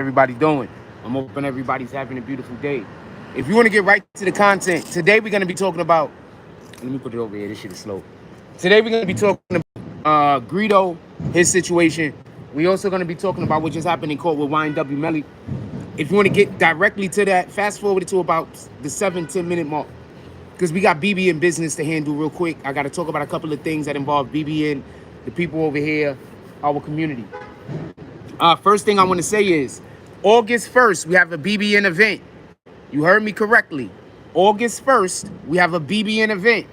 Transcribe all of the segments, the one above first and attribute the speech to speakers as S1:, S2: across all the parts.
S1: everybody doing? I'm hoping everybody's having a beautiful day. If you want to get right to the content, today we're going to be talking about, let me put it over here, this shit is slow. Today we're going to be talking about Greedo, his situation. We also going to be talking about what just happened in court with YNW Melly. If you want to get directly to that, fast forward it to about the 7-10 minute mark. Because we got BBN business to handle real quick. I got to talk about a couple of things that involve BBN, the people over here, our community. First thing I want to say is August 1st, we have a BBN event. You heard me correctly. August 1st, we have a BBN event.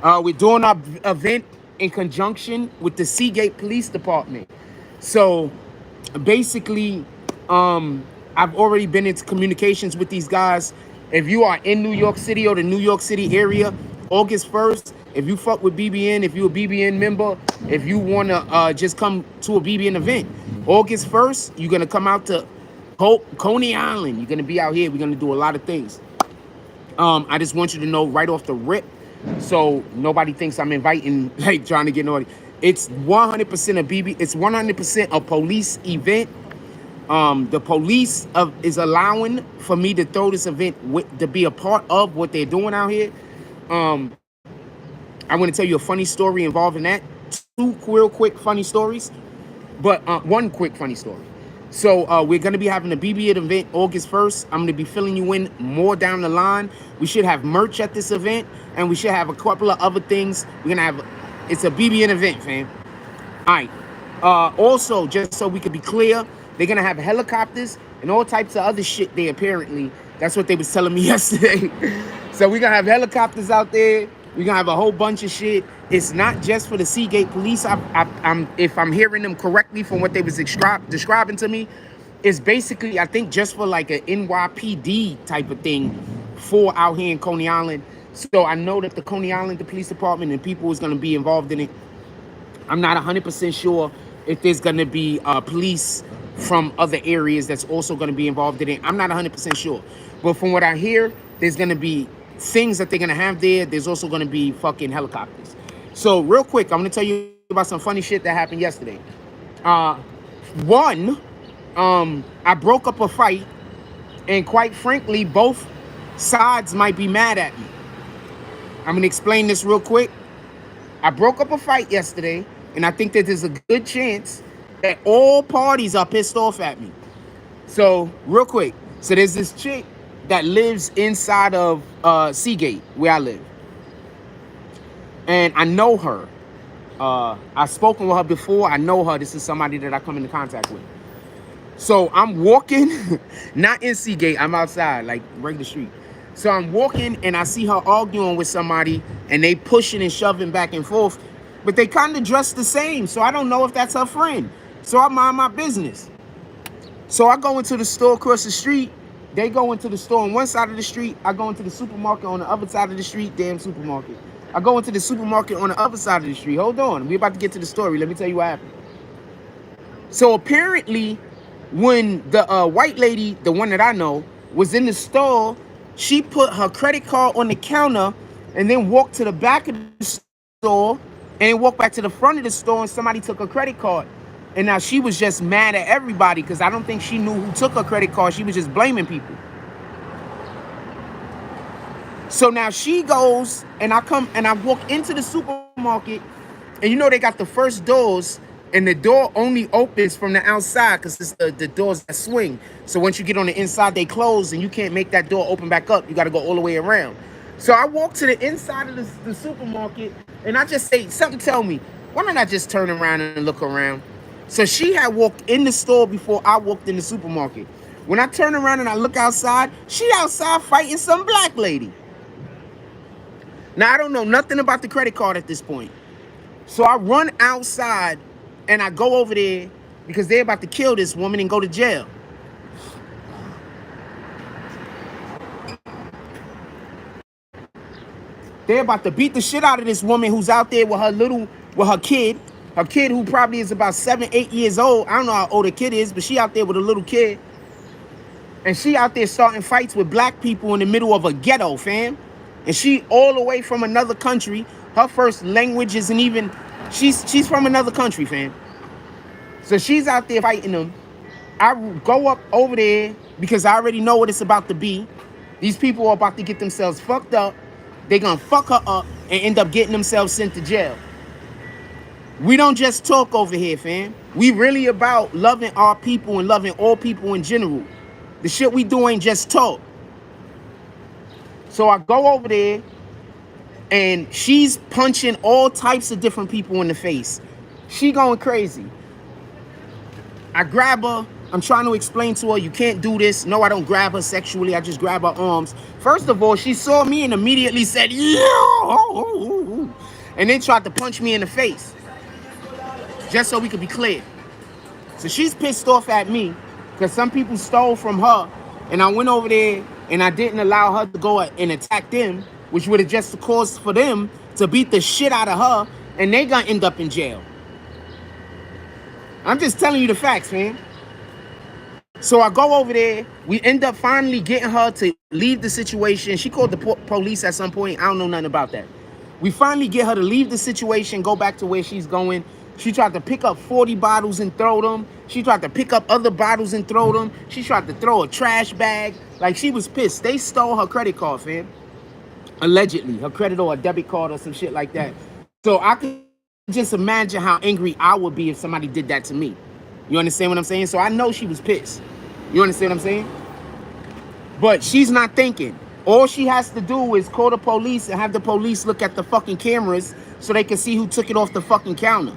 S1: We're doing our event in conjunction with the Seagate Police Department. So basically, I've already been into communications with these guys. If you are in New York City or the New York City area, August 1st, if you fuck with BBN, if you're a BBN member, if you want to just come to a BBN event, August 1st, you're going to come out to Coney Island. You're going to be out here. We're going to do a lot of things. I just want you to know right off the rip, so nobody thinks I'm inviting, like trying to get naughty. It's 100% a BB. It's 100% a police event. The police is allowing for me to throw this event to be a part of what they're doing out here. I want to tell you a funny story involving that. Two real quick funny stories, but one quick funny story. So we're going to be having a BBN event August 1st. I'm going to be filling you in more down the line. We should have merch at this event, and we should have a couple of other things. We're going to have, it's a BBN event, fam. All right. Also, just so we could be clear, they're going to have helicopters and all types of other shit there, apparently. That's what they was telling me yesterday. So we're going to have helicopters out there. We're going to have a whole bunch of shit. It's not just for the Seagate police. If I'm hearing them correctly from what they was describing to me, it's basically, I think, just for like an NYPD type of thing for out here in Coney Island. So I know that the Coney Island, the police department, and people is going to be involved in it. I'm not 100% sure if there's going to be police from other areas that's also going to be involved in it. I'm not 100% sure. But from what I hear, there's going to be things that they're going to have there. There's also going to be fucking helicopters. So real quick, I'm going to tell you about some funny shit that happened yesterday. One, I broke up a fight, and quite frankly, both sides might be mad at me. I'm going to explain this real quick. I broke up a fight yesterday, and I think that there's a good chance that all parties are pissed off at me. So real quick, so there's this chick that lives inside of Seagate, where I live. And I know her. I've spoken with her before. I know her. This is somebody that I come into contact with. So I'm walking, not in Seagate. I'm outside, like right the street. So I'm walking, and I see her arguing with somebody, and they pushing and shoving back and forth. But they kind of dress the same, so I don't know if that's her friend. So I mind my business. So I go into the store across the street. They go into the store on one side of the street. I go into the supermarket on the other side of the street. Damn supermarket. I go into the supermarket on the other side of the street. Hold on. We're about to get to the story. Let me tell you what happened. So apparently, when the white lady, the one that I know, was in the store, she put her credit card on the counter and then walked to the back of the store and walked back to the front of the store, and somebody took her credit card. And now she was just mad at everybody because I don't think she knew who took her credit card. She was just blaming people. So now she goes, and I come and I walk into the supermarket, and you know they got the first doors, and the door only opens from the outside because it's the doors that swing. So once you get on the inside, they close, and you can't make that door open back up. You got to go all the way around. So I walk to the inside of the supermarket, and I just say, something tell me, why don't I just turn around and look around? So she had walked in the store before I walked in the supermarket. When I turn around and I look outside, she outside fighting some black lady. Now, I don't know nothing about the credit card at this point. So I run outside and I go over there because they're about to kill this woman and go to jail. They're about to beat the shit out of this woman who's out there with her kid who probably is about 7, 8 years old. I don't know how old the kid is, but she out there with a little kid. And she out there starting fights with black people in the middle of a ghetto, fam. And she all the way from another country. Her first language isn't even, she's from another country, fam. So she's out there fighting them. I go up over there because I already know what it's about to be. These people are about to get themselves fucked up. They're going to fuck her up and end up getting themselves sent to jail. We don't just talk over here, fam. We really about loving our people and loving all people in general. The shit we do ain't just talk. So I go over there and she's punching all types of different people in the face. She going crazy. I grab her. I'm trying to explain to her, you can't do this. No, I don't grab her sexually. I just grab her arms. First of all, she saw me and immediately said, yeah, and then tried to punch me in the face. Just so we could be clear. So she's pissed off at me because some people stole from her, and I went over there and I didn't allow her to go and attack them, which would have just caused for them to beat the shit out of her, and they gonna end up in jail. I'm just telling you the facts, man. So I go over there. We end up finally getting her to leave the situation. She called the police at some point. I don't know nothing about that. We finally get her to leave the situation, go back to where she's going. She tried to pick up 40 bottles and throw them. She tried to pick up other bottles and throw them. She tried to throw a trash bag. Like, she was pissed. They stole her credit card, fam. Allegedly. Her credit or a debit card or some shit like that. So I could just imagine how angry I would be if somebody did that to me. You understand what I'm saying? So I know she was pissed. You understand what I'm saying? But she's not thinking. All she has to do is call the police and have the police look at the fucking cameras so they can see who took it off the fucking counter.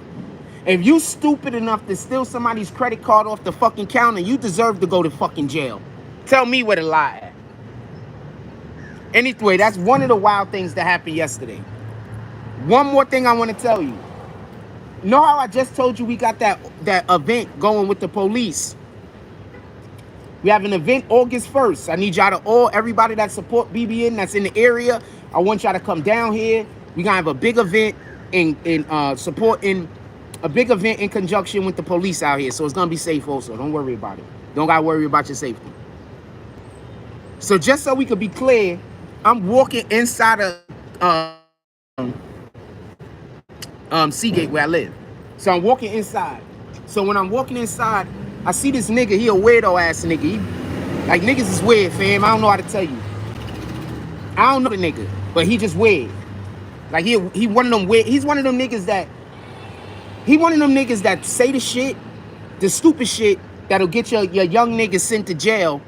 S1: If you stupid enough to steal somebody's credit card off the fucking counter, you deserve to go to fucking jail. Tell me where to lie at. Anyway, that's one of the wild things that happened yesterday. One more thing I want to tell you. You know how I just told you we got that event going with the police? We have an event August 1st. I need y'all to everybody that support BBN that's in the area, I want y'all to come down here. We're going to have a big event supporting a big event in conjunction with the police out here. So it's going to be safe also. Don't worry about it. Don't got to worry about your safety. So just so we could be clear, I'm walking inside of Seagate where I live. So I'm walking inside. So when I'm walking inside, I see this nigga. He a weirdo ass nigga. Like, niggas is weird, fam. I don't know how to tell you. I don't know the nigga, but he just weird. Like, he one of them weird. He's one of them niggas that say the shit, the stupid shit that'll get your young niggas sent to jail.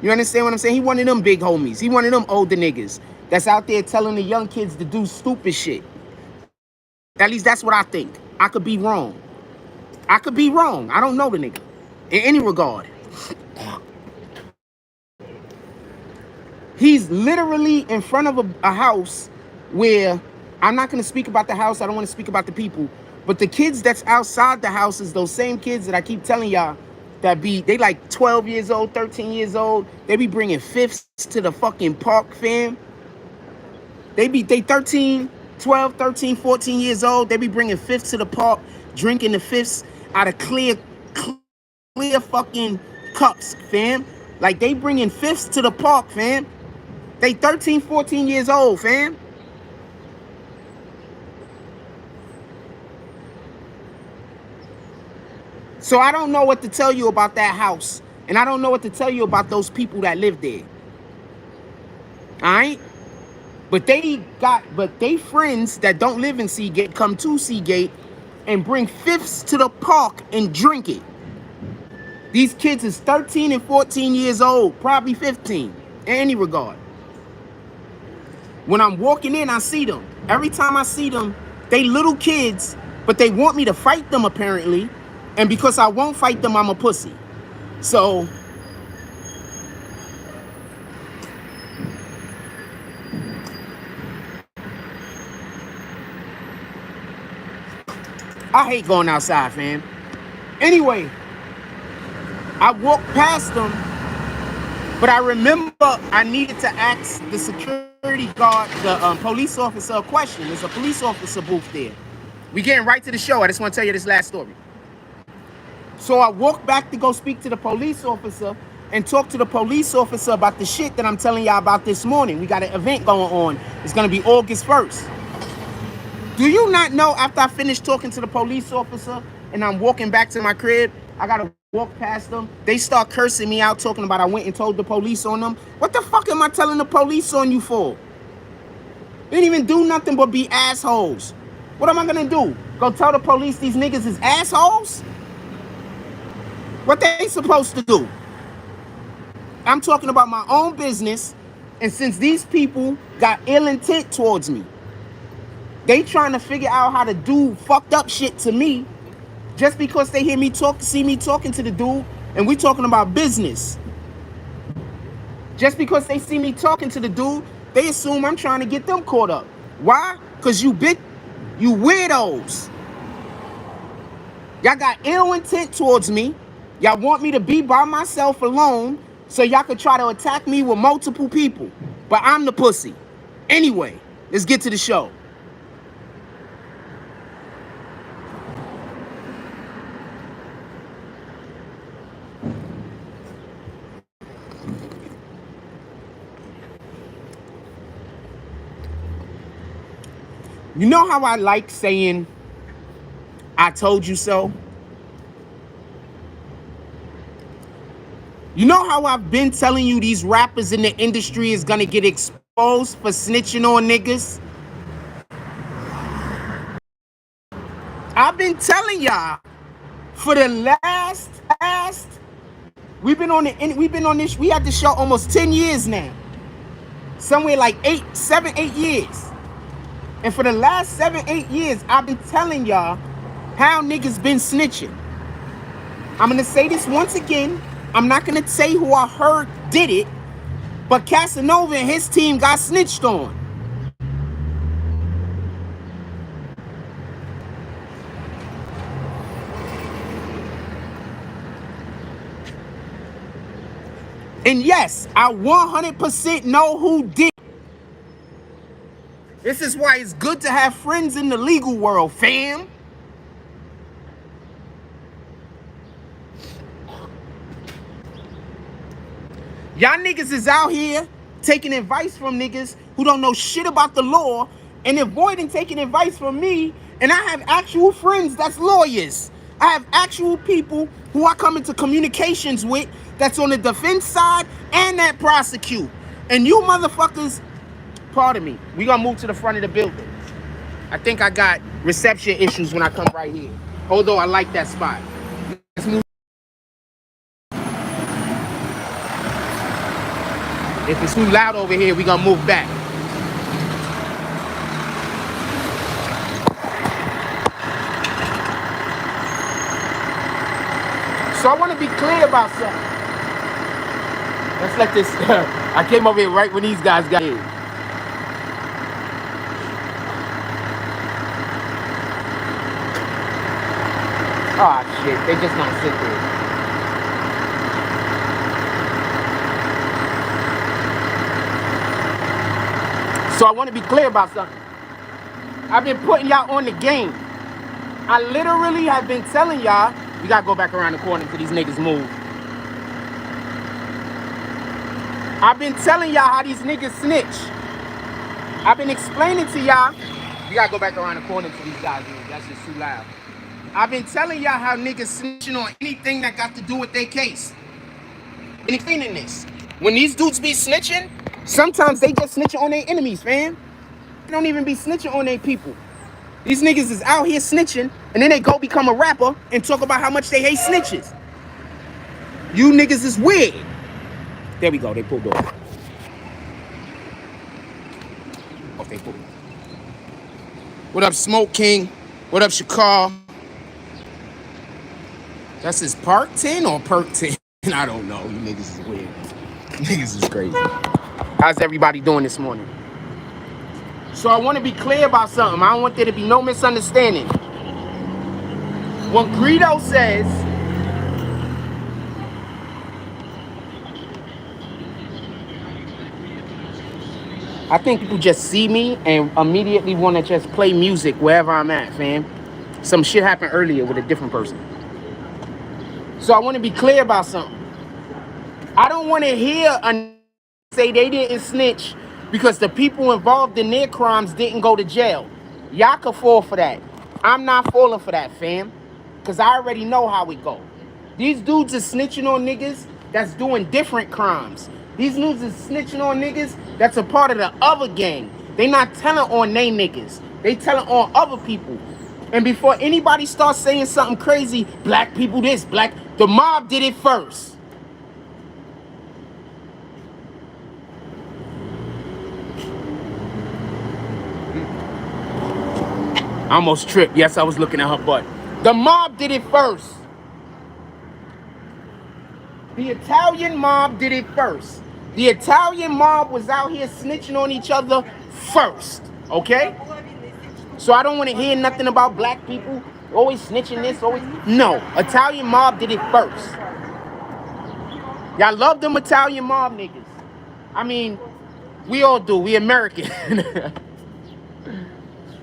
S1: You understand what I'm saying? He one of them big homies. He one of them older niggas that's out there telling the young kids to do stupid shit. At least that's what I think. I could be wrong. I could be wrong. I don't know the nigga in any regard. He's literally in front of a house where, I'm not going to speak about the house. I don't want to speak about the people. But the kids that's outside the house is those same kids that I keep telling y'all that they like 12 years old, 13 years old. They be bringing fifths to the fucking park, fam. They 13, 12, 13, 14 years old. They be bringing fifths to the park, drinking the fifths out of clear fucking cups, fam. Like, they bringing fifths to the park, fam. They 13, 14 years old, fam. So I don't know what to tell you about that house. And I don't know what to tell you about those people that live there. All right? But they friends that don't live in Seagate come to Seagate and bring fifths to the park and drink it. These kids is 13 and 14 years old, probably 15, in any regard. When I'm walking in, I see them. Every time I see them, they little kids, but they want me to fight them apparently. And because I won't fight them, I'm a pussy. So I hate going outside, fam. Anyway, I walked past them, but I remember I needed to ask the security guard, the police officer, a question. There's a police officer booth there. We getting right to the show. I just want to tell you this last story. So I walked back to go speak to the police officer, and talk to the police officer about the shit that I'm telling y'all about this morning. We got an event going on. It's going to be August 1st. Do you not know after I finish talking to the police officer and I'm walking back to my crib, I got to walk past them? They start cursing me out, talking about I went and told the police on them. What the fuck am I telling the police on you for? They didn't even do nothing but be assholes. What am I going to do? Go tell the police these niggas is assholes? What they supposed to do? I'm talking about my own business, and since these people got ill intent towards me, they trying to figure out how to do fucked up shit to me just because they hear me talk, see me talking to the dude, and we talking about business. Just because they see me talking to the dude, they assume I'm trying to get them caught up. Why? Because you weirdos. Y'all got ill intent towards me. Y'all want me to be by myself alone so y'all could try to attack me with multiple people. But I'm the pussy. Anyway, let's get to the show. You know how I like saying, I told you so? You know how I've been telling you these rappers in the industry is gonna get exposed for snitching on niggas? I've been telling y'all for the last we've been on this, we had this show almost 10 years now. Somewhere like 7, 8 years. And for the last 7, 8 years, I've been telling y'all how niggas been snitching. I'm gonna say this once again. I'm not gonna say who I heard did it, but Casanova and his team got snitched on. And yes, I 100% know who did it. This is why it's good to have friends in the legal world, fam. Y'all niggas is out here taking advice from niggas who don't know shit about the law and avoiding taking advice from me. And I have actual friends that's lawyers. I have actual people who I come into communications with that's on the defense side and that prosecute. And you motherfuckers, pardon me, we gonna move to the front of the building. I think I got reception issues when I come right here. Although I like that spot. Let's move. If it's too loud over here, we gonna move back. So I want to be clear about something. Let's let this. I came over here right when these guys got here. Oh shit! They just gonna sit there. So I want to be clear about something. I've been putting y'all on the game. I literally have been telling y'all, we gotta go back around the corner until these niggas move. I've been telling y'all how these niggas snitch. I've been explaining to y'all, we gotta go back around the corner until these guys move. That's just too loud. I've been telling y'all how niggas snitching on anything that got to do with their case. And explaining this. When these dudes be snitching, sometimes they just snitching on their enemies, fam. They don't even be snitching on their people. These niggas is out here snitching, and then they go become a rapper and talk about how much they hate snitches. You niggas is weird. There we go, they pulled off. Oh, they pulled off. What up, Smoke King? What up, Shakar? That's his Park 10 or Perk 10? I don't know. You niggas is weird. Niggas is crazy. How's everybody doing this morning? So I want to be clear about something. I don't want there to be no misunderstanding. When Greedo says, I think people just see me and immediately want to just play music wherever I'm at, fam. Some shit happened earlier with a different person. So I want to be clear about something. I don't want to hear a say they didn't snitch because the people involved in their crimes didn't go to jail. Y'all can fall for that. I'm not falling for that, fam. Because I already know how it go. These dudes are snitching on niggas that's doing different crimes. These dudes is snitching on niggas that's a part of the other gang. They not telling on they niggas. They telling on other people. And before anybody starts saying something crazy, black people this, black, the mob did it first. I almost tripped. Yes, I was looking at her butt. The mob did it first. The Italian mob did it first. The Italian mob was out here snitching on each other first. Okay? So I don't want to hear nothing about black people always snitching this, always. No. Italian mob did it first. Y'all love them Italian mob niggas. I mean, we all do. We American.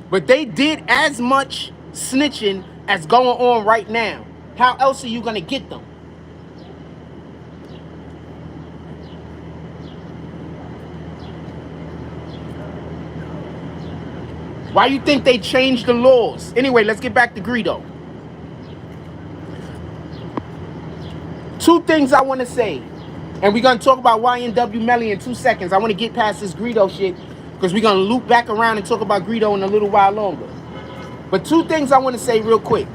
S1: But they did as much snitching as going on right now. How else are you going to get them? Why you think they changed the laws? Anyway, let's get back to Greedo. Two things I want to say. And we're going to talk about YNW Melly in 2 seconds. I want to get past this Greedo shit because we're going to loop back around and talk about Greedo in a little while longer. But two things I want to say real quick.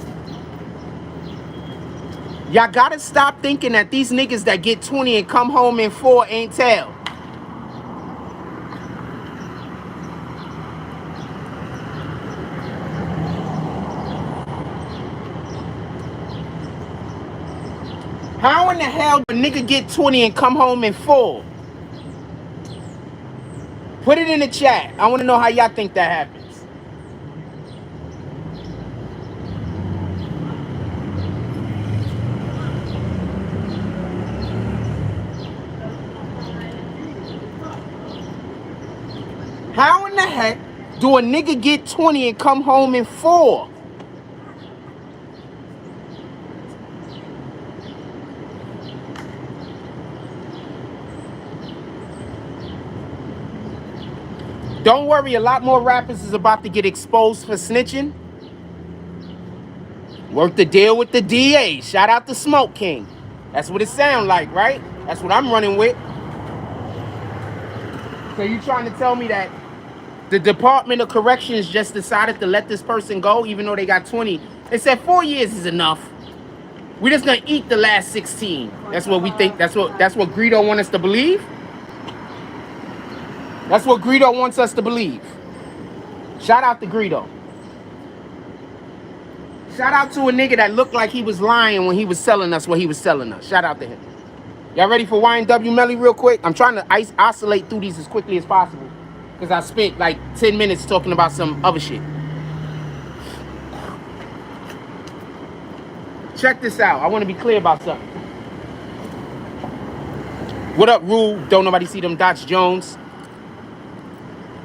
S1: Y'all got to stop thinking that these niggas that get 20 and come home in 4 ain't tell. How in the hell do a nigga get 20 and come home in 4? Put it in the chat. I want to know how y'all think that happens. How in the heck do a nigga get 20 and come home in 4? Don't worry, a lot more rappers is about to get exposed for snitching. Work the deal with the DA. Shout out to Smoke King. That's what it sound like, right? That's what I'm running with. So you trying to tell me that the Department of Corrections just decided to let this person go even though they got 20? They said 4 years is enough. We're just gonna eat the last 16. That's what we think. That's what Greedo wants us to believe. That's what Greedo wants us to believe. Shout out to Greedo. Shout out to a nigga that looked like he was lying when he was telling us what he was telling us. Shout out to him. Y'all ready for YNW Melly real quick? I'm trying to oscillate through these as quickly as possible because I spent like 10 minutes talking about some other shit. Check this out. I want to be clear about something. What up, Rule? Don't nobody see them Dots Jones?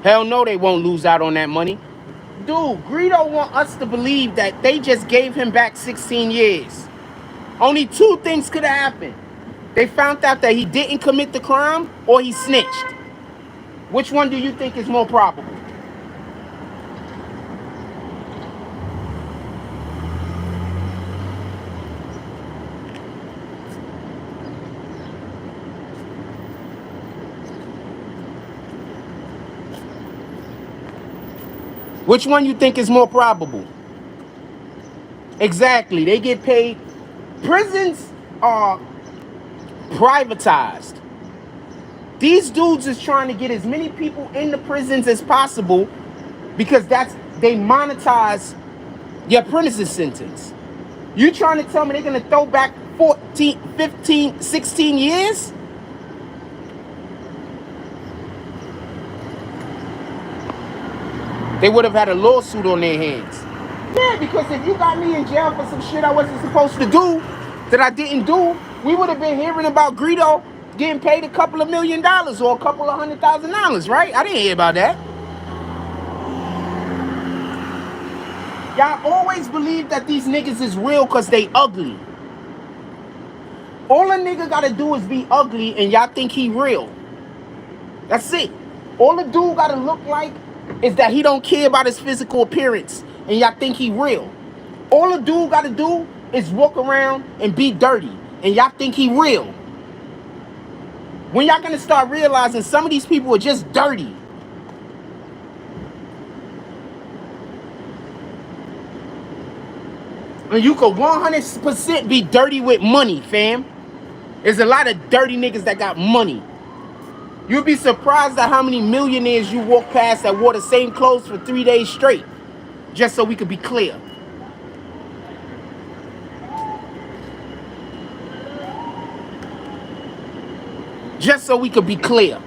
S1: Hell no, they won't lose out on that money. Dude, Greedo want us to believe that they just gave him back 16 years. Only two things could have happened. They found out that he didn't commit the crime or he snitched. Which one do you think is more probable? Which one you think is more probable? Exactly. They get paid. Prisons are privatized. These dudes is trying to get as many people in the prisons as possible because they monetize your apprentice sentence. You trying to tell me they're going to throw back 14, 15, 16 years? They would have had a lawsuit on their hands. Yeah, because if you got me in jail for some shit I wasn't supposed to do, that I didn't do, we would have been hearing about Greedo getting paid a couple of $1 million or a couple of $100,000, right? I didn't hear about that. Y'all always believe that these niggas is real because they ugly. All a nigga gotta do is be ugly and y'all think he real. That's it. All the dude gotta look like is that he don't care about his physical appearance and y'all think he real. All the dude gotta do is walk around and be dirty and y'all think he real. When y'all gonna start realizing some of these people are just dirty? And you could 100% be dirty with money, fam. There's a lot of dirty niggas that got money. You'll be surprised at how many millionaires you walk past that wore the same clothes for 3 days straight. Just so we could be clear. Just so we could be clear.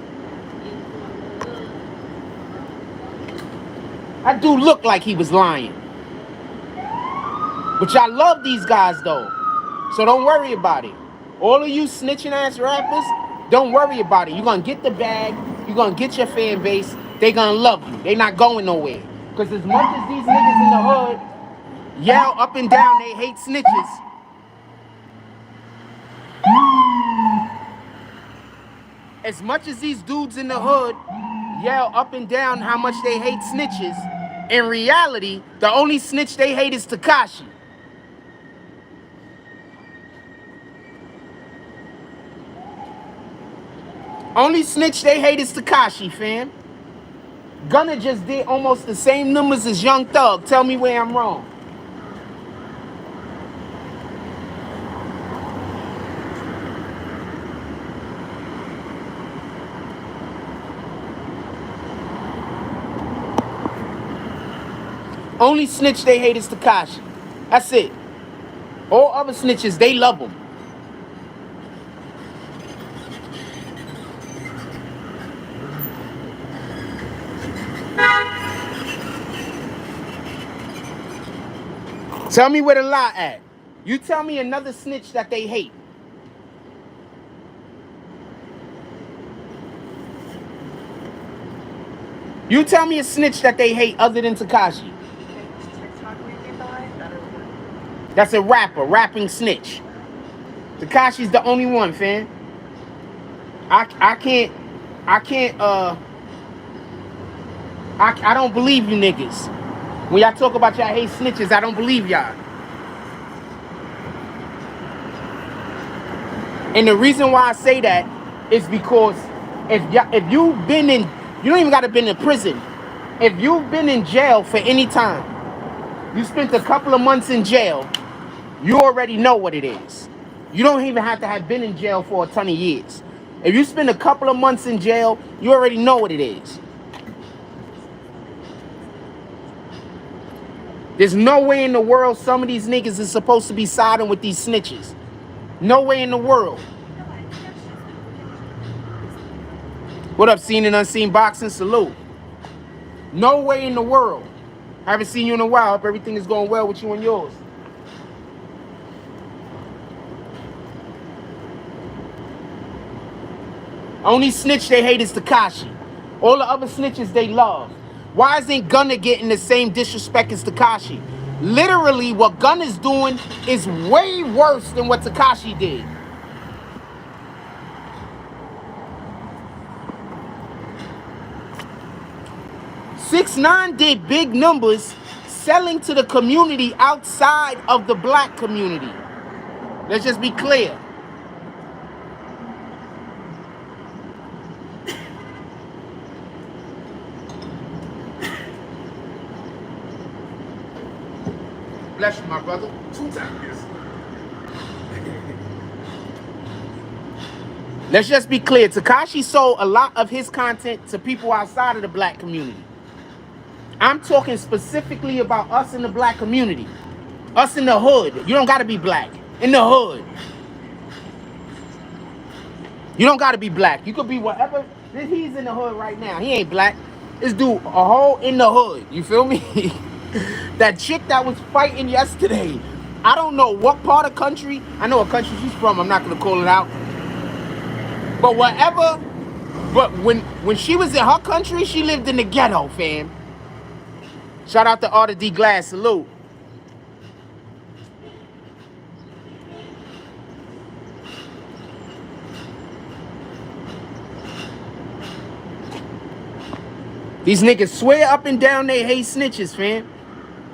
S1: That dude looked like he was lying. But y'all love these guys though. So don't worry about it. All of you snitching ass rappers, don't worry about it. You're gonna get the bag, you're gonna get your fan base, they gonna love you. They not going nowhere. Because as much as these niggas in the hood yell up and down they hate snitches, as much as these dudes in the hood yell up and down how much they hate snitches, in reality, the only snitch they hate is Tekashi. Only snitch they hate is Tekashi, fam. Gunna just did almost the same numbers as Young Thug. Tell me where I'm wrong. Only snitch they hate is Tekashi. That's it. All other snitches, they love him. Tell me where the lie at. You tell me another snitch that they hate. You tell me a snitch that they hate other than Tekashi. That's a rapper, rapping snitch. Tekashi's the only one, fam. I don't believe you niggas. When y'all talk about y'all hate snitches, I don't believe y'all. And the reason why I say that is because if you've been in, you don't even gotta been in prison. If you've been in jail for any time, you spent a couple of months in jail, you already know what it is. You don't even have to have been in jail for a ton of years. If you spend a couple of months in jail, you already know what it is. There's no way in the world some of these niggas is supposed to be siding with these snitches. No way in the world. What up, Seen and Unseen Boxing? Salute. No way in the world. I haven't seen you in a while. Hope everything is going well with you and yours. Only snitch they hate is Tekashi. All the other snitches they love. Why isn't Gunna getting the same disrespect as Tekashi? Literally, what Gunna's doing is way worse than what Tekashi did. (6ix9ine) did big numbers selling to the community outside of the black community. Let's just be clear. Bless you, my brother. 2 times. Let's just be clear. Tekashi sold a lot of his content to people outside of the black community. I'm talking specifically about us in the black community. Us in the hood. You don't gotta be black. In the hood. You don't gotta be black. You could be whatever. He's in the hood right now. He ain't black. This dude, a hole in the hood. You feel me? That chick that was fighting yesterday. I don't know what part of country. I know what country she's from. I'm not gonna call it out. But whatever. But when she was in her country, she lived in the ghetto, fam. Shout out to Arthur D. Glass. Salute. These niggas swear up and down they hate snitches, fam.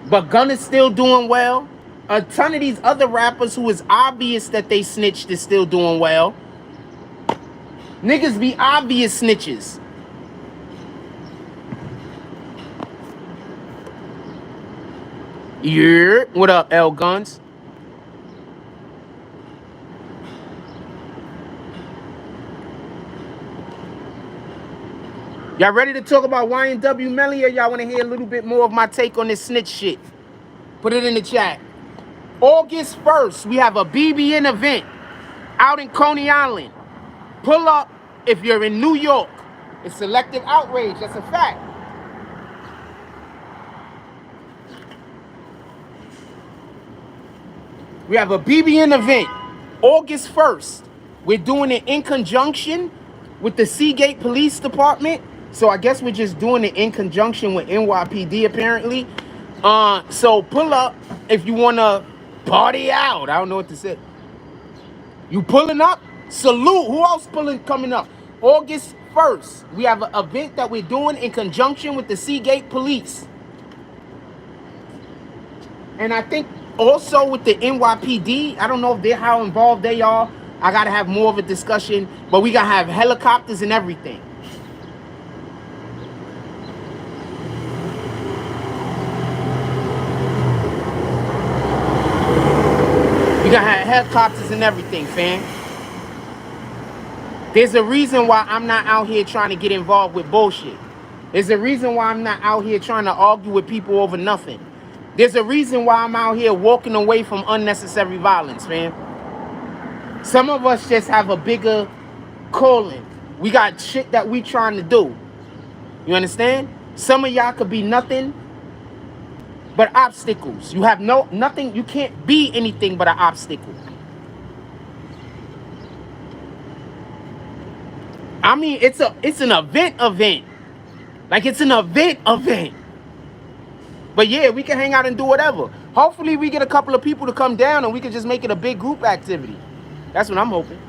S1: But Gunna's still doing well. A ton of these other rappers who is obvious that they snitched is still doing well. Niggas be obvious snitches. Yeah, what up, L Guns? Y'all ready to talk about YNW Melly, or y'all want to hear a little bit more of my take on this snitch shit? Put it in the chat. August 1st, we have a BBN event out in Coney Island. Pull up if you're in New York. It's selective outrage, that's a fact. We have a BBN event, August 1st. We're doing it in conjunction with the Seagate Police Department. So I guess we're just doing it in conjunction with NYPD apparently. So pull up if you want to party out. I don't know what to say. You pulling up? Salute. Who else coming up? August 1st. We have an event that we're doing in conjunction with the Seagate Police. And I think also with the NYPD, I don't know if they're how involved they are. I gotta have more of a discussion, but we gotta have helicopters and everything. We gotta have helicopters and everything, fam. There's a reason why I'm not out here trying to get involved with bullshit. There's a reason why I'm not out here trying to argue with people over nothing. There's a reason why I'm out here walking away from unnecessary violence, man. Some of us just have a bigger calling. We got shit that we trying to do. You understand? Some of y'all could be nothing but obstacles. You have nothing, you can't be anything but an obstacle. I mean, it's an event. Like it's an event. But yeah, we can hang out and do whatever. Hopefully we get a couple of people to come down and we can just make it a big group activity. That's what I'm hoping.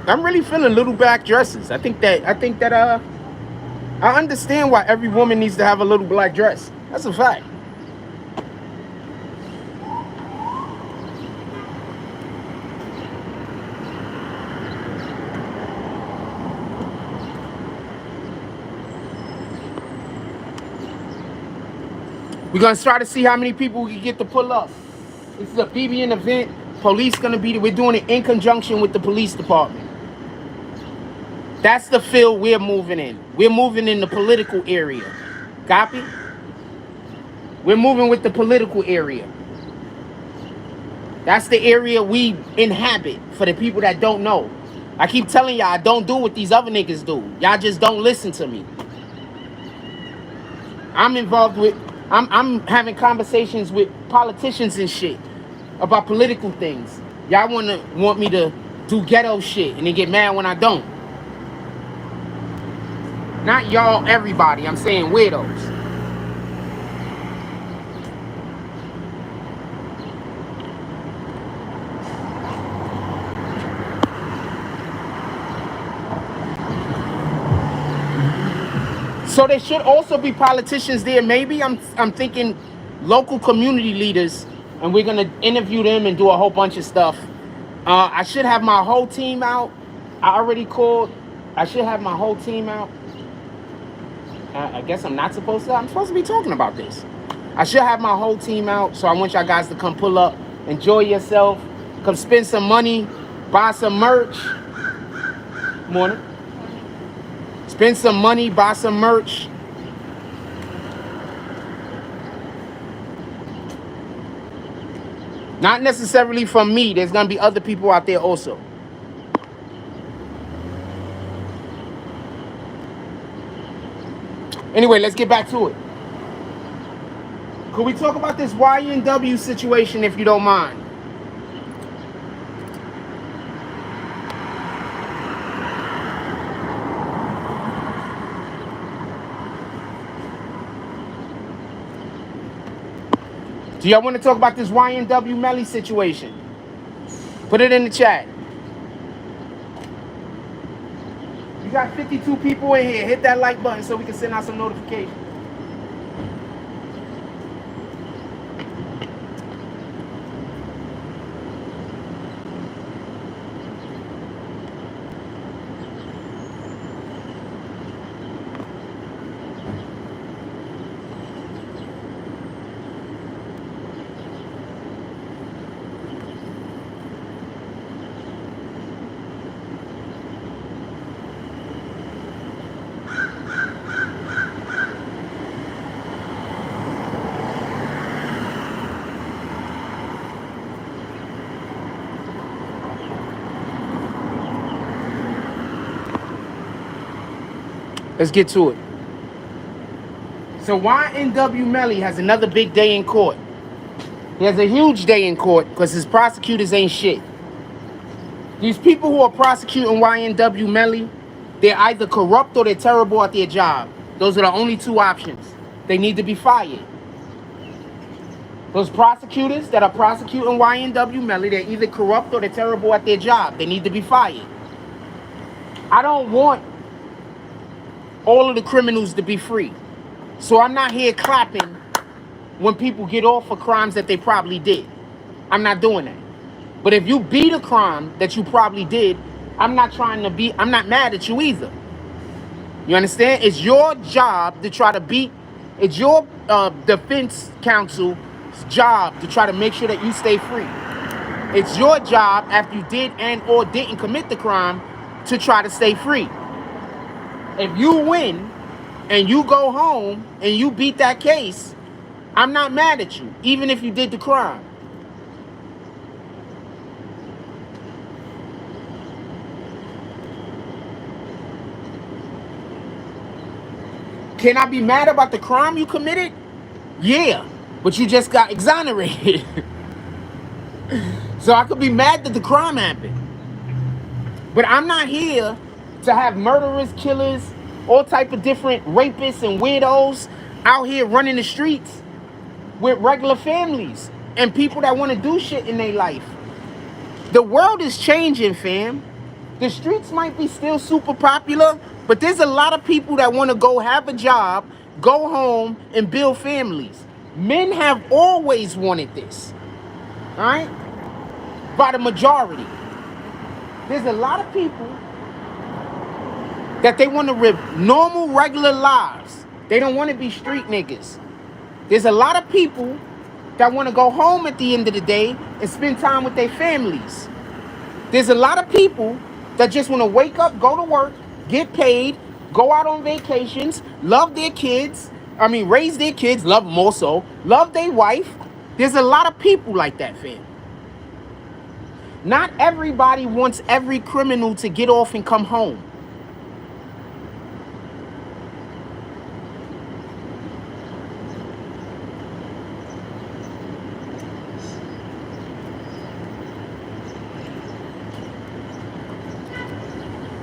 S1: I'm really feeling little black dresses. I think that I understand why every woman needs to have a little black dress. That's a fact. We're gonna try to see how many people we can get to pull up. This is a BBN event. Police gonna be there. We're doing it in conjunction with the police department. That's the field we're moving in. We're moving in the political area. Copy? We're moving with the political area. That's the area we inhabit for the people that don't know. I keep telling y'all, I don't do what these other niggas do. Y'all just don't listen to me. I'm involved with, I'm having conversations with politicians and shit about political things. Y'all want me to do ghetto shit and then get mad when I don't. Not y'all, everybody. I'm saying weirdos. So there should also be politicians there. Maybe I'm thinking local community leaders, and we're gonna interview them and do a whole bunch of stuff. I should have my whole team out. I already called. I should have my whole team out. I guess I'm not supposed to. I'm supposed to be talking about this. I should have my whole team out. So I want y'all guys to come pull up, enjoy yourself, come spend some money, buy some merch. Morning. Spend some money, buy some merch. Not necessarily from me. There's going to be other people out there also. Anyway, let's get back to it. Could we talk about this YNW situation if you don't mind? Do y'all want to talk about this YNW Melly situation? Put it in the chat. got 52 people in here. Hit that like button so we can send out some notifications. Let's get to it. So YNW Melly has another big day in court. He has a huge day in court because his prosecutors ain't shit. These people who are prosecuting YNW Melly, they're either corrupt or they're terrible at their job. Those are the only two options. They need to be fired. Those prosecutors that are prosecuting YNW Melly, they're either corrupt or they're terrible at their job. They need to be fired. I don't want all of the criminals to be free. So I'm not here clapping when people get off for crimes that they probably did. I'm not doing that. But if you beat a crime that you probably did, I'm not mad at you either. You understand? It's your job to try to beat, it's your defense counsel's job to try to make sure that you stay free. It's your job after you did and or didn't commit the crime to try to stay free. If you win and you go home and you beat that case, I'm not mad at you, even if you did the crime. Can I be mad about the crime you committed? Yeah, but you just got exonerated. So I could be mad that the crime happened. But I'm not here to have murderers, killers, all type of different rapists and weirdos out here running the streets with regular families and people that want to do shit in their life. The world is changing, fam. The streets might be still super popular, but there's a lot of people that want to go have a job, go home, and build families. Men have always wanted this, all right? By the majority. There's a lot of people that they want to live normal, regular lives. They don't want to be street niggas. There's a lot of people that want to go home at the end of the day and spend time with their families. There's a lot of people that just want to wake up, go to work, get paid, go out on vacations, love their kids. Raise their kids, love them also, love their wife. There's a lot of people like that, fam. Not everybody wants every criminal to get off and come home.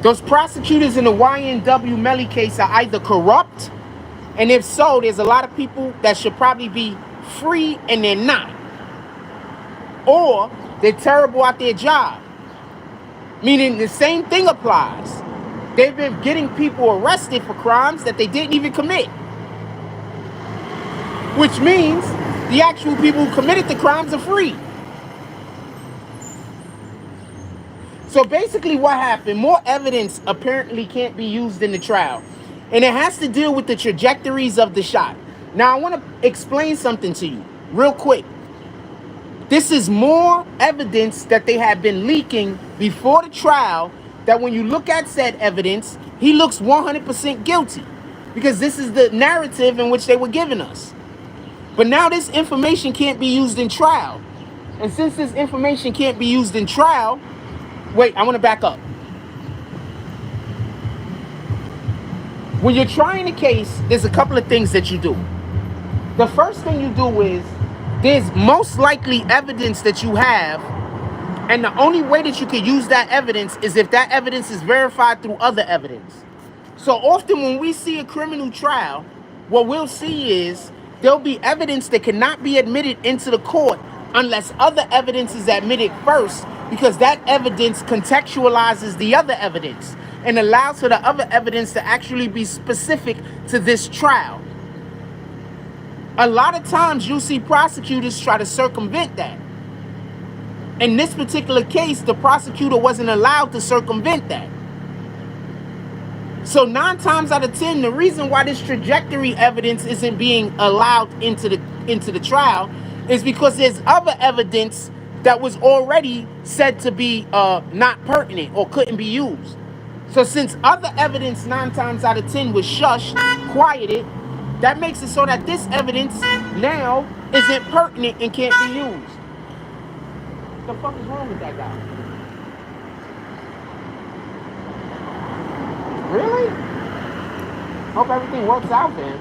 S1: Those prosecutors in the YNW Melly case are either corrupt, and if so, there's a lot of people that should probably be free and they're not. Or they're terrible at their job. Meaning the same thing applies. They've been getting people arrested for crimes that they didn't even commit. Which means the actual people who committed the crimes are free. So basically what happened, more evidence apparently can't be used in the trial. And it has to deal with the trajectories of the shot. Now I want to explain something to you real quick. This is more evidence that they have been leaking before the trial, that when you look at said evidence, he looks 100% guilty. Because this is the narrative in which they were giving us. But now this information can't be used in trial. And since this information can't be used in trial, wait, I want to back up. When you're trying a case, there's a couple of things that you do. The first thing you do is, there's most likely evidence that you have, and the only way that you can use that evidence is if that evidence is verified through other evidence. So often when we see a criminal trial, what we'll see is there'll be evidence that cannot be admitted into the court unless other evidence is admitted first, because that evidence contextualizes the other evidence. and allows for the other evidence to actually be specific to this trial. A lot of times you'll see prosecutors try to circumvent that. In this particular case, the prosecutor wasn't allowed to circumvent that. So 9 times out of 10, the reason why this trajectory evidence isn't being allowed into the trial is because there's other evidence that was already said to be not pertinent or couldn't be used. So since other evidence 9 times out of 10 was shushed, quieted, that makes it so that this evidence now isn't pertinent and can't be used. What the fuck is wrong with that guy? Really? Hope everything works out, man.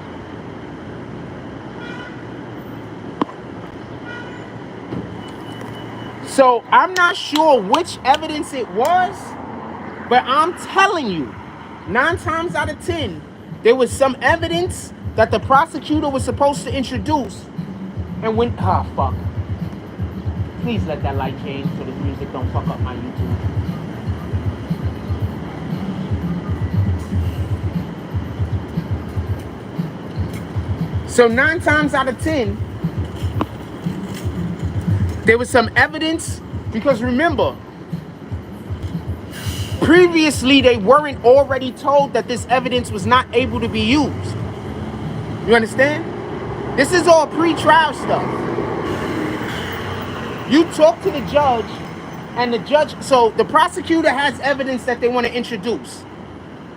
S1: So I'm not sure which evidence it was, but I'm telling you, 9 times out of 10, there was some evidence that the prosecutor was supposed to introduce. And when, fuck. Please let that light change so the music don't fuck up my YouTube. So 9 times out of 10, there was some evidence, because remember, previously they weren't already told that this evidence was not able to be used. You understand? This is all pre-trial stuff. You talk to the judge, and the judge, so the prosecutor has evidence that they want to introduce.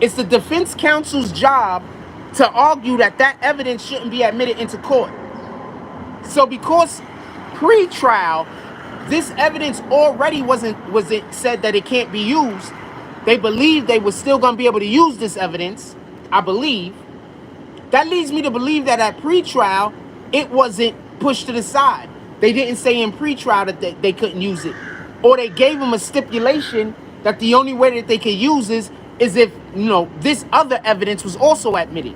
S1: It's the defense counsel's job to argue that that evidence shouldn't be admitted into court. So because pre-trial, this evidence already wasn't said that it can't be used, they believe they were still going to be able to use this evidence, I believe. That leads me to believe that at pre-trial, it wasn't pushed to the side. They didn't say in pre-trial that they couldn't use it. Or they gave them a stipulation that the only way that they could use is if, this other evidence was also admitted.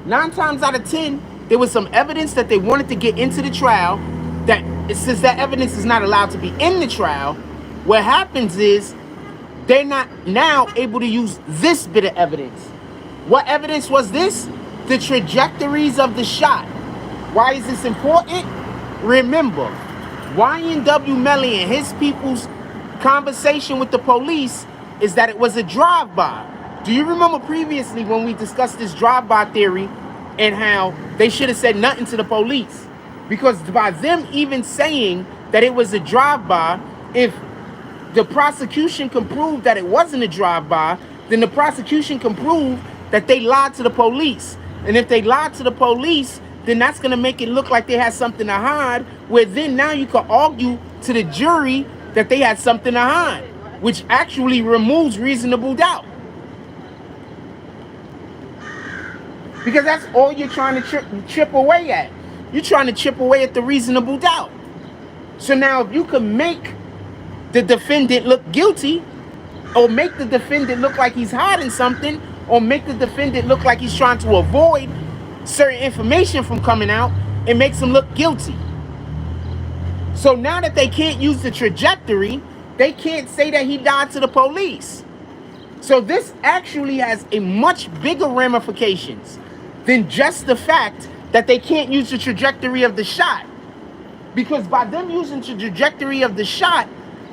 S1: 9 times out of 10, there was some evidence that they wanted to get into the trial, that since that evidence is not allowed to be in the trial, what happens is they're not now able to use this bit of evidence. What evidence was this? The trajectories of the shot. Why is this important? Remember, YNW Melly and his people's conversation with the police is that it was a drive-by. Do you remember previously when we discussed this drive-by theory and how they should have said nothing to the police? Because by them even saying that it was a drive-by, if the prosecution can prove that it wasn't a drive-by, then the prosecution can prove that they lied to the police. And if they lied to the police, then that's going to make it look like they had something to hide, where then now you can argue to the jury that they had something to hide, which actually removes reasonable doubt. Because that's all you're trying to chip away at. You're trying to chip away at the reasonable doubt. So now if you can make the defendant look guilty, or make the defendant look like he's hiding something, or make the defendant look like he's trying to avoid certain information from coming out, it makes him look guilty. So now that they can't use the trajectory, they can't say that he died to the police. So this actually has a much bigger ramifications than just the fact that they can't use the trajectory of the shot. Because by them using the trajectory of the shot,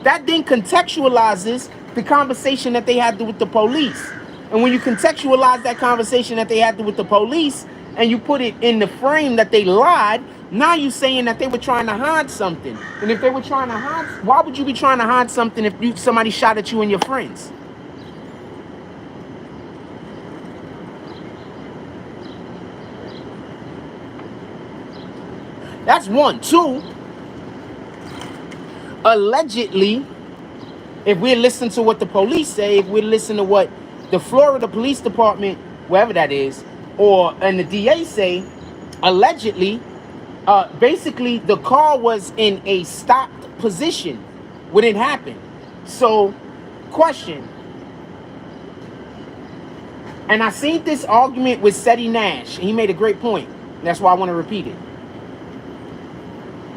S1: that then contextualizes the conversation that they had with the police. And when you contextualize that conversation that they had with the police, and you put it in the frame that they lied, now you're saying that they were trying to hide something. And if they were trying to hide, why would you be trying to hide something if somebody shot at you and your friends? That's one. Two, allegedly, if we listen to what the police say, if we listen to what the Florida Police Department, wherever that is, and the DA say, allegedly, basically the car was in a stopped position when it happened. So, question. And I seen this argument with Seti Nash. He made a great point. That's why I want to repeat it.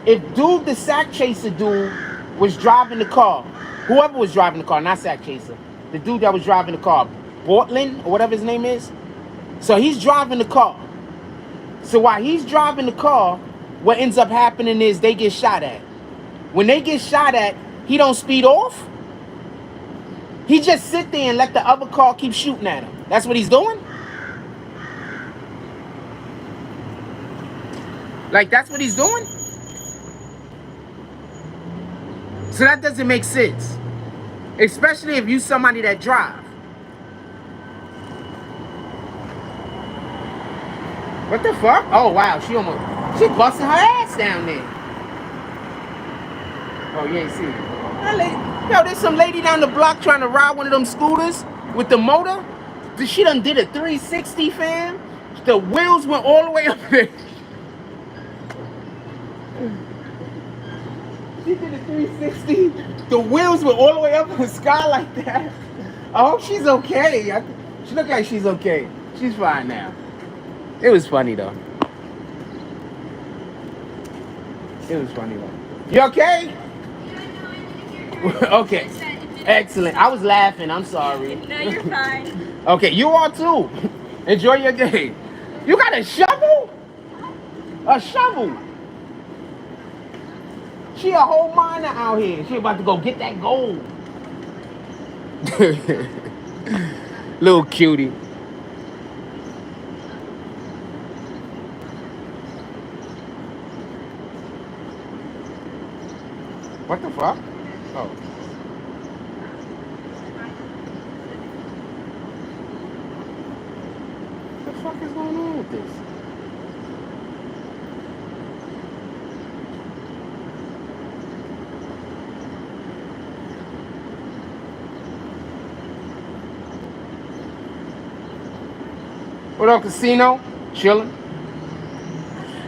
S1: If dude, the sack chaser dude, was driving the car, whoever was driving the car, not sack chaser, the dude that was driving the car, Portland, or whatever his name is. So he's driving the car. So while he's driving the car, what ends up happening is they get shot at. When they get shot at, he don't speed off. He just sit there and let the other car keep shooting at him. That's what he's doing? Like, that's what he's doing? So that doesn't make sense. Especially if you somebody that drive. What the fuck? Oh, wow. She busting her ass down there. Oh, you ain't see it. Yo, there's some lady down the block trying to ride one of them scooters with the motor. She done did a 360, fam. The wheels went all the way up there. She did a 360. The wheels went all the way up in the sky like that. I hope she's okay. She looked like she's okay. She's fine now. It was funny though. It was funny though. You okay? Okay. Excellent. I was laughing. I'm sorry.
S2: No, you're fine.
S1: Okay, you are too. Enjoy your day. You got a shovel? A shovel? She a whole miner out here. She about to go get that gold. Little cutie. What the fuck? Oh. What the fuck is going on with this? What up, Casino? Chilling.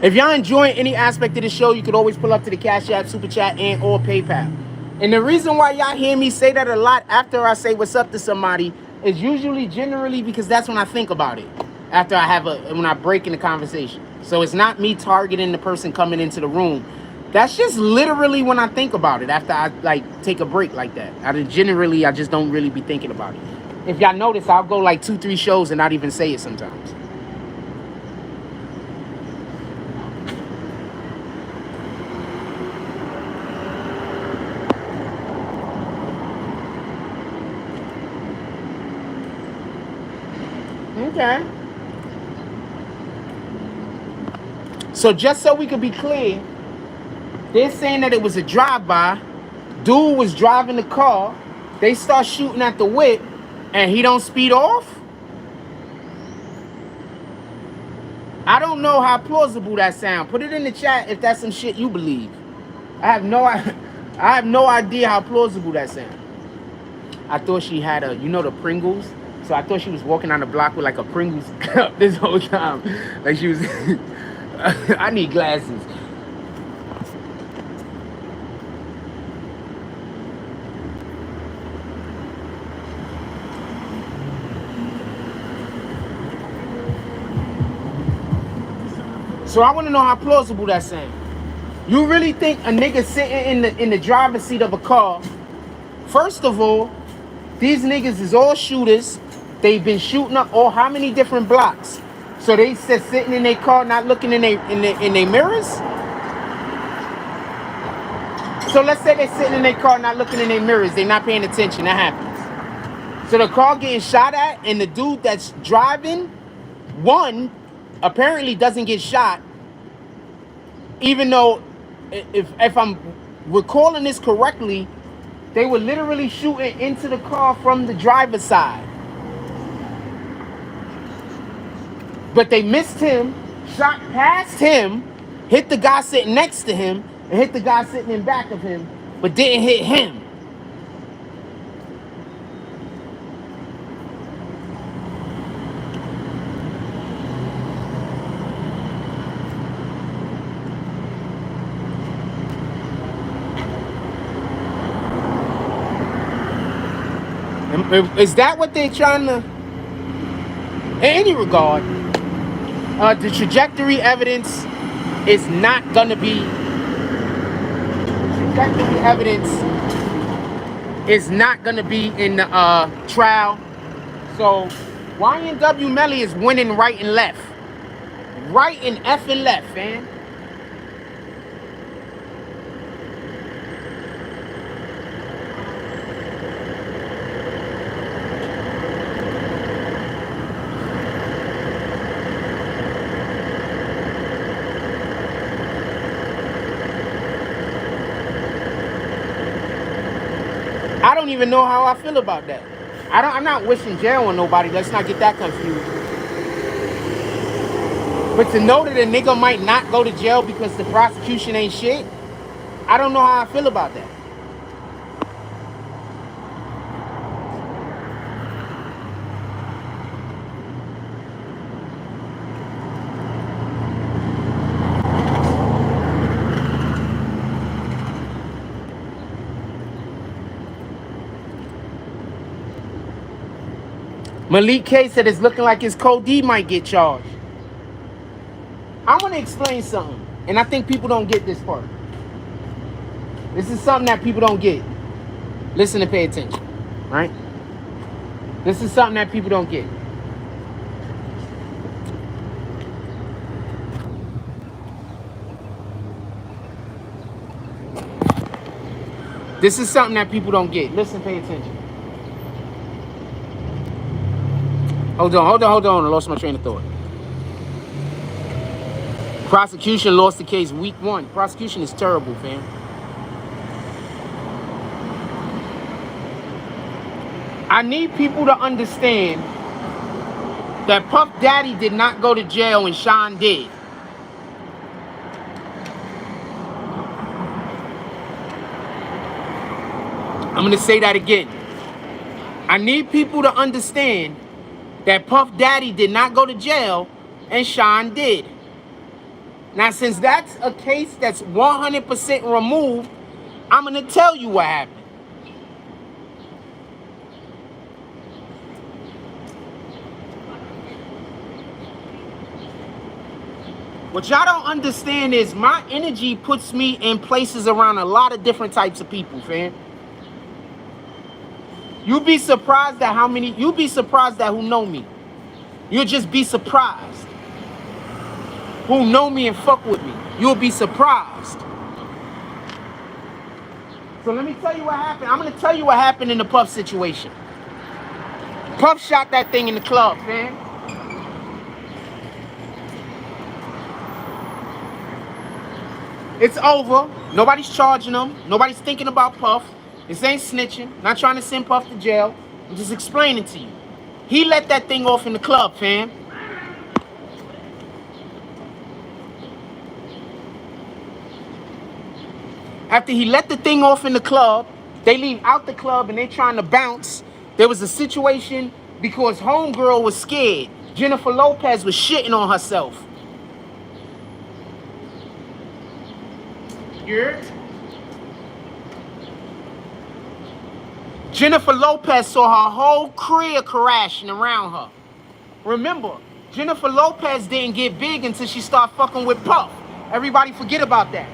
S1: If y'all enjoying any aspect of the show, you could always pull up to the Cash App, Super Chat, and or PayPal. And the reason why y'all hear me say that a lot after I say what's up to somebody is usually generally because that's when I think about it. After when I break in the conversation. So it's not me targeting the person coming into the room. That's just literally when I think about it after I like take a break like that. I just don't really be thinking about it. If y'all notice, I'll go like 2-3 shows and not even say it sometimes. Okay. So just so we could be clear, they're saying that it was a drive-by. Dude was driving the car. They start shooting at the whip, and he don't speed off? I don't know how plausible that sounds. Put it in the chat if that's some shit you believe. I have no idea how plausible that sounds. I thought she had the Pringles. So I thought she was walking on the block with like a Pringles cup this whole time. Like she was, I need glasses. So I want to know how plausible that sounds. You really think a nigga sitting in the driver's seat of a car? First of all, these niggas is all shooters. They've been shooting up how many different blocks? So they said sitting in their car, not looking in their mirrors. So let's say they're sitting in their car, not looking in their mirrors. They're not paying attention. That happens. So the car getting shot at, and the dude that's driving, apparently doesn't get shot. Even though, if I'm recalling this correctly, they were literally shooting into the car from the driver's side. But they missed him, shot past him, hit the guy sitting next to him, and hit the guy sitting in back of him, but didn't hit him. Is that what they're trying to... In any regard, the trajectory evidence is not going to be... Trajectory evidence is not going to be in the trial. So YNW Melly is winning right and left. Right and effing left, fam. I don't even know how I feel about that. I'm not wishing jail on nobody. Let's not get that confused. But to know that a nigga might not go to jail because the prosecution ain't shit, I don't know how I feel about that. Malik K said it's looking like his Code D might get charged. I want to explain something, and I think people don't get this part. This is something that people don't get. Listen and pay attention, right? This is something that people don't get. This is something that people don't get. Listen, pay attention. Hold on. I lost my train of thought. Prosecution lost the case week 1. Prosecution is terrible, fam. I need people to understand that Puff Daddy did not go to jail and Sean did. I'm going to say that again. I need people to understand that Puff Daddy did not go to jail and Sean did. Now, since that's a case that's 100% removed, I'm going to tell you what happened. What y'all don't understand is my energy puts me in places around a lot of different types of people, fam. You'd be surprised at you'd be surprised at who know me. You'll just be surprised. Who know me and fuck with me. You'll be surprised. So let me tell you what happened. I'm going to tell you what happened in the Puff situation. Puff shot that thing in the club, fam. It's over. Nobody's charging them. Nobody's thinking about Puff. This ain't snitching. Not trying to send Puff to jail. I'm just explaining to you. He let that thing off in the club, fam. After he let the thing off in the club, they leave out the club and they trying to bounce. There was a situation because homegirl was scared. Jennifer Lopez was shitting on herself. Jennifer Lopez saw her whole career crashing around her. Remember, Jennifer Lopez didn't get big until she started fucking with Puff. Everybody forget about that.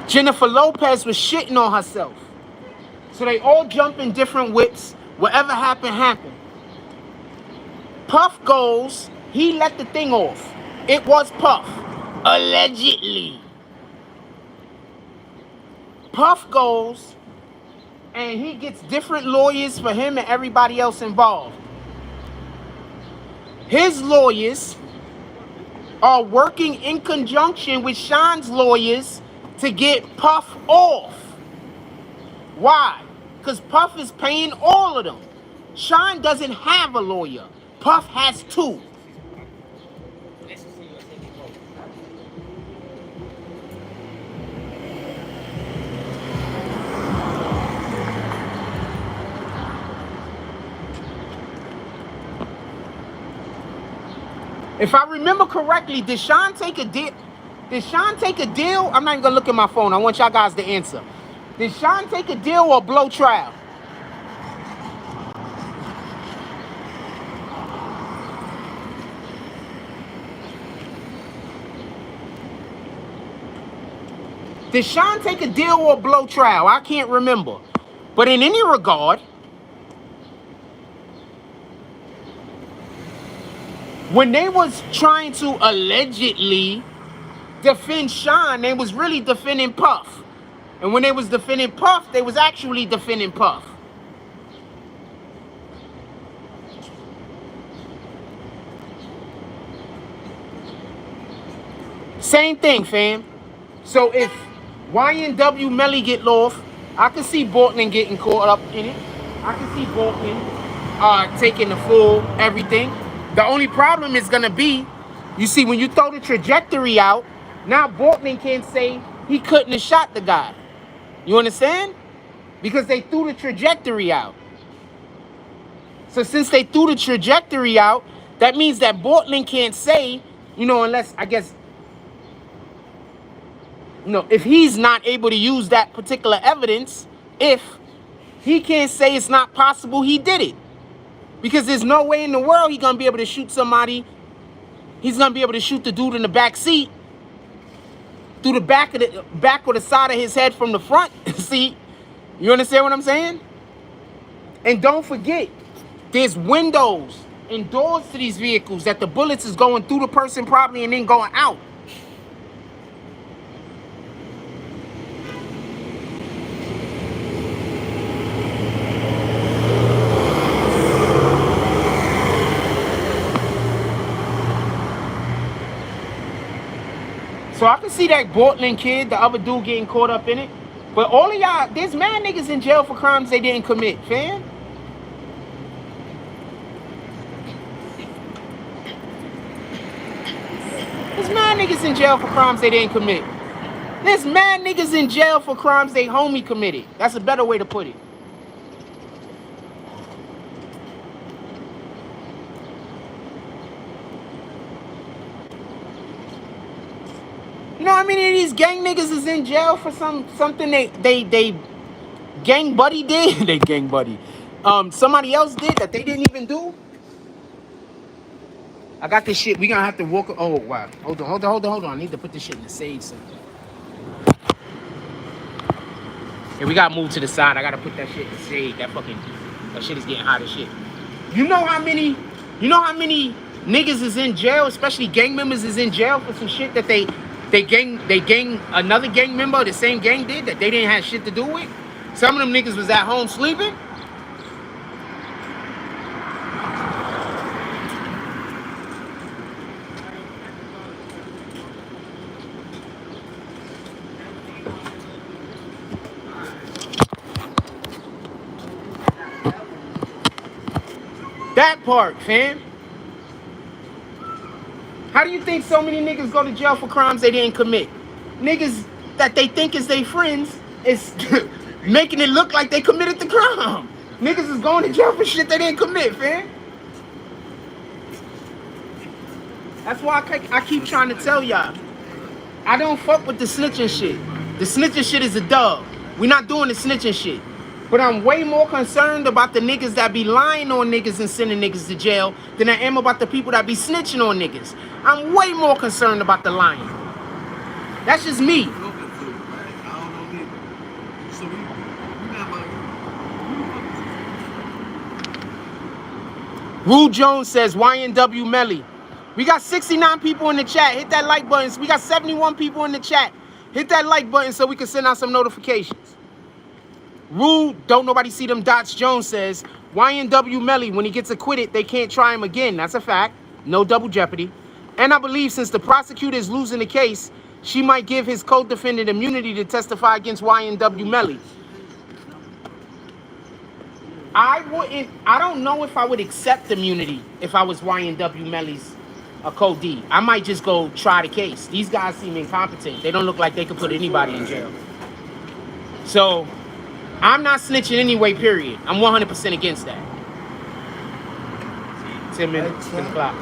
S1: Jennifer Lopez was shitting on herself. So they all jump in different whips. Whatever happened, happened. Puff goes, he let the thing off. It was Puff. Allegedly. Puff goes, and he gets different lawyers for him and everybody else involved. His lawyers are working in conjunction with Sean's lawyers to get Puff off. Why? Because Puff is paying all of them. Sean doesn't have a lawyer. Puff has 2. If I remember correctly, did Sean take a deal? Did Sean take a deal? I'm not even gonna look at my phone. I want y'all guys to answer. Did Sean take a deal or blow trial? Did Sean take a deal or blow trial? I can't remember. But in any regard, when they was trying to allegedly defend Sean, they was really defending Puff. And when they was defending Puff, they was actually defending Puff. Same thing, fam. So if YNW Melly get off, I can see Bortman getting caught up in it. I can see Bortman taking the full everything. The only problem is gonna be, you see, when you throw the trajectory out, now Bortman can't say he couldn't have shot the guy. You understand? Because they threw the trajectory out. So since they threw the trajectory out, that means that Bortman can't say, you know, unless, I guess, you know, if he's not able to use that particular evidence, if he can't say it's not possible he did it. Because there's no way in the world he's going to be able to shoot somebody. He's going to be able to shoot the dude in the back seat through the back or the side of his head from the front seat. You understand what I'm saying? And don't forget, there's windows and doors to these vehicles that the bullets is going through the person probably and then going out. So I can see that Bortman kid, the other dude, getting caught up in it. But all of y'all, there's mad niggas in jail for crimes they didn't commit, fam. There's mad niggas in jail for crimes they didn't commit. There's mad niggas in jail for crimes they homie committed. That's a better way to put it. You know how many of these gang niggas is in jail for something they gang buddy did? They gang buddy. Somebody else did that they didn't even do? I got this shit. We gonna have to walk. Oh, wow. Hold on. I need to put this shit in the save center. Yeah, we gotta move to the side. I gotta put that shit in the save. That shit is getting hot as shit. You know how many niggas is in jail, especially gang members is in jail for some shit that they gang another gang member of the same gang did that they didn't have shit to do with? Some of them niggas was at home sleeping. That part, fam. How do you think so many niggas go to jail for crimes they didn't commit? Niggas that they think is their friends is making it look like they committed the crime. Niggas is going to jail for shit they didn't commit, fam. That's why I keep trying to tell y'all. I don't fuck with the snitching shit. The snitching shit is a dub. We're not doing the snitching shit. But I'm way more concerned about the niggas that be lying on niggas and sending niggas to jail than I am about the people that be snitching on niggas. I'm way more concerned about the lying. That's just me. Rue Jones says, YNW Melly. We got 69 people in the chat. Hit that like button. We got 71 people in the chat. Hit that like button so we can send out some notifications. Rue, don't nobody see them dots. Jones says, YNW Melly, when he gets acquitted, they can't try him again. That's a fact. No double jeopardy. And I believe since the prosecutor is losing the case, she might give his co-defendant immunity to testify against YNW Melly. I don't know if I would accept immunity if I was YNW Melly's co-D. I might just go try the case. These guys seem incompetent. They don't look like they could put anybody in jail. So I'm not snitching anyway, period. I'm 100% against that. 10 minutes, 10 o'clock.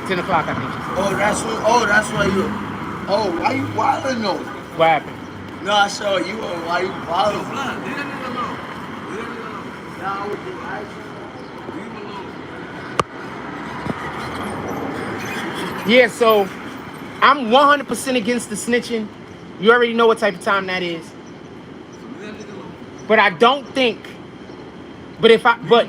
S1: 10 o'clock, I think she said.
S2: That's why you. Oh, why you wilding though?
S1: What happened?
S2: No, I saw you. Why you wilding?
S1: Yeah, so I'm 100% against the snitching. You already know what type of time that is. But I don't think. But if I but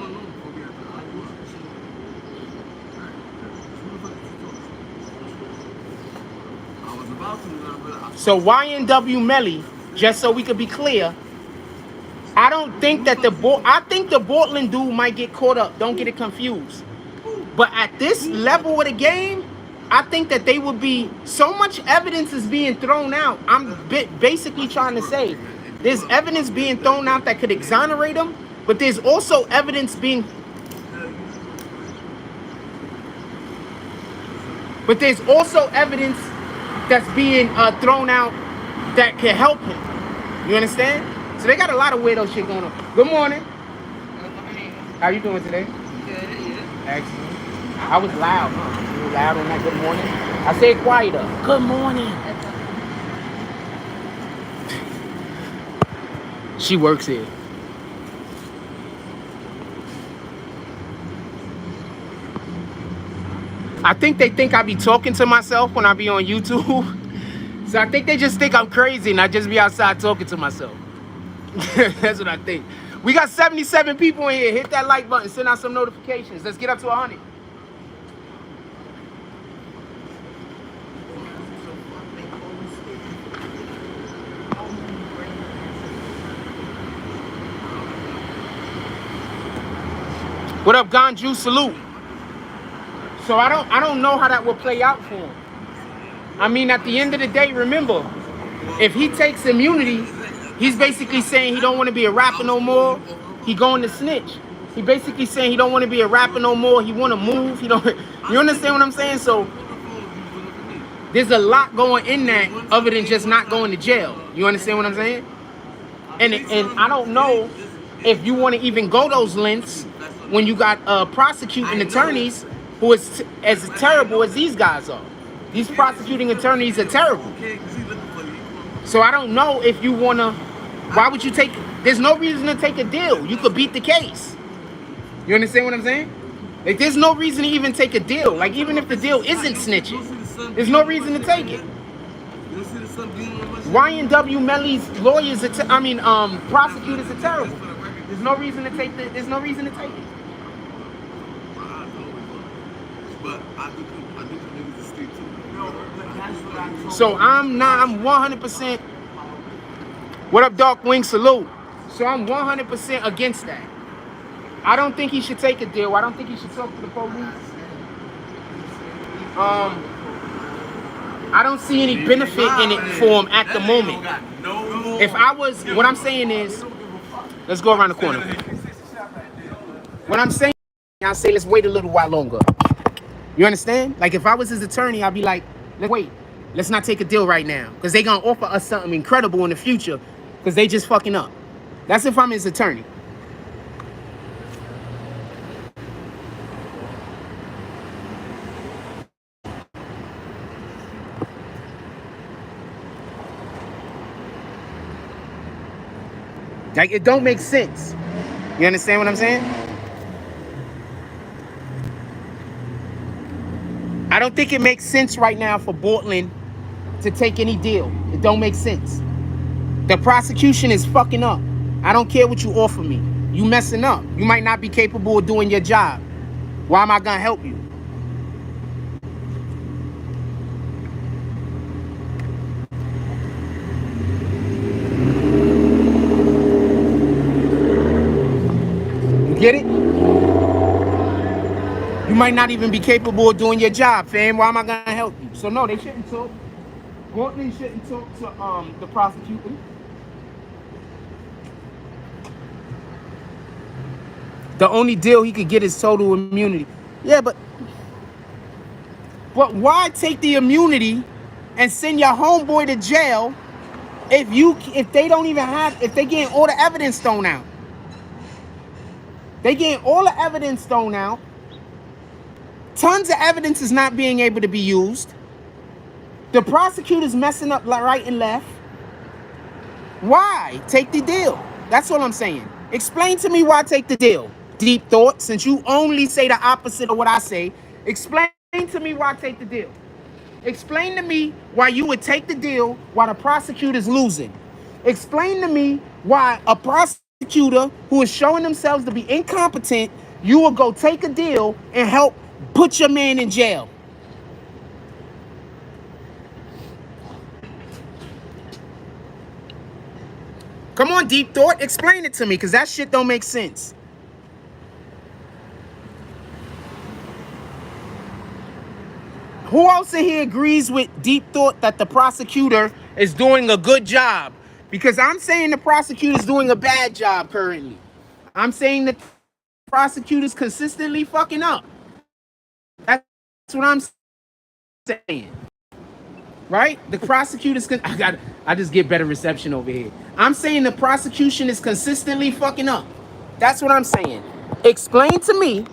S1: so YNW Melly, just so we could be clear, I don't think that I think the Portland dude might get caught up. Don't get it confused. But at this level of the game, I think that they would be so much evidence is being thrown out. I'm basically trying to say there's evidence being thrown out that could exonerate them, but there's also evidence being that's being thrown out that can help him. You understand? So they got a lot of weirdo shit going on. Good morning. How you doing today? Excellent. I was loud, huh? You were loud on that good morning? I said quieter. Good morning. She works here. I think they think I be talking to myself when I be on YouTube. So I think they just think I'm crazy and I just be outside talking to myself. That's what I think. We got 77 people in here. Hit that like button. Send out some notifications. Let's get up to 100. What up, Ganju? Salute. So I don't know how that will play out for him. I mean, at the end of the day, remember, if he takes immunity, he's basically saying he don't want to be a rapper no more. He going to snitch. He basically saying he don't want to be a rapper no more. He want to move. He don't. You understand what I'm saying? So there's a lot going in that other than just not going to jail. You understand what I'm saying? And I don't know if you want to even go those lengths when you got prosecuting attorneys who is as terrible as these guys are. These prosecuting attorneys are terrible. So I don't know if you want to, why would you take, there's no reason to take a deal. You could beat the case. You understand what I'm saying? Like, there's no reason to even take a deal. Like, even if the deal isn't snitching, there's no reason to take it. YNW Melly's lawyers, prosecutors are terrible. There's no reason to take it. There's no reason to take it. So I'm 100%. What up, Dark Wing? Salute. So I'm 100% against that. I don't think he should take a deal. I don't think he should talk to the police. I don't see any benefit in it for him at the moment. If I was, what I'm saying is, let's go around the corner. What I'm saying, I'll say let's wait a little while longer. You understand? Like, if I was his attorney, I'd be like, let's wait. Let's not take a deal right now. Because they're going to offer us something incredible in the future. Because they just fucking up. That's if I'm his attorney. Like, it don't make sense. You understand what I'm saying? I don't think it makes sense right now for Portland to take any deal. It don't make sense. The prosecution is fucking up. I don't care what you offer me. You messing up. You might not be capable of doing your job. Why am I gonna help you? You get it? You might not even be capable of doing your job, fam. Why am I gonna help you? So no, they shouldn't talk. Portland shouldn't talk to the prosecutor. The only deal he could get is total immunity. Yeah, but why take the immunity and send your homeboy to jail if they don't even have, if they getting all the evidence thrown out? They getting all the evidence thrown out. Tons of evidence is not being able to be used. The prosecutor's messing up right and left. Why take the deal? That's all I'm saying. Explain to me why take the deal. Deep thought, since you only say the opposite of what I say. Explain to me why take the deal. Explain to me why you would take the deal while the prosecutor's losing. Explain to me why a prosecutor who is showing themselves to be incompetent, you will go take a deal and help put your man in jail. Come on, Deep Thought, explain it to me, because that shit don't make sense. Who else in here agrees with Deep Thought that the prosecutor is doing a good job? Because I'm saying the prosecutor's doing a bad job currently. I'm saying that the prosecutor's consistently fucking up. That's what I'm saying. Right? The prosecutor's... I just get better reception over here. I'm saying the prosecution is consistently fucking up. That's what I'm saying. Explain to me...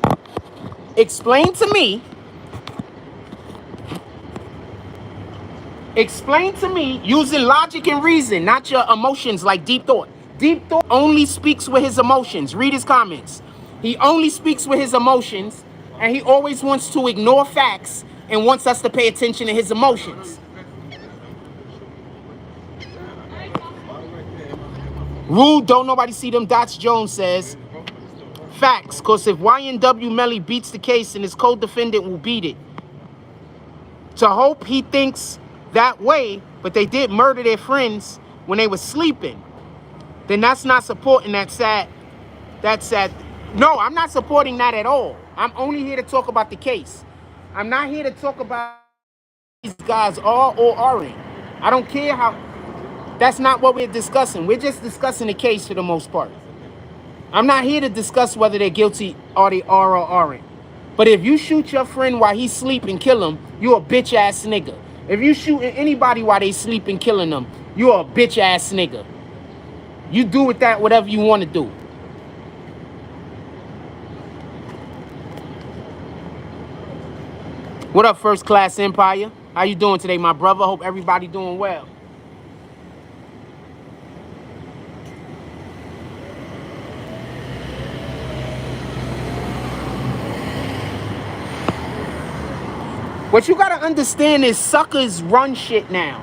S1: Explain to me using logic and reason, not your emotions like Deep Thought. Deep Thought only speaks with his emotions. Read his comments. He only speaks with his emotions, and he always wants to ignore facts and wants us to pay attention to his emotions. Rude, don't nobody see them dots, Jones says. Facts, because if YNW Melly beats the case and his co-defendant will beat it. To hope he thinks that way, but they did murder their friends when they were sleeping, then that's not supporting that sad. No, I'm not supporting that at all. I'm only here to talk about the case. I'm not here to talk about these guys are or aren't. I don't care how. That's not what we're discussing. We're just discussing the case for the most part. I'm not here to discuss whether they're guilty or they are or aren't. But if you shoot your friend while he's sleeping and kill him, you a bitch ass nigga. If you shooting anybody while they sleep and killing them, you a bitch ass nigga. You do with that whatever you want to do. What up, First Class Empire? How you doing today, my brother? Hope everybody doing well. What you gotta understand is suckers run shit now.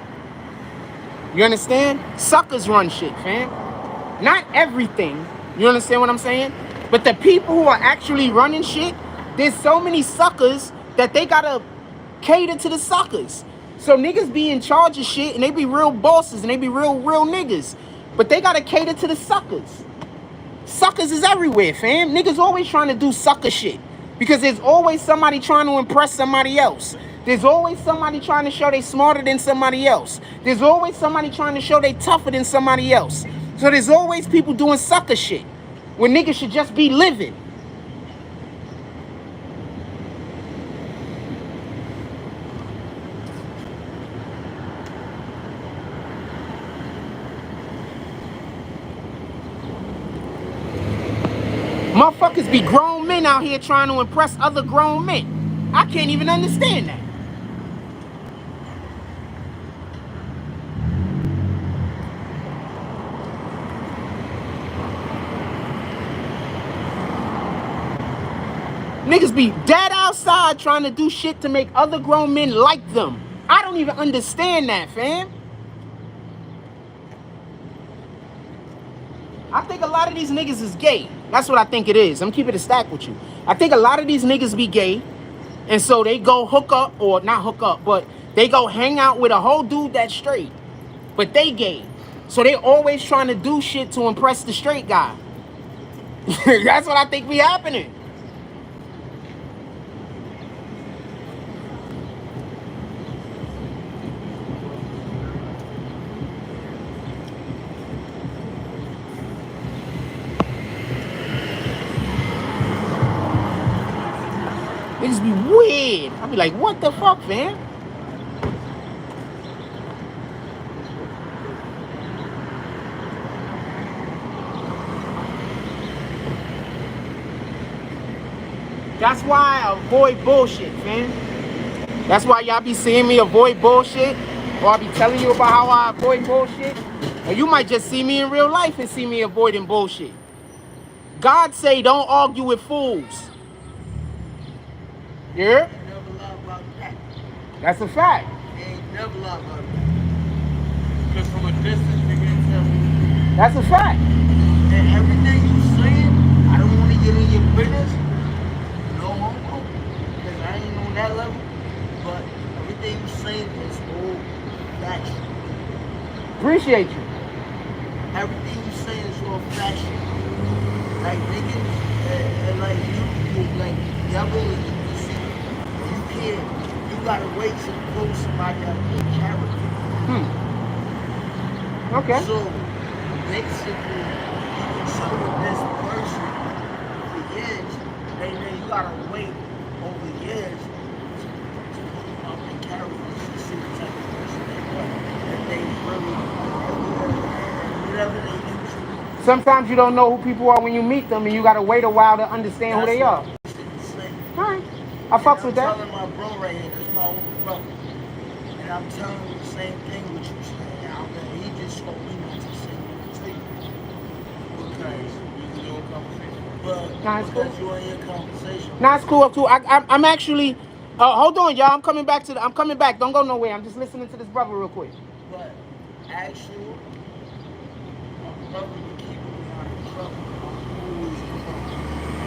S1: You understand? Suckers run shit, fam. Not everything. You understand what I'm saying? But the people who are actually running shit, there's so many suckers that they gotta cater to the suckers. So niggas be in charge of shit and they be real bosses and they be real niggas. But they gotta cater to the suckers. Suckers is everywhere, fam. Niggas always trying to do sucker shit. Because there's always somebody trying to impress somebody else. There's always somebody trying to show they smarter than somebody else. There's always somebody trying to show they tougher than somebody else. So there's always people doing sucker shit when niggas should just be living. Motherfuckers be grown men out here trying to impress other grown men. I can't even understand that. Niggas be dead outside trying to do shit to make other grown men like them. I don't even understand that, fam. I think a lot of these niggas is gay. That's what I think it is. I'm keeping it a stack with you. I think a lot of these niggas be gay. And so they go hook up, or not hook up, but they go hang out with a whole dude that's straight. But they gay. So they always trying to do shit to impress the straight guy. That's what I think be happening. Niggas be weird. I be like, what the fuck, fam? That's why I avoid bullshit, fam. That's why y'all be seeing me avoid bullshit, or I be telling you about how I avoid bullshit. Or you might just see me in real life and see me avoiding bullshit. God say don't argue with fools. Yeah? That's a fact.
S2: ain't never lied about it. Because from a distance, they can't tell me.
S1: That's a fact.
S2: And everything you saying, I don't want to get in your business. No homo. Because I ain't on that level. But everything you saying is all factual.
S1: Appreciate you.
S2: Everything you saying is all factual. Like niggas, and like you like devil and you see, you can't, you gotta wait to pull somebody out of their character.
S1: Okay.
S2: So basically, you can show with this person for years, and then you gotta wait over years to pull them out their character to see the type of person they are. And they really, whatever they do.
S1: Sometimes you don't know who people are when you meet them, and you gotta wait a while to understand who they are. Alright. I fucks with that.
S2: I'm telling my bro right here, that's my older brother. And I'm telling him the same thing what you saying. He just told me not to say it to you. Because you in your conversation. But
S1: Nah, it's
S2: because
S1: cool.
S2: you're in your conversation.
S1: Nah, it's cool. Cool. I'm actually. Hold on, y'all. I'm coming back. I'm coming back. Don't go nowhere. I'm just listening to this brother real quick.
S2: But actually, my brother be keeping me out of trouble. I'm always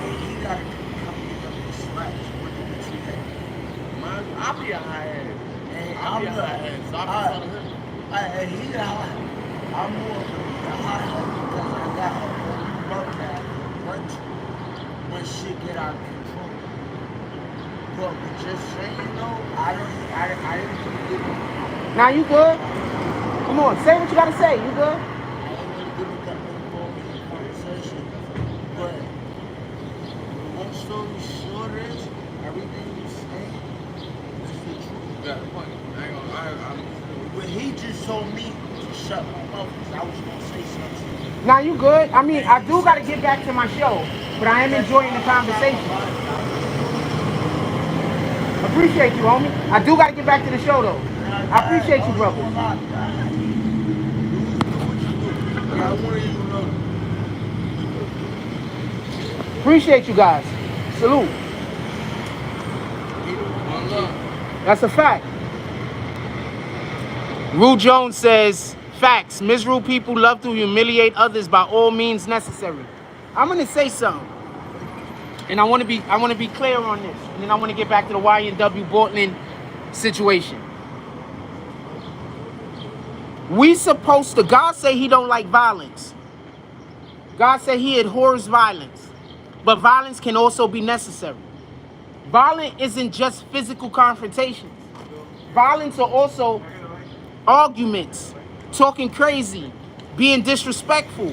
S2: and he gotta come pick up the slack. What did you say?
S3: I'll be a high head.
S2: And
S3: I'll be a high head. So I'll be front of him.
S2: And he the high. I'm more of the high head because I got a whole brother that runs when shit get out of control. But just saying though, I didn't really give him.
S1: Nah, you good? Come on, say what you gotta say. You good?
S2: I didn't really give him that involved in the conversation. But long story short is, everything you say is the truth.
S3: You got a point. I ain't gonna.
S2: But he just told me to shut my mouth because I was gonna say something.
S1: Nah, you good? I mean, I do gotta get back to my show, but I am enjoying the conversation. Appreciate you, homie. I do gotta get back to the show though. I appreciate you, brother. Appreciate you guys. Salute. That's a fact. Rue Jones says, facts. Miserable people love to humiliate others by all means necessary. I'm gonna say something. And I want to be clear on this. And then I want to get back to the YNW Portland situation. We supposed to, God say he don't like violence. God said he abhors violence. But violence can also be necessary. Violence isn't just physical confrontations. Violence are also arguments, talking crazy, being disrespectful.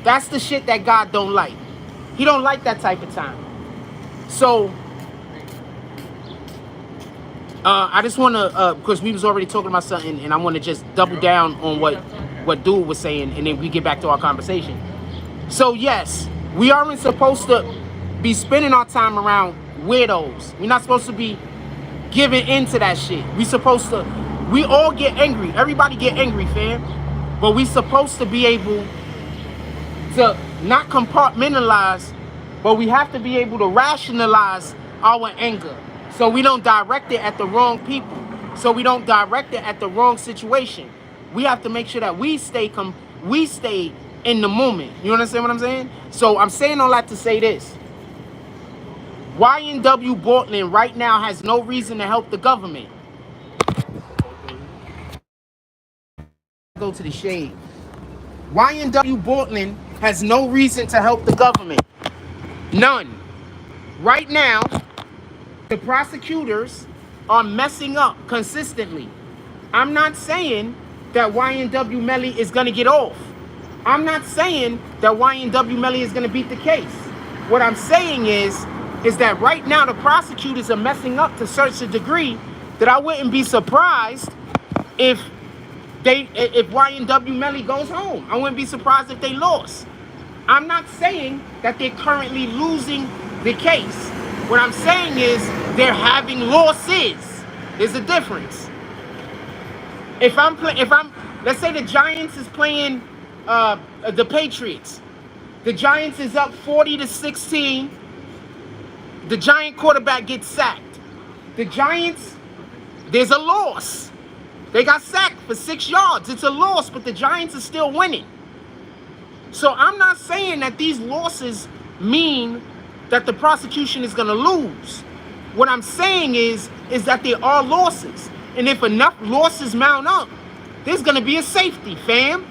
S1: That's the shit that God don't like. He don't like that type of time. So, I just want to, because we was already talking about something, and I want to just double down on what dude was saying, and then we get back to our conversation. So, yes, we aren't supposed to be spending our time around weirdos. We're not supposed to be giving into that shit. We all get angry. Everybody get angry, fam. But we supposed to be able to not compartmentalize, but we have to be able to rationalize our anger so we don't direct it at the wrong people, so we don't direct it at the wrong situation. We have to make sure that we stay in the moment. You understand what I'm saying? So I'm saying all that to say this. YNW Portland right now has no reason to help the government. Go to the shade. YNW Portland has no reason to help the government. None. Right now, the prosecutors are messing up consistently. I'm not saying that YNW Melly is going to get off. I'm not saying that YNW Melly is going to beat the case. What I'm saying is that right now the prosecutors are messing up to such a degree that I wouldn't be surprised if YNW Melly goes home. I wouldn't be surprised if they lost. I'm not saying that they're currently losing the case. What I'm saying is they're having losses. There's a difference. Let's say the Giants is playing the Patriots. The Giants is up 40-16. The Giant quarterback gets sacked. The Giants, there's a loss. They got sacked for 6 yards. It's a loss, but the Giants are still winning. So I'm not saying that these losses mean that the prosecution is going to lose. What I'm saying is that there are losses. And if enough losses mount up, there's going to be a safety, fam.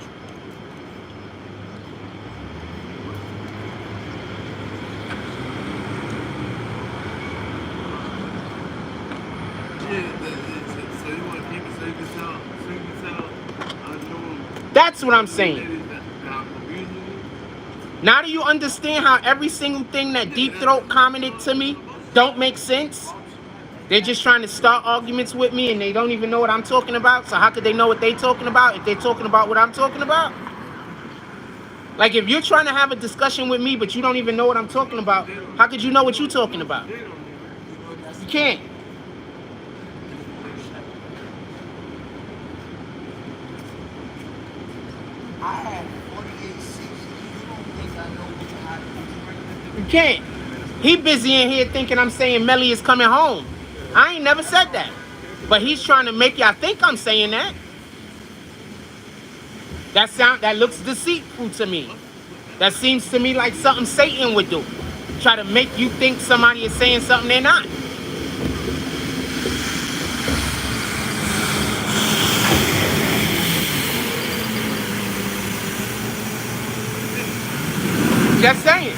S1: That's what I'm saying. Now do you understand how every single thing that Deep Throat commented to me don't make sense? They're just trying to start arguments with me and they don't even know what I'm talking about. So how could they know what they're talking about if they're talking about what I'm talking about? Like if you're trying to have a discussion with me but you don't even know what I'm talking about, how could you know what you're talking about? You can't.
S2: I had 48 seasons. You don't think I know what you had?
S1: You can't. He busy in here thinking I'm saying Melly is coming home. I ain't never said that. But he's trying to make y'all think I'm saying that. That looks deceitful to me. That seems to me like something Satan would do. Try to make you think somebody is saying something they're not. Just saying.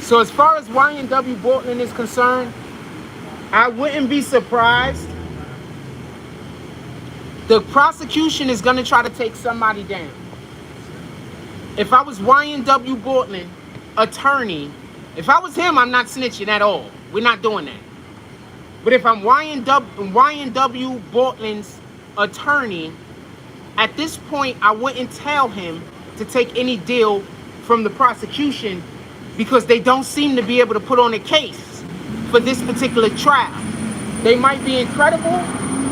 S1: So as far as YNW Portland is concerned, I wouldn't be surprised. The prosecution is going to try to take somebody down. If I was YNW Portland attorney, if I was him, I'm not snitching at all. We're not doing that. But if I'm YNW Portland's attorney, at this point, I wouldn't tell him to take any deal from the prosecution because they don't seem to be able to put on a case for this particular trial. They might be incredible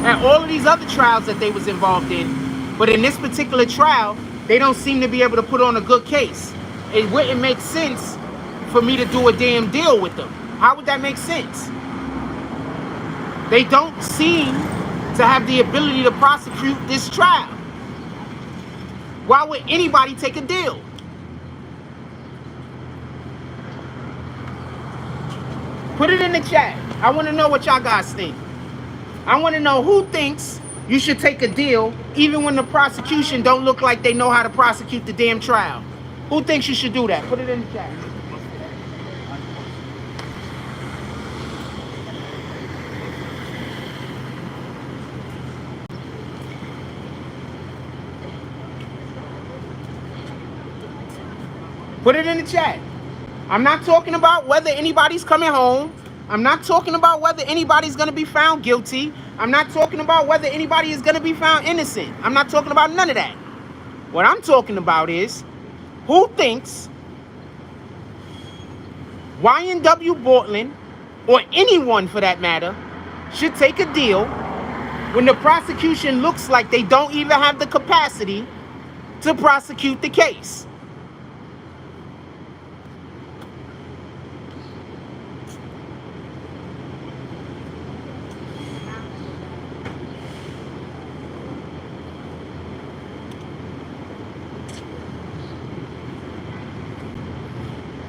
S1: at all of these other trials that they was involved in, but in this particular trial, they don't seem to be able to put on a good case. It wouldn't make sense for me to do a damn deal with them. How would that make sense? They don't seem to have the ability to prosecute this trial. Why would anybody take a deal? Put it in the chat. I want to know what y'all guys think. I want to know who thinks you should take a deal even when the prosecution don't look like they know how to prosecute the damn trial. Who thinks you should do that? Put it in the chat. Put it in the chat. I'm not talking about whether anybody's coming home. I'm not talking about whether anybody's going to be found guilty. I'm not talking about whether anybody is going to be found innocent. I'm not talking about none of that. What I'm talking about is who thinks YNW Portland, or anyone for that matter, should take a deal when the prosecution looks like they don't even have the capacity to prosecute the case.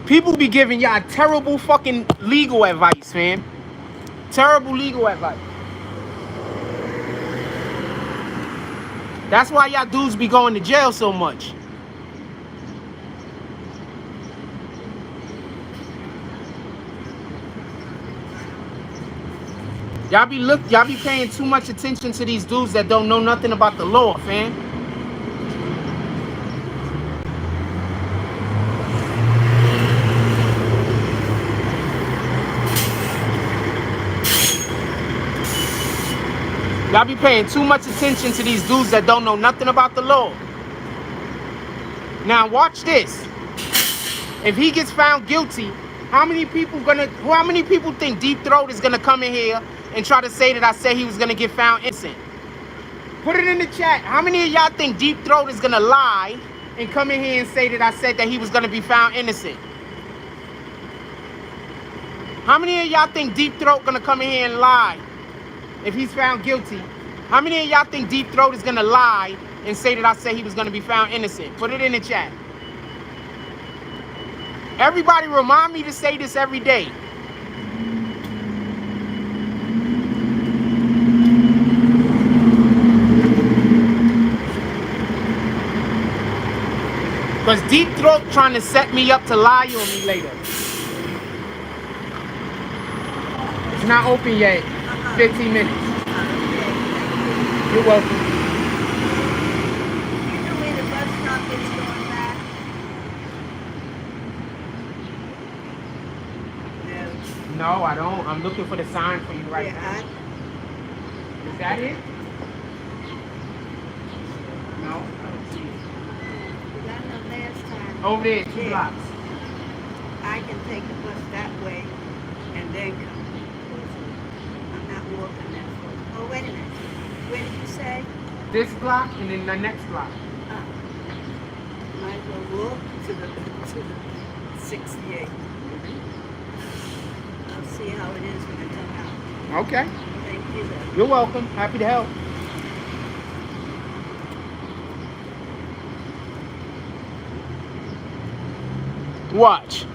S1: People be giving y'all terrible fucking legal advice, man. Terrible legal advice. That's why y'all dudes be going to jail so much. Y'all be paying too much attention to these dudes that don't know nothing about the law, fam. Y'all be paying too much attention to these dudes that don't know nothing about the law. Now watch this. If he gets found guilty, how many people think Deep Throat is gonna come in here and try to say that I said he was gonna get found innocent? Put it in the chat. How many of y'all think Deep Throat is gonna lie and come in here and say that I said that he was going to be found innocent? How many of y'all think Deep Throat going to come in here and lie if he's found guilty? How many of y'all think Deep Throat is going to lie and say that I said he was going to be found innocent? Put it in the chat. Everybody remind me to say this every day. Because Deep Throat trying to set me up to lie on me later. It's not open yet. 15 minutes. You're welcome.
S4: You know where the bus stop is going back? No.
S1: No, I don't. I'm looking for the sign for you right now. Is that it? No, I don't see it.
S4: Because I know last time.
S1: Over there, 2 blocks.
S4: I can take the bus that way and then come. I'm not walking that far. Oh, wait a minute. Where did you say?
S1: This block and then the next block.
S4: Might as well walk to the 68. I'll see how it is when I come out.
S1: Okay.
S4: Thank you.
S1: You're welcome. Happy to help. Watch.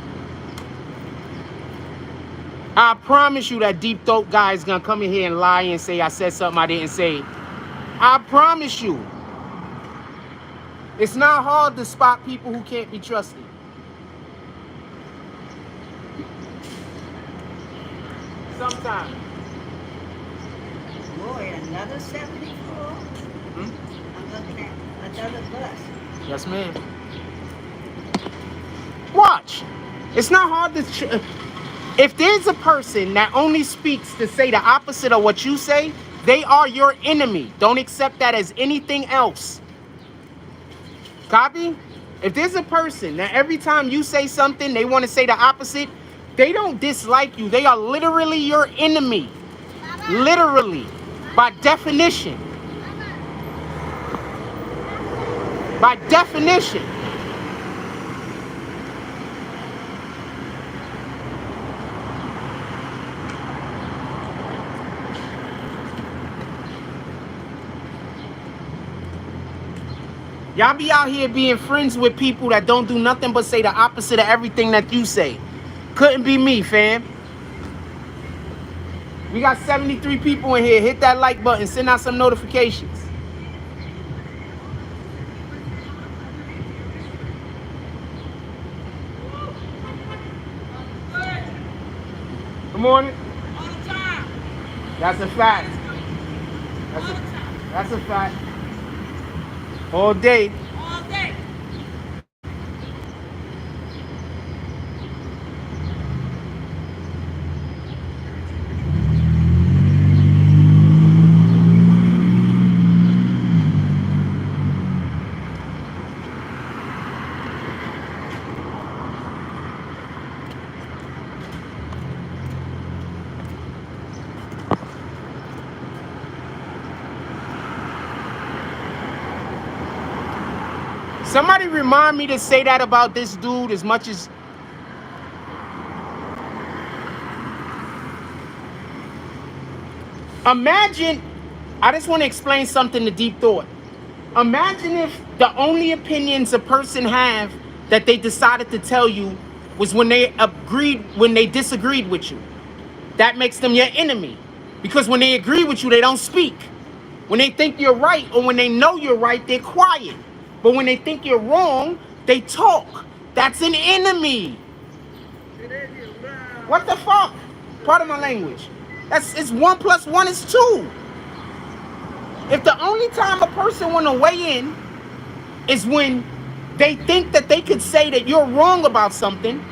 S1: I promise you that Deep Throat guy is going to come in here and lie and say I said something I didn't say. I promise you. It's not hard to spot people who can't be trusted. Sometimes.
S4: Boy, another 74? I'm looking at another bus.
S1: Yes, ma'am. Watch. It's not hard to... If there's a person that only speaks to say the opposite of what you say, they are your enemy. Don't accept that as anything else. Copy? If there's a person that every time you say something, they want to say the opposite, they don't dislike you. They are literally your enemy. Literally. By definition. By definition. Y'all be out here being friends with people that don't do nothing but say the opposite of everything that you say. Couldn't be me, fam. We got 73 people in here. Hit that like button. Send out some notifications. Good morning.
S5: All the time.
S1: That's a fact.
S5: All the time.
S1: That's a fact. All day.
S5: All day.
S1: Somebody remind me to say that about this dude as much as... Imagine, I just want to explain something to Deep Thought. Imagine if the only opinions a person have that they decided to tell you was when they disagreed with you. That makes them your enemy. Because when they agree with you, they don't speak. When they think you're right or when they know you're right, they're quiet. But when they think you're wrong, they talk. That's an enemy. What the fuck? Pardon my language. It's 1 + 1 is 2. If the only time a person want to weigh in is when they think that they could say that you're wrong about something,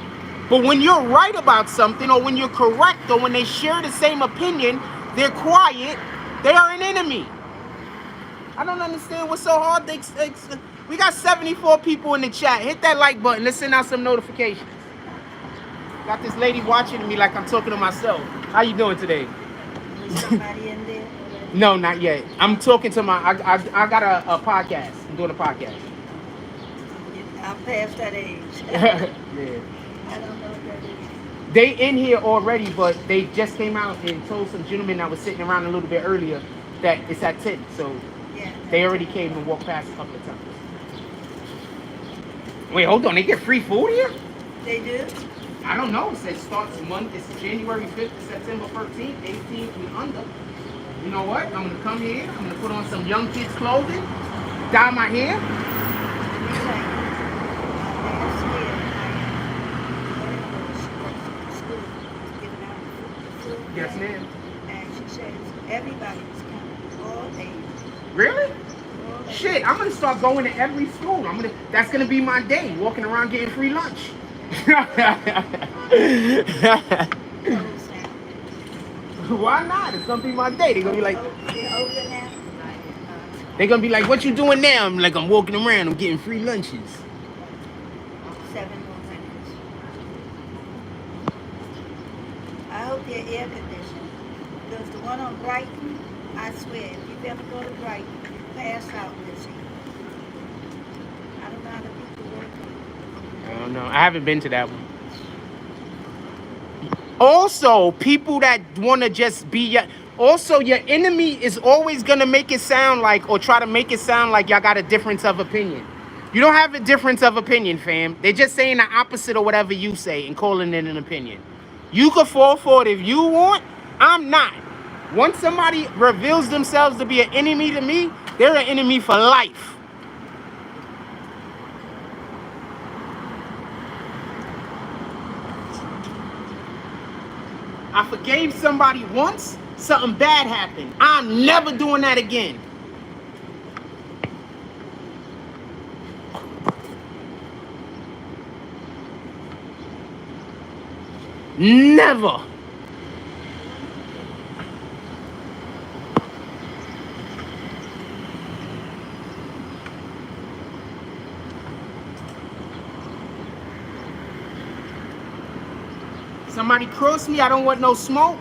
S1: but when you're right about something or when you're correct or when they share the same opinion, they're quiet, they are an enemy. I don't understand what's so hard. We got 74 people in the chat. Hit that like button. Let's send out some notifications. Got this lady watching me like I'm talking to myself. How you doing today?
S4: Is somebody in there?
S1: No, not yet. I'm talking to my... I got a podcast. I'm doing a podcast.
S4: I'm past that age.
S1: Yeah.
S4: I don't know what that is.
S1: They in here already, but they just came out and told some gentlemen that was sitting around a little bit earlier that it's at 10. So
S4: Yeah.
S1: they already came and walked past a couple of times. Wait, hold on. They get free food here?
S4: They do?
S1: I don't know. It says starts Monday. It's January 5th to September 13th, 18 and under. You know what? I'm going to come here. I'm going to put on some young kids' clothing, dye my hair.
S4: Let me tell you, last year I went to school giving out food.
S1: Yes, ma'am.
S4: And she says everybody was coming, all ages.
S1: Really?
S4: All ages.
S1: Shit, I'm going to start going to every school. That's going to be my day, walking around getting free lunch.
S4: Closed down.
S1: Why not? It's gonna be my day. They're gonna be like,
S4: They're open now?
S1: they're gonna be like, what you doing now? I'm like, I'm walking around. I'm getting free lunches.
S4: 7 more minutes. I hope they're air conditioned. Because the one on Brighton, I swear, if you ever go to Brighton, you pass out in this heat. I don't know how the people work.
S1: I don't know. I haven't been to that one. Also, people that want to just be your... Also, your enemy is always going to make it sound like, or try to make it sound like y'all got a difference of opinion. You don't have a difference of opinion, fam. They're just saying the opposite of whatever you say and calling it an opinion. You can fall for it if you want. I'm not. Once somebody reveals themselves to be an enemy to me, they're an enemy for life. I forgave somebody once, something bad happened. I'm never doing that again. Never. Somebody cross me, I don't want no smoke,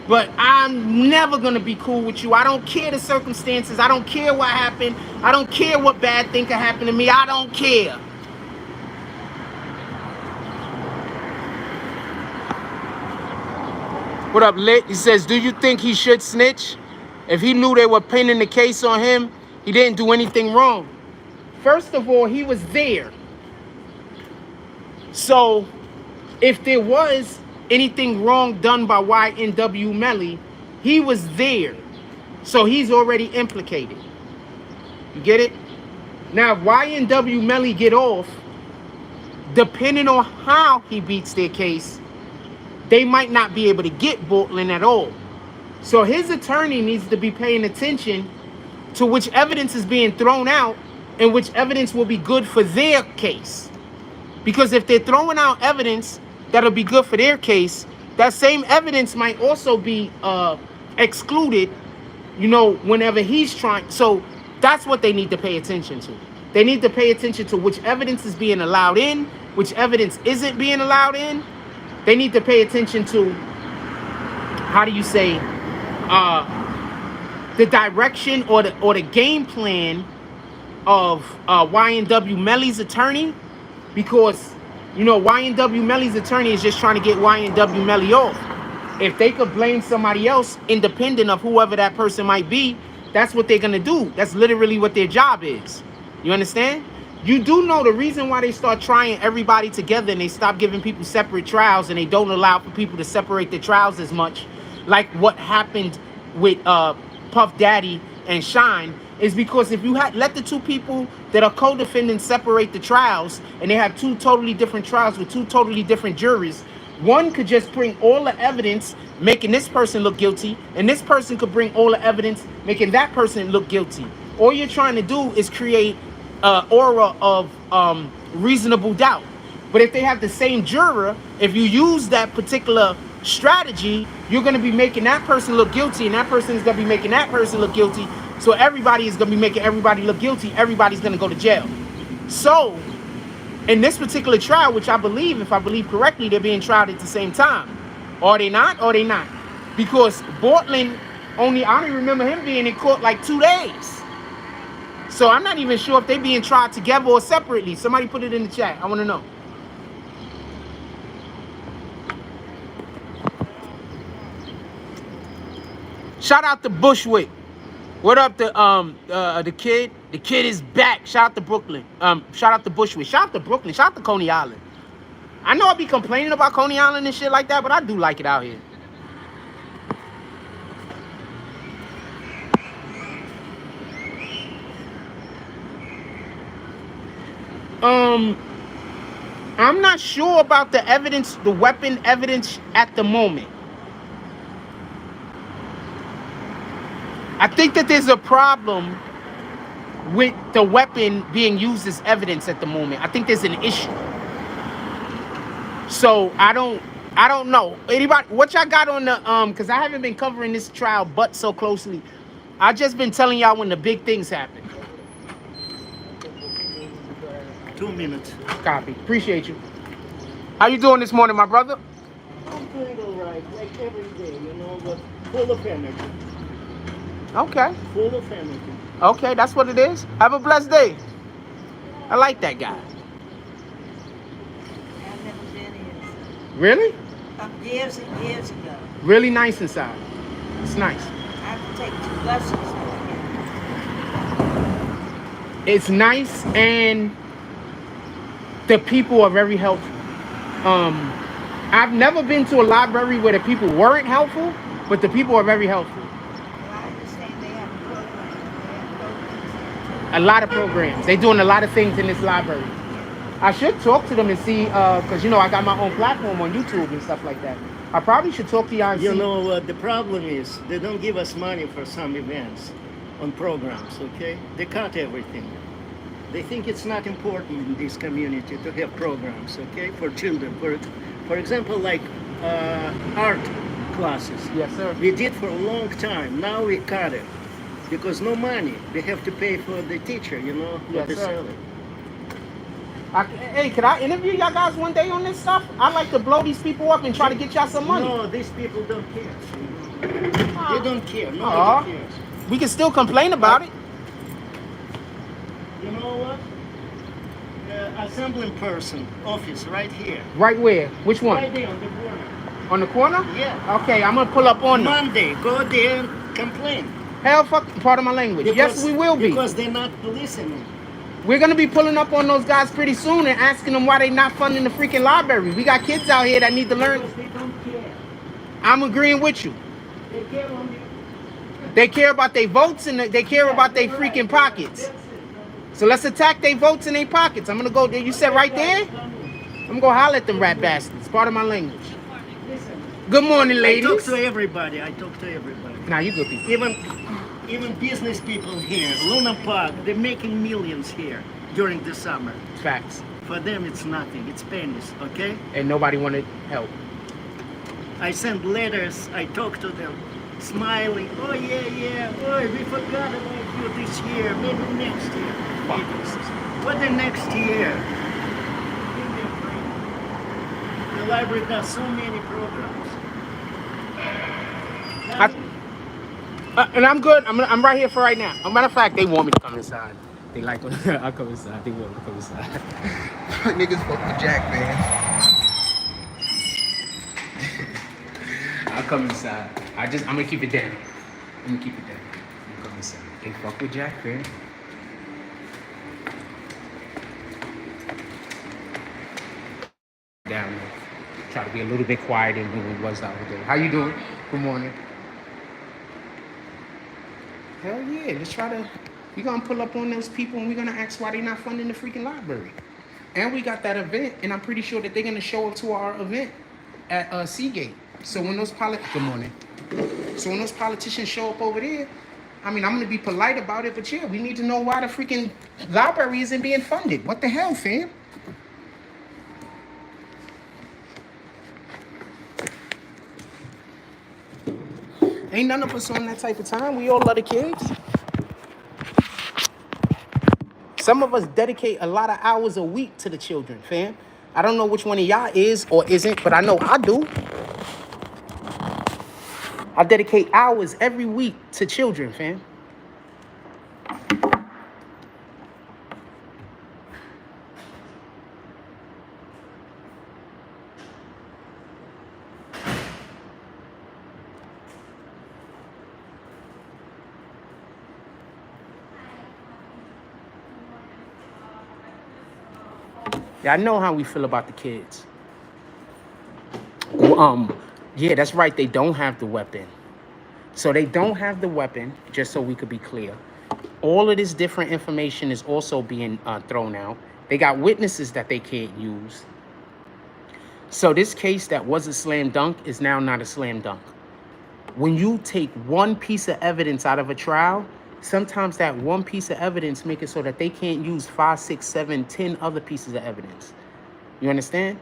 S1: but I'm never gonna be cool with you. I don't care the circumstances. I don't care what happened. I don't care what bad thing could happen to me. I don't care. What up, Lit? He says, do you think he should snitch? If he knew they were pinning the case on him, he didn't do anything wrong. First of all, he was there. So if there was anything wrong done by YNW Melly, he was there. So he's already implicated. You get it? Now, if YNW Melly get off, depending on how he beats their case, they might not be able to get Bortland at all. So his attorney needs to be paying attention to which evidence is being thrown out and which evidence will be good for their case. Because if they're throwing out evidence that'll be good for their case, that same evidence might also be excluded, you know, whenever he's trying. So that's what they need to pay attention to. They need to pay attention to which evidence is being allowed in, which evidence isn't being allowed in. They need to pay attention to, how do you say, the direction or the game plan of YNW Melly's attorney, because, you know, YNW Melly's attorney is just trying to get YNW Melly off. If they could blame somebody else independent of whoever that person might be, that's what they're going to do. That's literally what their job is. You understand? You do know the reason why they start trying everybody together and they stop giving people separate trials and they don't allow for people to separate their trials as much, like what happened with Puff Daddy and Shine, is because if you had let the two people that are co-defendants separate the trials and they have two totally different trials with two totally different juries, one could just bring all the evidence making this person look guilty, and this person could bring all the evidence making that person look guilty. All you're trying to do is create an aura of reasonable doubt. But if they have the same juror, if you use that particular strategy, you're going to be making that person look guilty, and that person is going to be making that person look guilty. So everybody is going to be making everybody look guilty. Everybody's going to go to jail. So in this particular trial, which I believe, if I believe correctly, they're being tried at the same time. Are they not? Are they not? Because Bortland I only remember him being in court like 2 days. So I'm not even sure if they being tried together or separately. Somebody put it in the chat. I want to know. Shout out to Bushwick. What up the kid? The kid is back. Shout out to Brooklyn. Shout out to Bushwick. Shout out to Brooklyn. Shout out to Coney Island. I know I be complaining about Coney Island and shit like that, but I do like it out here. I'm not sure about the evidence, the weapon evidence at the moment. I think that there's a problem with the weapon being used as evidence at the moment. I think there's an issue. So I don't know. Anybody, what y'all got on the because I haven't been covering this trial but so closely. I just been telling y'all when the big things happen.
S2: 2 minutes.
S1: Copy. Appreciate you. How you doing this morning, my brother?
S2: I'm doing all right, like every day, you know, but full of energy.
S1: Okay.
S2: Full of energy.
S1: Okay, that's what it is. Have a blessed day. I like that guy.
S4: I've never been here.
S1: Really?
S4: Years and years ago.
S1: Really nice inside. It's nice.
S4: I have to take 2 buses over here.
S1: It's nice and the people are very helpful. I've never been to a library where the people weren't helpful, but the people are very helpful.
S4: Well, I understand they have programs. They have programs.
S1: A lot of programs. They're doing a lot of things in this library. I should talk to them and see, because, you know, I got my own platform on YouTube and stuff like that. I probably should talk to y'all and see.
S2: You know what the problem is? They don't give us money for some events on programs, okay? They cut everything. They think it's not important in this community to have programs, okay, for children. For example, like art classes.
S1: Yes, sir.
S2: We did for a long time. Now we cut it because no money. We have to pay for the teacher, you know, for
S1: Yes,
S2: the
S1: sir.
S2: salary.
S1: Hey, could I interview y'all guys one day on this stuff? I like to blow these people up and try to get y'all some money.
S2: No, these people don't care. They don't care.
S1: Aw.
S2: Nobody cares.
S1: We can still complain about it.
S2: You know what? Assembling person office right here.
S1: Right where? Which one?
S2: Right there on the corner.
S1: On the corner?
S2: Yeah.
S1: Okay, I'm gonna pull up on them.
S2: Monday, go there and complain.
S1: Hell, fuck, part of my language. Yes, we will be.
S2: Because they're not listening.
S1: We're gonna be pulling up on those guys pretty soon and asking them why they not funding the freaking library. We got kids out here that need to learn.
S2: Because they don't care.
S1: I'm agreeing with you.
S2: They care only.
S1: They care about their votes and they care about their freaking pockets. So let's attack their votes in their pockets. I'm gonna go there. You said right there? I'm gonna go holler at them rat bastards. Part of my language.
S2: Listen.
S1: Good morning,
S2: I
S1: ladies.
S2: talk to everybody.
S1: Nah, you good people.
S2: Even business people here, Luna Park, they're making millions here during the summer.
S1: Facts.
S2: For them, it's nothing. It's pennies, okay?
S1: And nobody wanted help.
S2: I send letters. I talk to them, smiling. Oh yeah. Oh, we forgot about you this year. Maybe next year. What the next year? Give me a break. The library does so many programs.
S1: And I'm good. I'm right here for right now. As a matter of fact, they want me to come inside. They like when I come inside. They want me to come inside.
S6: Niggas fuck with Jack, man.
S1: I'll come inside. I'm gonna keep it down. I'm gonna come inside. They fuck with Jack, man. Down there. Try to be a little bit quieter than we was the other day. How you doing? Good morning. Hell yeah, let's try to, we're gonna pull up on those people and we're gonna ask why they not funding the freaking library. And we got that event, and I'm pretty sure that they're gonna show up to our event at Seagate. So when those good morning. So when those politicians show up over there, I mean, I'm gonna be polite about it, but yeah, we need to know why the freaking library isn't being funded. What the hell, fam? Ain't none of us on that type of time. We all love the kids. Some of us dedicate a lot of hours a week to the children, fam. I don't know which one of y'all is or isn't, but I know I do. I dedicate hours every week to children, fam. Yeah, I know how we feel about the kids. Yeah, that's right. They don't have the weapon. So they don't have the weapon, just so we could be clear. All of this different information is also being thrown out. They got witnesses that they can't use. So this case that was a slam dunk is now not a slam dunk. When you take one piece of evidence out of a trial, sometimes that one piece of evidence make it so that they can't use 5, 6, 7, 10 other pieces of evidence. You understand?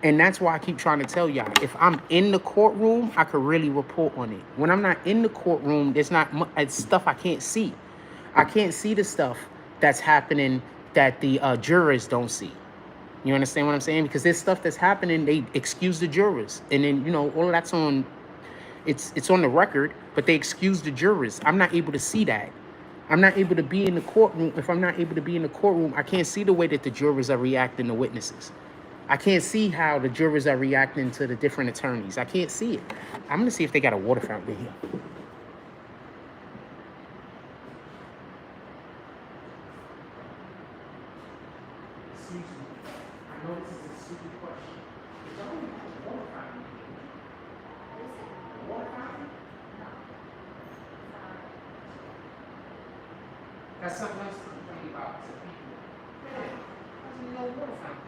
S1: And that's why I keep trying to tell y'all, if I'm in the courtroom, I could really report on it. When I'm not in the courtroom, there's not much, it's stuff I can't see. I can't see the stuff that's happening that the jurors don't see. You understand what I'm saying? Because there's stuff that's happening, they excuse the jurors. And then, you know, all of that's on, it's on the record, but they excuse the jurors. I'm not able to see that. I'm not able to be in the courtroom. If I'm not able to be in the courtroom, I can't see the way that the jurors are reacting to witnesses. I can't see how the jurors are reacting to the different attorneys. I can't see it. I'm gonna see if they got a water fountain here. Excuse me. I know this is a stupid question. Is there only a water fountain here? A water fountain? That's something else to complain about to people. Yeah, there's no water fountain.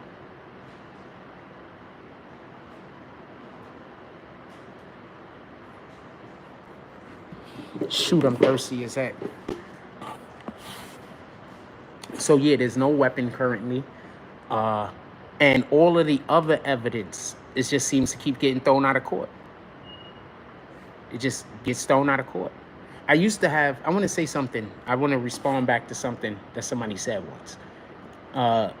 S1: Shoot, I'm thirsty as heck. So yeah, there's no weapon currently. And all of the other evidence, it just seems to keep getting thrown out of court. It just gets thrown out of court. I used to have, I want to say something. I want to respond back to something that somebody said once.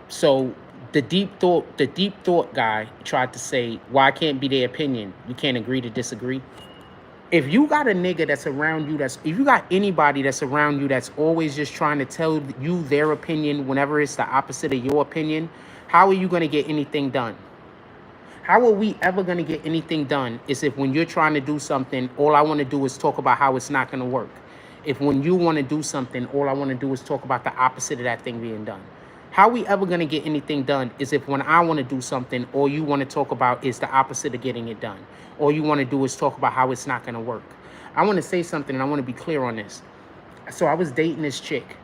S1: So the deep thought guy tried to say, why can't be their opinion? You can't agree to disagree. If you got a nigga that's around you, if you got anybody that's around you that's always just trying to tell you their opinion whenever it's the opposite of your opinion, how are you going to get anything done? How are we ever going to get anything done is if when you're trying to do something, all I want to do is talk about how it's not going to work. If when you want to do something, all I want to do is talk about the opposite of that thing being done. How are we ever going to get anything done is if when I want to do something, all you want to talk about is the opposite of getting it done. All you want to do is talk about how it's not going to work. I want to say something, and I want to be clear on this. So I was dating this chick,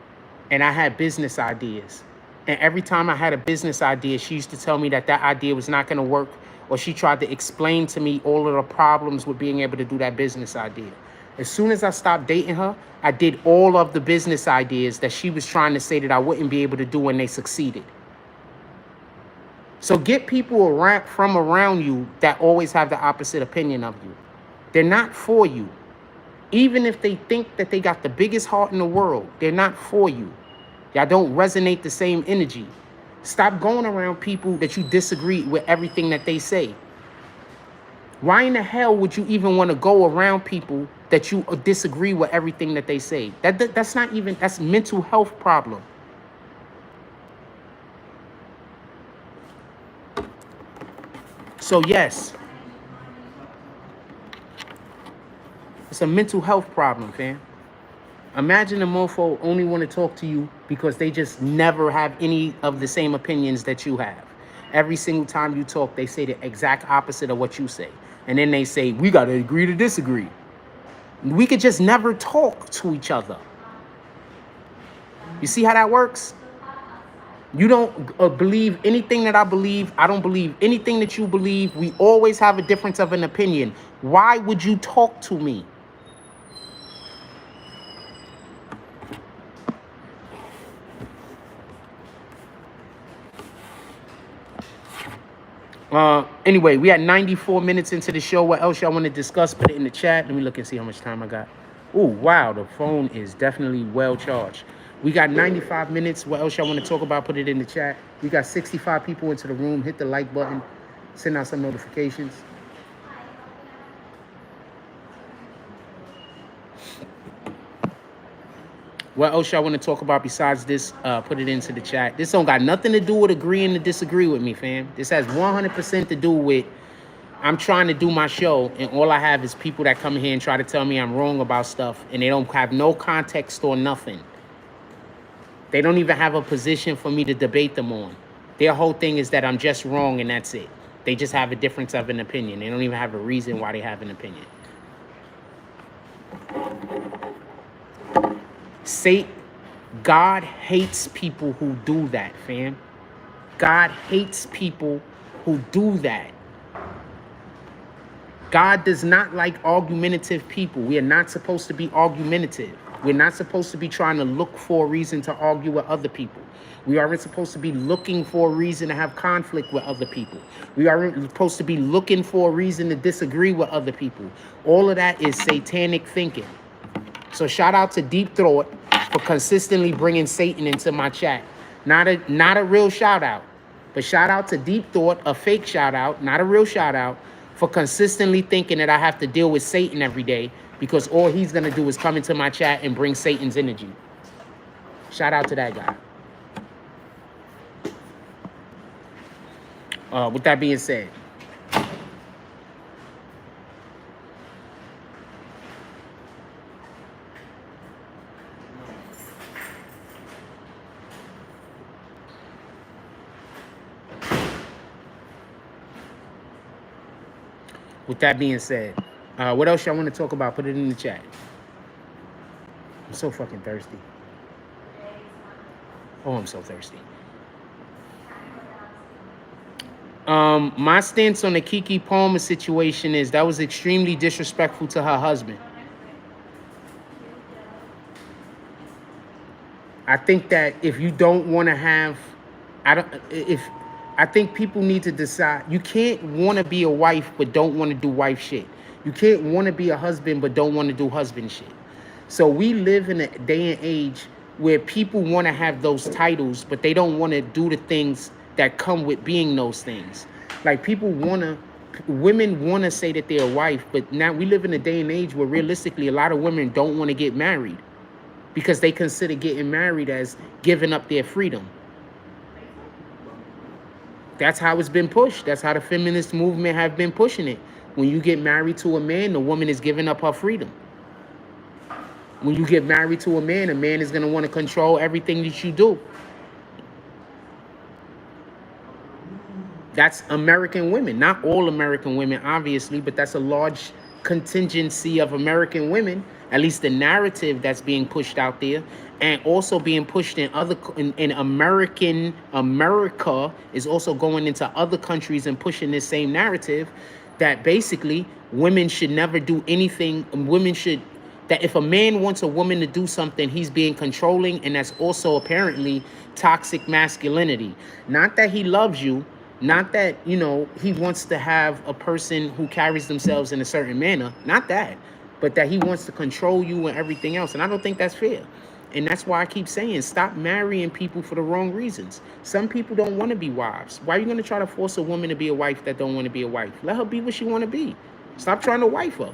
S1: and I had business ideas. And every time I had a business idea, she used to tell me that that idea was not going to work, or she tried to explain to me all of the problems with being able to do that business idea. As soon as I stopped dating her, I did all of the business ideas that she was trying to say that I wouldn't be able to do when they succeeded. So get people around you that always have the opposite opinion of you. They're not for you. Even if they think that they got the biggest heart in the world, they're not for you. Y'all don't resonate the same energy. Stop going around people that you disagree with everything that they say. Why in the hell would you even want to go around people that you disagree with everything that they say? That's not even, that's mental health problem. So yes, it's a mental health problem, fam. Imagine a mofo only want to talk to you because they just never have any of the same opinions that you have. Every single time you talk, they say the exact opposite of what you say. And then they say, we got to agree to disagree. We could just never talk to each other. You see how that works? You don't believe anything that I believe. I don't believe anything that you believe. We always have a difference of an opinion. Why would you talk to me? Anyway, we had 94 minutes into the show. What else y'all want to discuss? Put it in the chat. Let me look and see how much time I got. Oh, wow. The phone is definitely well charged. We got 95 minutes. What else y'all want to talk about? Put it in the chat. We got 65 people into the room. Hit the like button. Send out some notifications. What else y'all want to talk about besides this? Put it into the chat. This don't got nothing to do with agreeing to disagree with me, fam. This has 100% to do with I'm trying to do my show, and all I have is people that come in here and try to tell me I'm wrong about stuff, and they don't have no context or nothing. They don't even have a position for me to debate them on. Their whole thing is that I'm just wrong and that's it. They just have a difference of an opinion. They don't even have a reason why they have an opinion. God hates people who do that, fam. God hates people who do that. God does not like argumentative people. We are not supposed to be argumentative. We're not supposed to be trying to look for a reason to argue with other people. We aren't supposed to be looking for a reason to have conflict with other people. We aren't supposed to be looking for a reason to disagree with other people. All of that is satanic thinking. So shout out to Deep Throat for consistently bringing Satan into my chat. Not a real shout out, but shout out to Deep Thought, a fake shout out, not a real shout out, for consistently thinking that I have to deal with Satan every day because all he's going to do is come into my chat and bring Satan's energy. Shout out to that guy. With that being said, what else y'all want to talk about? Put it in the chat. I'm so fucking thirsty. Oh, I'm so thirsty. My stance on the Keke Palmer situation is that was extremely disrespectful to her husband. I think that if you don't want to have, I think people need to decide. You can't want to be a wife but don't want to do wife shit. You can't want to be a husband but don't want to do husband shit. So we live in a day and age where people want to have those titles, but they don't want to do the things that come with being those things. Like women want to say that they're a wife, but now we live in a day and age where realistically a lot of women don't want to get married because they consider getting married as giving up their freedom. That's how it's been pushed. That's how the feminist movement have been pushing it. When you get married to a man, the woman is giving up her freedom. When you get married to a man is going to want to control everything that you do. That's American women. Not all American women, obviously, but that's a large contingency of American women, at least the narrative that's being pushed out there, and also being pushed in America is also going into other countries and pushing this same narrative that basically women should never do anything. That if a man wants a woman to do something, he's being controlling, and that's also apparently toxic masculinity. Not that he loves you, not that, he wants to have a person who carries themselves in a certain manner, not that, but that he wants to control you and everything else. And I don't think that's fair. And that's why I keep saying, stop marrying people for the wrong reasons. Some people don't want to be wives. Why are you going to try to force a woman to be a wife that don't want to be a wife? Let her be what she want to be. Stop trying to wife her.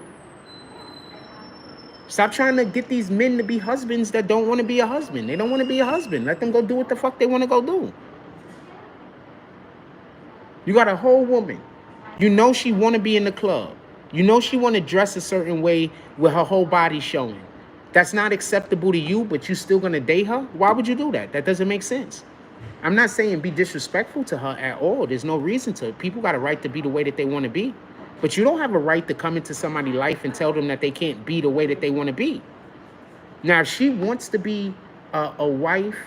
S1: Stop trying to get these men to be husbands that don't want to be a husband. They don't want to be a husband. Let them go do what the fuck they want to go do. You got a whole woman. She want to be in the club. She want to dress a certain way with her whole body showing. That's not acceptable to you, but you still going to date her? Why would you do that? That doesn't make sense. I'm not saying be disrespectful to her at all. There's no reason to. People got a right to be the way that they want to be. But you don't have a right to come into somebody's life and tell them that they can't be the way that they want to be. Now, if she wants to be a wife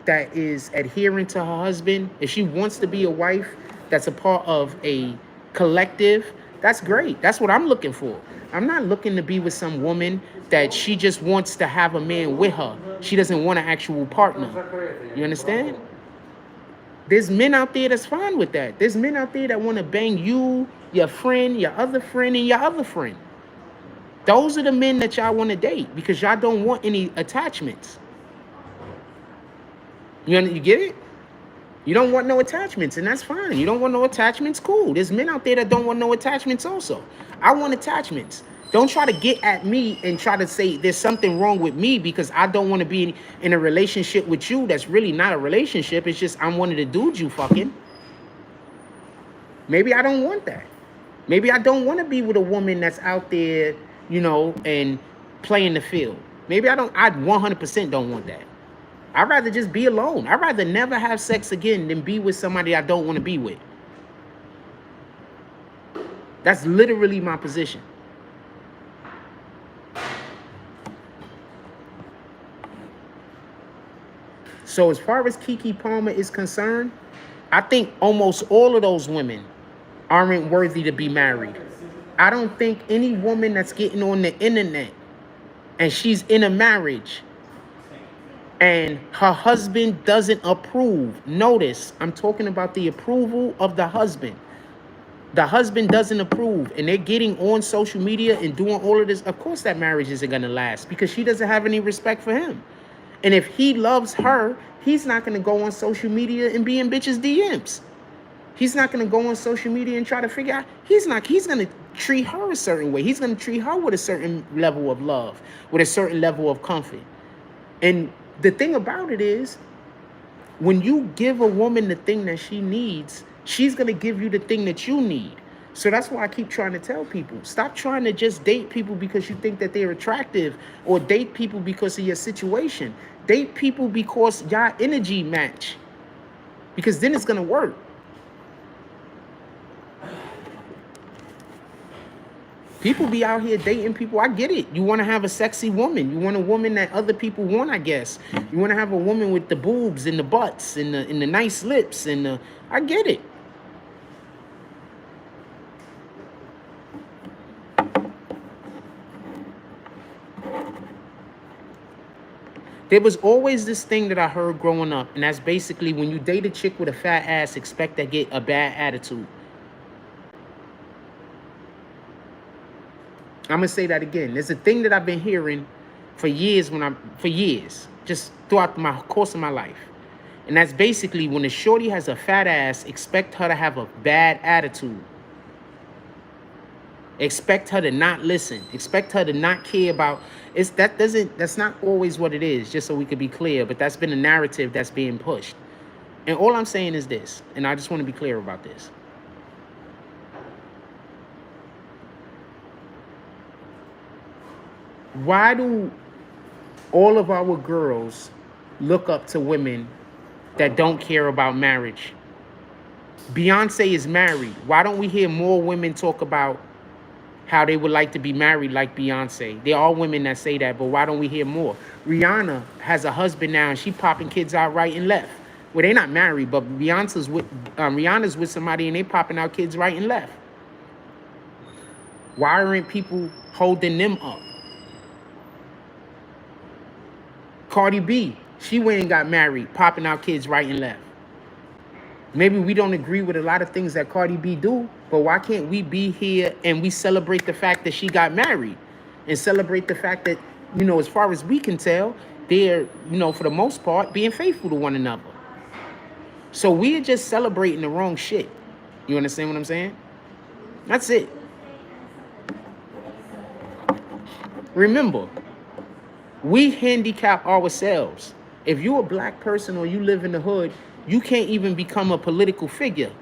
S1: that is adherent to her husband, if she wants to be a wife that's a part of a collective, that's great. That's what I'm looking for. I'm not looking to be with some woman that she just wants to have a man with her. She doesn't want an actual partner. You understand? There's men out there that's fine with that. There's men out there that want to bang you, your friend, your other friend, and your other friend. Those are the men that y'all want to date because y'all don't want any attachments. You get it? You don't want no attachments, and that's fine. You don't want no attachments? Cool. There's men out there that don't want no attachments also. I want attachments. Don't try to get at me and try to say there's something wrong with me because I don't want to be in a relationship with you. That's really not a relationship. It's just I'm one of the dudes you fucking. Maybe I don't want that. Maybe I don't want to be with a woman that's out there, and playing the field. Maybe I 100% don't want that. I'd rather just be alone. I'd rather never have sex again than be with somebody I don't want to be with. That's literally my position. So as far as Keke Palmer is concerned, I think almost all of those women aren't worthy to be married. I don't think any woman that's getting on the internet and she's in a marriage and her husband doesn't approve. Notice, I'm talking about the approval of the husband. The husband doesn't approve and they're getting on social media and doing all of this. Of course that marriage isn't going to last because she doesn't have any respect for him. And if he loves her, he's not going to go on social media and be in bitches' DMs. He's not going to go on social media and try to figure out. He's going to treat her a certain way. He's going to treat her with a certain level of love, with a certain level of comfort. And the thing about it is, when you give a woman the thing that she needs, she's going to give you the thing that you need. So that's why I keep trying to tell people, stop trying to just date people because you think that they're attractive or date people because of your situation. Date people because y'all energy match. Because then it's going to work. People be out here dating people. I get it. You want to have a sexy woman. You want a woman that other people want, I guess. You want to have a woman with the boobs and the butts and the nice lips. I get it. There was always this thing that I heard growing up, and that's basically when you date a chick with a fat ass, expect to get a bad attitude. I'm gonna say that again. There's a thing that I've been hearing for years just throughout my course of my life. And that's basically when a shorty has a fat ass, expect her to have a bad attitude. Expect her to not listen. Expect her to not care about that's not always what it is, just so we could be clear, but that's been a narrative that's being pushed. And all I'm saying is this, and I just want to be clear about this. Why do all of our girls look up to women that don't care about marriage? Beyonce is married. Why don't we hear more women talk about how they would like to be married like Beyonce? There are women that say that, but why don't we hear more? Rihanna has a husband now, and she popping kids out right and left. Well, they're not married, but Rihanna's with somebody, and they popping out kids right and left. Why aren't people holding them up? Cardi B, she went and got married, popping out kids right and left. Maybe we don't agree with a lot of things that Cardi B do, but why can't we be here and we celebrate the fact that she got married and celebrate the fact that, as far as we can tell, they're, for the most part, being faithful to one another. So we're just celebrating the wrong shit. You understand what I'm saying? That's it. Remember, we handicap ourselves. If you're a black person or you live in the hood, you can't even become a political figure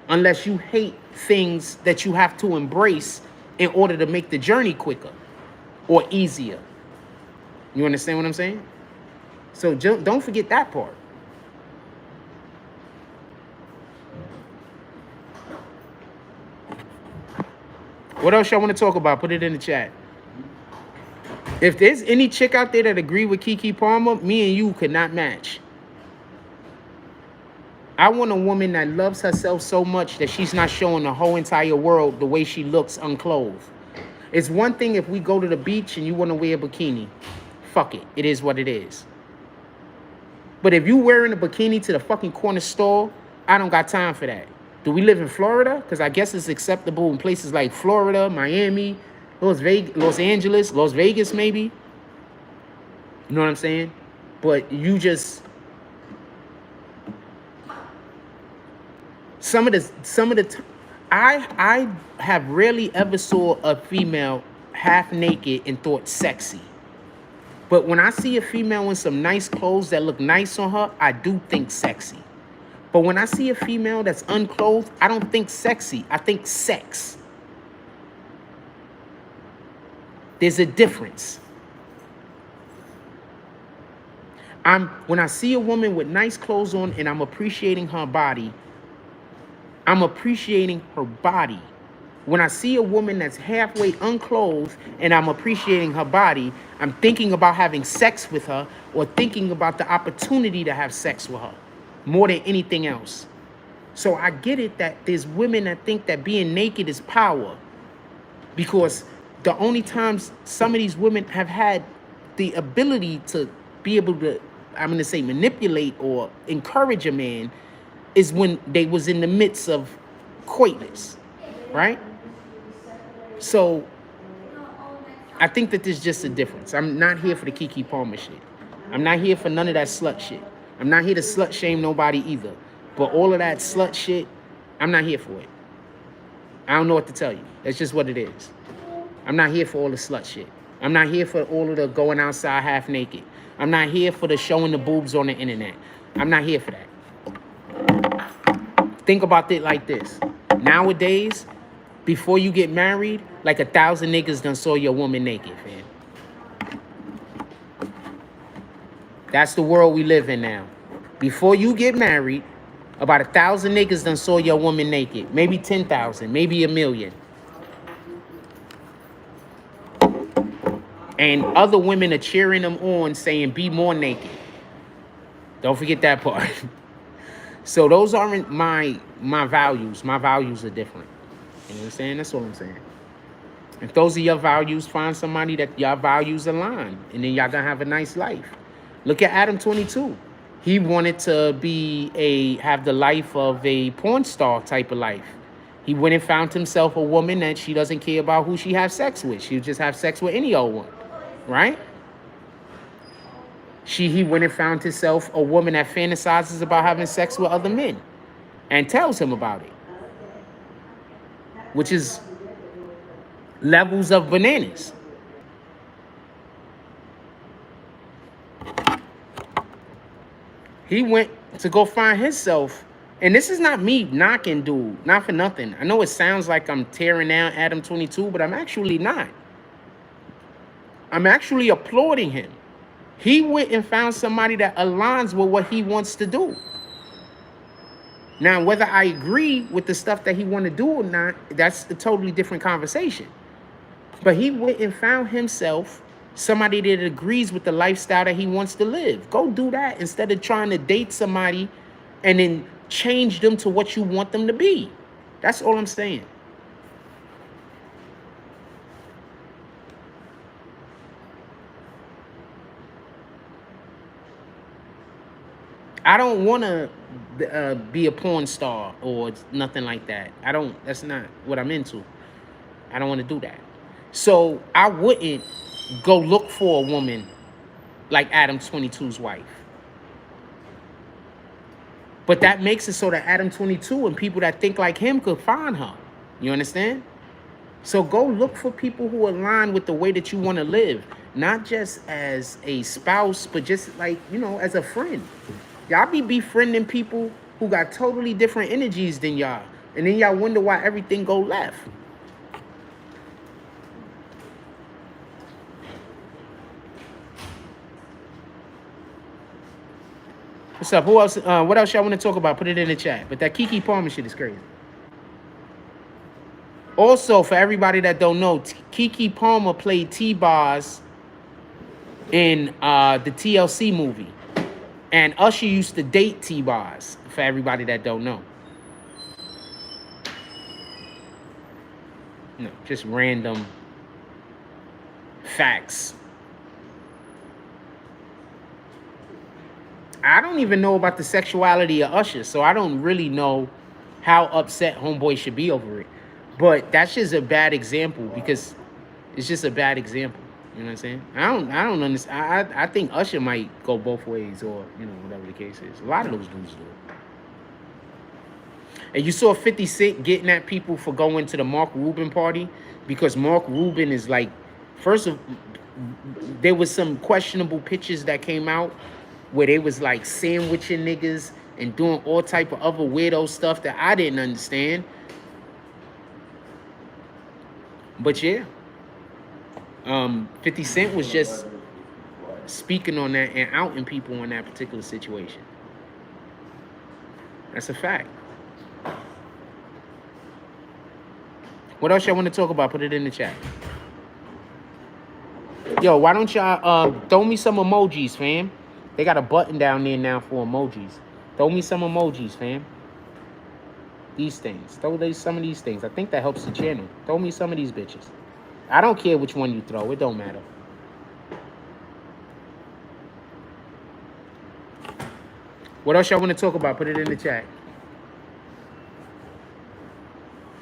S1: unless you hate things that you have to embrace in order to make the journey quicker or easier. You understand what I'm saying? So don't forget that part. What else y'all want to talk about? Put it in the chat. If there's any chick out there that agree with Keke Palmer, me and you could not match. I want a woman that loves herself so much that she's not showing the whole entire world the way she looks unclothed. It's one thing if we go to the beach and you want to wear a bikini. Fuck it. It is what it is. But if you wearing a bikini to the fucking corner store, I don't got time for that. Do we live in Florida? Because I guess it's acceptable in places like Florida, Miami, Los Angeles, Las Vegas, maybe. You know what I'm saying? But you just... I have rarely ever saw a female half naked and thought sexy. But when I see a female in some nice clothes that look nice on her, I do think sexy. But when I see a female that's unclothed, I don't think sexy. I think sex. There's a difference. When I see a woman with nice clothes on and I'm appreciating her body, I'm appreciating her body. When I see a woman that's halfway unclothed and I'm appreciating her body, I'm thinking about having sex with her or thinking about the opportunity to have sex with her more than anything else. So I get it that there's women that think that being naked is power, because the only times some of these women have had the ability to be able to, I'm going to say, manipulate or encourage a man is when they was in the midst of coitus, right? So I think that there's just a difference. I'm not here for the Keke Palmer shit. I'm not here for none of that slut shit. I'm not here to slut shame nobody either. But all of that slut shit, I'm not here for it. I don't know what to tell you. That's just what it is. I'm not here for all the slut shit. I'm not here for all of the going outside half naked. I'm not here for the showing the boobs on the internet. I'm not here for that. Think about it like this. Nowadays, before you get married, like 1,000 niggas done saw your woman naked, fam. That's the world we live in now. Before you get married, about 1,000 niggas done saw your woman naked. Maybe 10,000, maybe 1,000,000. And other women are cheering them on, saying, be more naked. Don't forget that part. So those aren't my values. My values are different. You know what I'm saying? That's all I'm saying. If those are your values, find somebody that your values align, and then y'all gonna have a nice life. Look at Adam 22. He wanted to have the life of a porn star type of life. He went and found himself a woman that she doesn't care about who she has sex with. She'll just have sex with any old one, right? He went and found himself a woman that fantasizes about having sex with other men and tells him about it, which is levels of bananas. He went to go find himself, and this is not me knocking dude, not for nothing. I know it sounds like I'm tearing down Adam 22, but I'm actually not. I'm actually applauding him. He went and found somebody that aligns with what he wants to do. Now, whether I agree with the stuff that he want to do or not, that's a totally different conversation. But he went and found himself somebody that agrees with the lifestyle that he wants to live. Go do that instead of trying to date somebody and then change them to what you want them to be. That's all I'm saying. I don't want to be a porn star or nothing like that. That's not what I'm into. I don't want to do that. So I wouldn't go look for a woman like Adam 22's wife. But that makes it so that Adam 22 and people that think like him could find her. You understand? So go look for people who align with the way that you want to live. Not just as a spouse, but just like, as a friend. Y'all be befriending people who got totally different energies than y'all. And then y'all wonder why everything go left. What's up? Who else? What else y'all want to talk about? Put it in the chat. But that Keke Palmer shit is crazy. Also, for everybody that don't know, Keke Palmer played T-Boz in the TLC movie. And Usher used to date T-Boz, for everybody that don't know. No, just random facts. I don't even know about the sexuality of Usher, so I don't really know how upset homeboy should be over it. But that's just a bad example, because it's just a bad example. You know what I'm saying? I don't understand. I think Usher might go both ways, or whatever the case is. A lot of those dudes do. And you saw 50 Cent getting at people for going to the Mark Rubin party, because Mark Rubin is like, there was some questionable pictures that came out where they was like sandwiching niggas and doing all type of other weirdo stuff that I didn't understand. But yeah, 50 Cent was just speaking on that and outing people on that particular situation. That's a fact. What else y'all want to talk about? Put it in the chat. Yo, why don't y'all throw me some emojis, fam? They got a button down there now for emojis. Throw me some emojis, fam. These things. Throw some of these things. I think that helps the channel. Throw me some of these bitches. I don't care which one you throw. It don't matter. What else y'all want to talk about? Put it in the chat.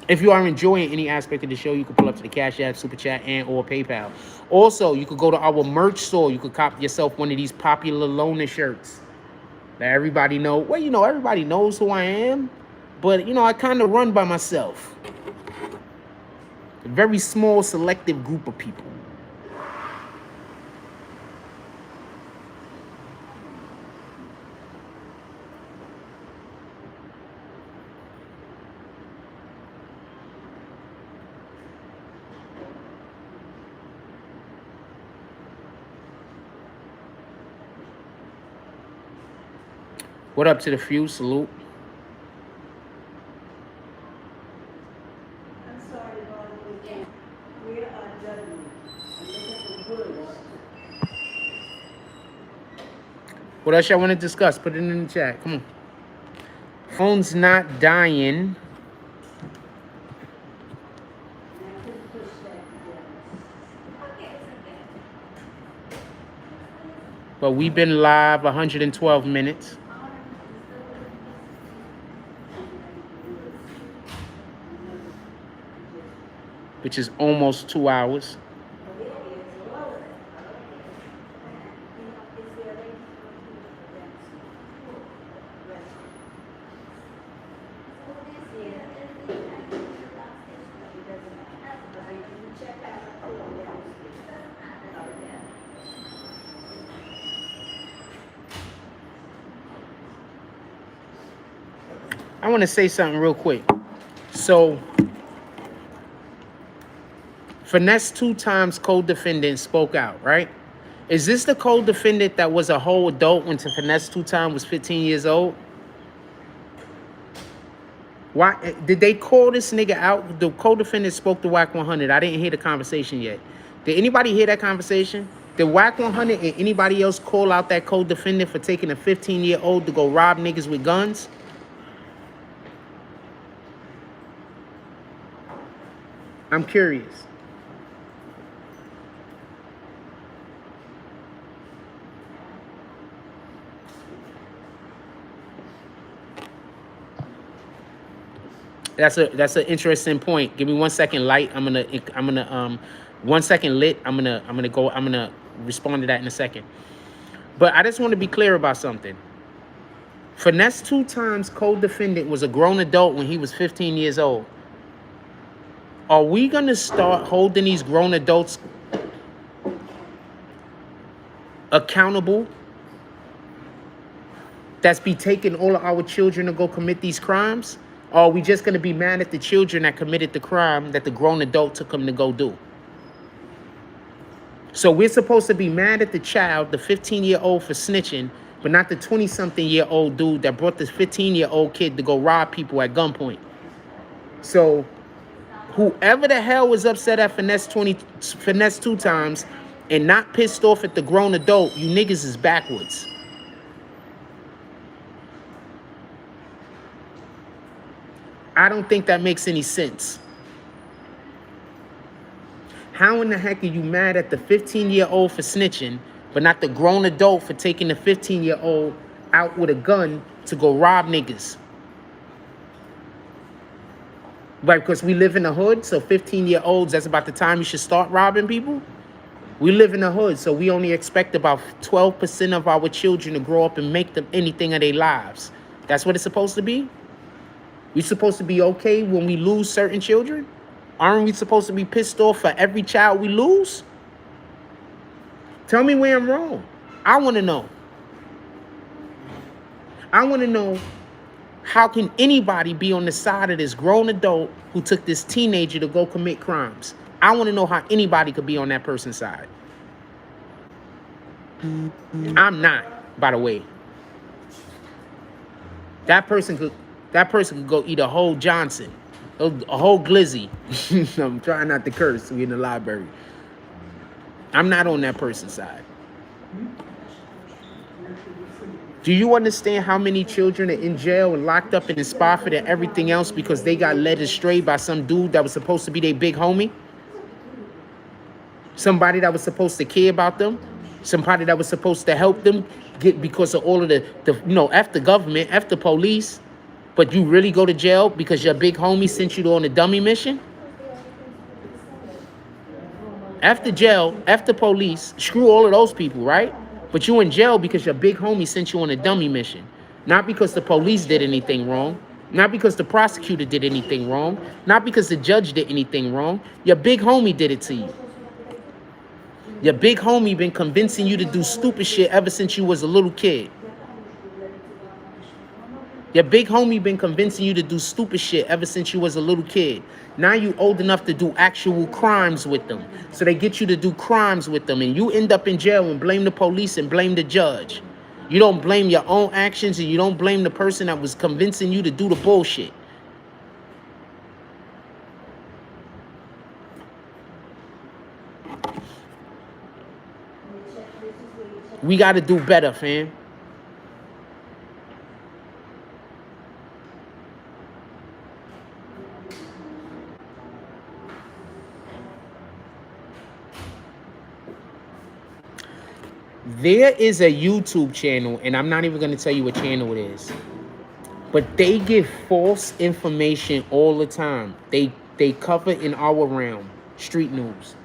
S1: If you are enjoying any aspect of the show, you can pull up to the Cash App, Super Chat, and or PayPal. Also, you could go to our merch store. You could cop yourself one of these popular loner shirts that everybody know. Well, you know, everybody knows who I am. But, you know, I kind of run by myself. A very small, selective group of people. What up to the few? Salute.
S4: I'm sorry, Lord, we are judging. And look at the words.
S1: What else y'all want to discuss? Put it in the chat. Come on. Phone's not dying. But we've been live 112 minutes. Which is almost 2 hours. I want to say something real quick. So, Finesse 2 times co-defendant spoke out, right? Is this the co-defendant that was a whole adult when Finesse 2 times was 15 years old? Why did they call this nigga out? The co-defendant spoke to WAC 100. I didn't hear the conversation yet. Did anybody hear that conversation? Did WAC 100 and anybody else call out that co-defendant for taking a 15-year-old to go rob niggas with guns? I'm curious. That's an interesting point. Give me 1 second, light. I'm gonna 1 second, lit. I'm gonna respond to that in a second. But I just want to be clear about something. Finesse 2 times co-defendant was a grown adult when he was 15 years old. Are we gonna start holding these grown adults accountable? That's be taking all of our children to go commit these crimes? Or are we just going to be mad at the children that committed the crime that the grown adult took them to go do? So we're supposed to be mad at the child, the 15-year-old for snitching, but not the 20-something-year-old dude that brought this 15-year-old kid to go rob people at gunpoint. So whoever the hell was upset at Finesse 2 times and not pissed off at the grown adult, you niggas is backwards. I don't think that makes any sense. How in the heck are you mad at the 15-year-old for snitching, but not the grown adult for taking the 15-year-old out with a gun to go rob niggas? Right, because we live in the hood, so 15-year-olds, that's about the time you should start robbing people. We live in the hood, so we only expect about 12% of our children to grow up and make them anything of their lives. That's what it's supposed to be? We supposed to be okay when we lose certain children? Aren't we supposed to be pissed off for every child we lose? Tell me where I'm wrong. I want to know. I want to know, how can anybody be on the side of this grown adult who took this teenager to go commit crimes? I want to know how anybody could be on that person's side. I'm not, by the way. That person could go eat a whole Johnson, a whole glizzy. I'm trying not to curse. We in the library. I'm not on that person's side. Do you understand how many children are in jail and locked up and in Spofford and everything else because they got led astray by some dude that was supposed to be their big homie? Somebody that was supposed to care about them? Somebody that was supposed to help them get because of all of the F the government, F the police, but you really go to jail because your big homie sent you on a dummy mission? F the jail, F the police, screw all of those people, right? But you in jail because your big homie sent you on a dummy mission. Not because the police did anything wrong. Not because the prosecutor did anything wrong. Not because the judge did anything wrong. Your big homie did it to you. Your big homie been convincing you to do stupid shit ever since you was a little kid. Your big homie been convincing you to do stupid shit ever since you was a little kid. Now you old enough to do actual crimes with them. So they get you to do crimes with them and you end up in jail and blame the police and blame the judge. You don't blame your own actions and you don't blame the person that was convincing you to do the bullshit. We got to do better, fam. There is a YouTube channel, and I'm not even going to tell you what channel it is, but they give false information all the time. They cover in our realm, street news.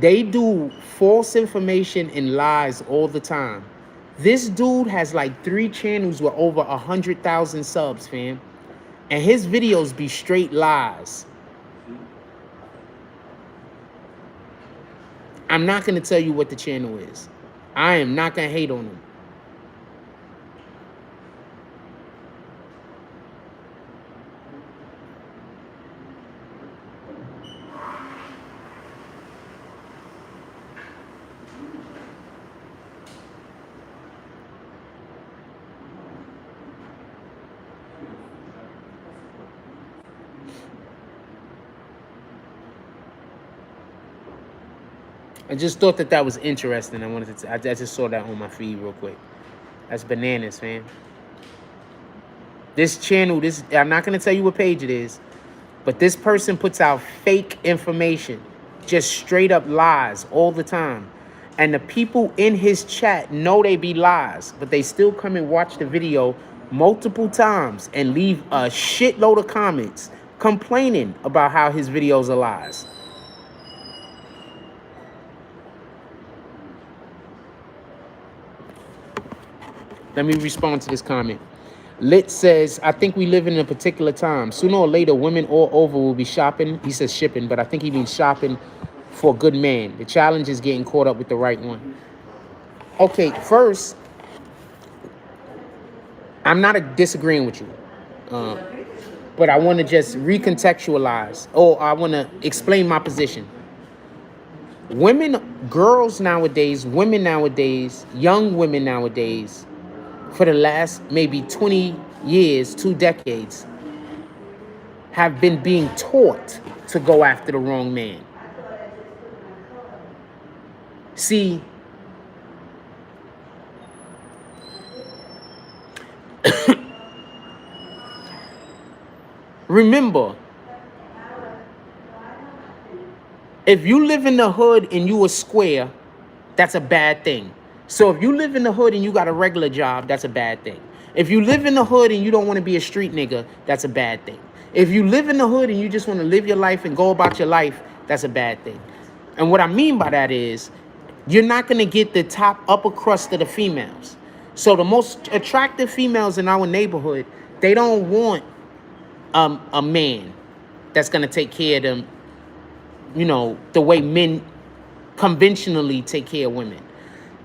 S1: They do false information and lies all the time. This dude has like 3 channels with over 100,000 subs, fam. And his videos be straight lies. I'm not going to tell you what the channel is. I am not going to hate on him. I just thought that was interesting. I just saw that on my feed real quick. That's bananas, man. This channel, I'm not going to tell you what page it is, but this person puts out fake information, just straight up lies all the time. And the people in his chat know they be lies, but they still come and watch the video multiple times and leave a shitload of comments complaining about how his videos are lies. Let me respond to this comment. Lit says, I think we live in a particular time. Sooner or later, women all over will be shopping. He says shipping, but I think he means shopping for a good man. The challenge is getting caught up with the right one. Okay, first, I'm not disagreeing with you. But I want to just recontextualize, or I want to explain my position. Girls nowadays, women nowadays, young women nowadays, for the last maybe 20 years, 2 decades, have been being taught to go after the wrong man. See, remember, if you live in the hood and you a square, that's a bad thing. So if you live in the hood and you got a regular job, that's a bad thing. If you live in the hood and you don't want to be a street nigga, that's a bad thing. If you live in the hood and you just want to live your life and go about your life, that's a bad thing. And what I mean by that is, you're not going to get the top upper crust of the females. So the most attractive females in our neighborhood, they don't want a man that's going to take care of them, you know, the way men conventionally take care of women.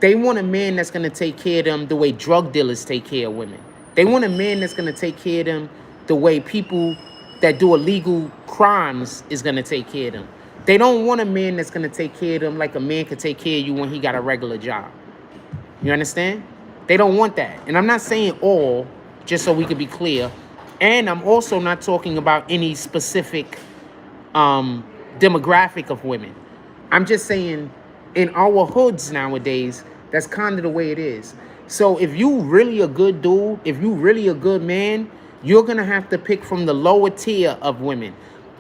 S1: They want a man that's going to take care of them the way drug dealers take care of women. They want a man that's going to take care of them the way people that do illegal crimes is going to take care of them. They don't want a man that's going to take care of them like a man could take care of you when he got a regular job. You understand? They don't want that. And I'm not saying all, just so we could be clear. And I'm also not talking about any specific demographic of women. I'm just saying in our hoods nowadays, that's kind of the way it is. So if you really a good dude, if you really a good man, you're going to have to pick from the lower tier of women.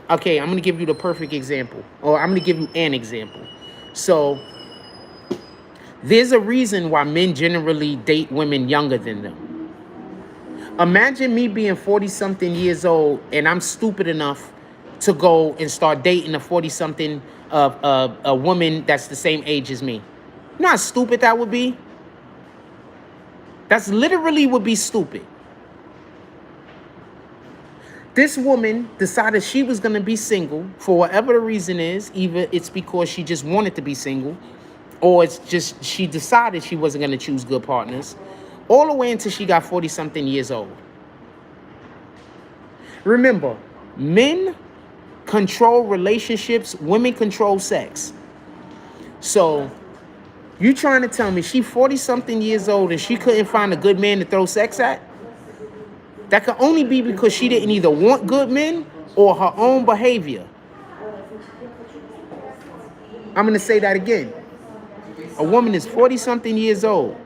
S1: Okay, I'm going to give you the perfect example, or I'm going to give you an example. So there's a reason why men generally date women younger than them. Imagine me being 40-something years old and I'm stupid enough to go and start dating a 40-something a woman that's the same age as me. You know how stupid that would be? That's literally would be stupid. This woman decided she was going to be single for whatever the reason is. Either it's because she just wanted to be single, or it's just she decided she wasn't going to choose good partners, all the way until she got 40-something years old. Remember, men control relationships, women control sex. So you trying to tell me she 40-something years old and she couldn't find a good man to throw sex at? That could only be because she didn't either want good men or her own behavior. I'm going to say that again. A woman is 40-something years old.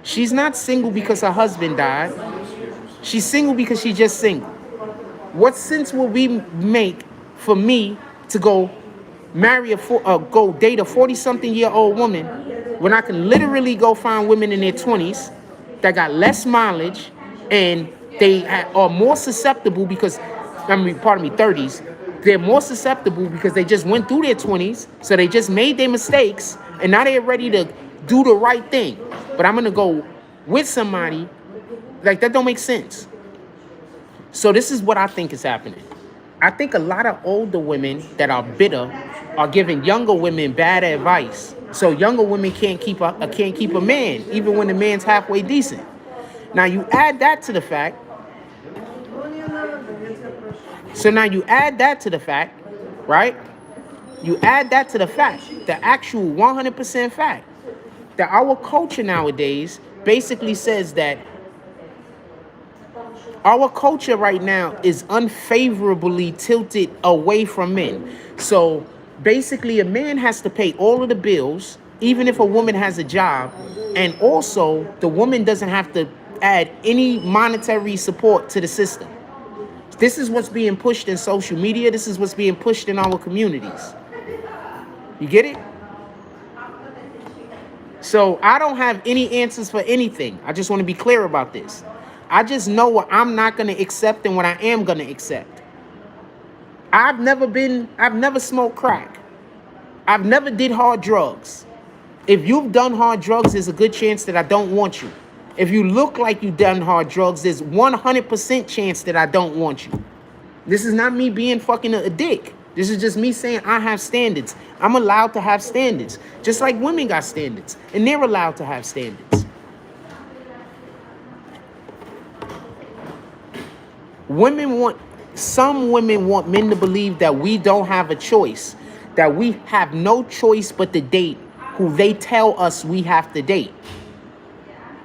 S1: She's not single because her husband died. She's single because she's just single. What sense will we make for me to go go date a 40-something year old woman when I can literally go find women in their 20s that got less mileage and they are more susceptible because, 30s. They're more susceptible because they just went through their 20s, so they just made their mistakes, and now they're ready to do the right thing. But I'm going to go with somebody, like, that don't make sense. So this is what I think is happening. I think a lot of older women that are bitter are giving younger women bad advice. So younger women can't keep a man, even when the man's halfway decent. Now you add that to the fact. So now you add that to the fact, right? You add that to the fact, the actual 100% fact, that our culture nowadays basically says that our culture right now is unfavorably tilted away from men. So basically a man has to pay all of the bills, even if a woman has a job. And also the woman doesn't have to add any monetary support to the system. This is what's being pushed in social media. This is what's being pushed in our communities. You get it? So I don't have any answers for anything. I just want to be clear about this. I just know what I'm not going to accept and what I am going to accept. I've never smoked crack. I've never did hard drugs. If you've done hard drugs, there's a good chance that I don't want you. If you look like you've done hard drugs, there's 100% chance that I don't want you. This is not me being fucking a dick. This is just me saying I have standards. I'm allowed to have standards. Just like women got standards. And they're allowed to have standards. Some women want men to believe that we don't have a choice. That we have no choice but to date who they tell us we have to date.